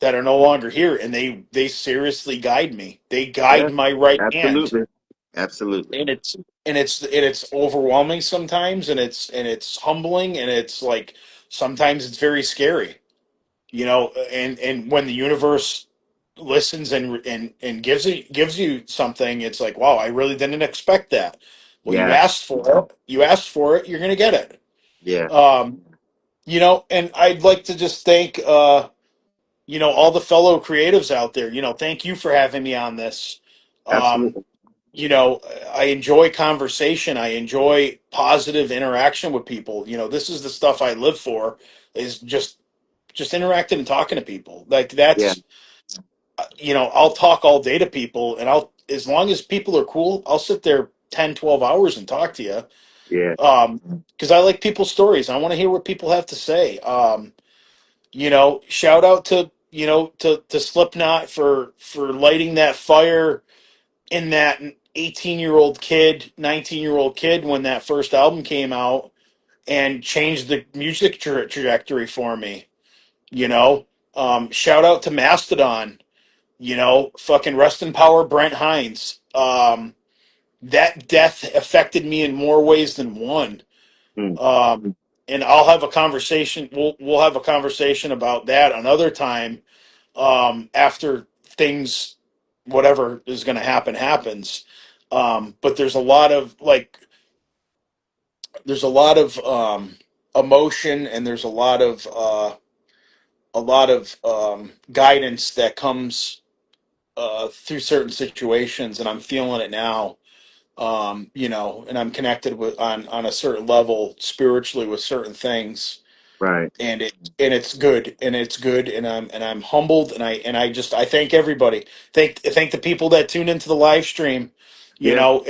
that are no longer here, and they seriously guide me. They Yeah. guide my right hand, Absolutely. Absolutely. and it's overwhelming sometimes, and it's humbling, and it's like sometimes it's very scary. And when the universe listens and gives you something, it's like, wow, I really didn't expect that. Well, you Yeah. asked for it. You asked for it. You're gonna get it. Yeah. And I'd like to just thank all the fellow creatives out there. Thank you for having me on this. Um, Absolutely. you know, I enjoy conversation. I enjoy positive interaction with people. This is the stuff I live for, is just interacting and talking to people. Like, Yeah. that's, I'll talk all day to people, and as long as people are cool, I'll sit there 10, 12 hours and talk to you. Yeah. Because I like people's stories. I want to hear what people have to say. Shout out to Slipknot for lighting that fire in that 18-year-old kid, 19-year-old kid when that first album came out, and changed the music trajectory for me. You know, shout out to Mastodon. Fucking rest in power, Brent Hines. That death affected me in more ways than one. Mm. And I'll have a conversation. We'll have a conversation about that another time, after things, whatever is going to happen happens. But there's a lot of emotion, and there's a lot of guidance that comes through certain situations, and I'm feeling it now. And I'm connected with on a certain level spiritually with certain things, Right. and it's good, and I'm humbled, and I thank everybody. Thank the people that tune into the live stream. You Yeah. know,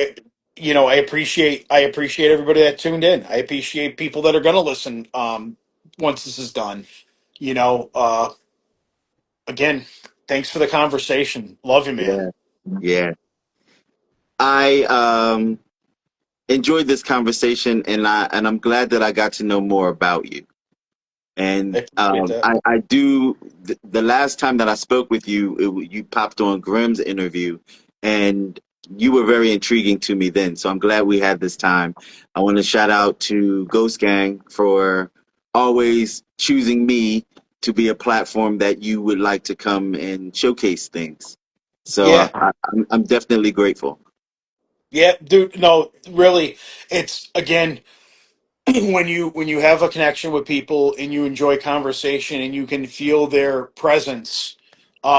I appreciate everybody that tuned in. I appreciate people that are going to listen once this is done. You know, again, thanks for the conversation. Love you, man. Yeah. Yeah. I enjoyed this conversation, and I'm glad that I got to know more about you. I And appreciate that. I do. The last time that I spoke with you, you popped on Grimm's interview, and you were very intriguing to me then. So I'm glad we had this time. I want to shout out to Ghost Gang for always choosing me to be a platform that you would like to come and showcase things. So Yeah. I'm definitely grateful. Yeah, dude. No, really, it's again when you have a connection with people and you enjoy conversation and you can feel their presence.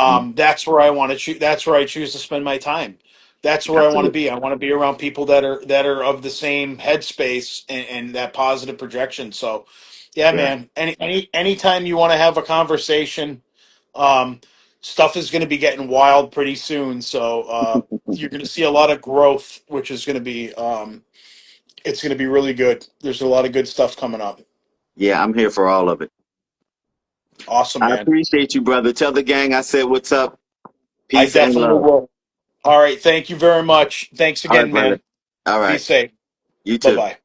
Mm, That's where I want to choose. That's where I choose to spend my time. That's where I want to absolutely. be. I want to be around people that are of the same headspace and that positive projection. So, yeah, Right. man. Anytime you want to have a conversation, um, stuff is going to be getting wild pretty soon. So you're going to see a lot of growth, which is going to be it's going to be really good. There's a lot of good stuff coming up. Yeah, I'm here for all of it. Awesome, I man. appreciate you, brother. Tell the gang I said what's up. I Peace and definitely love. will. All right. Thank you very much. Thanks All right, again, brother. man. All Be right. safe. You Bye too. bye.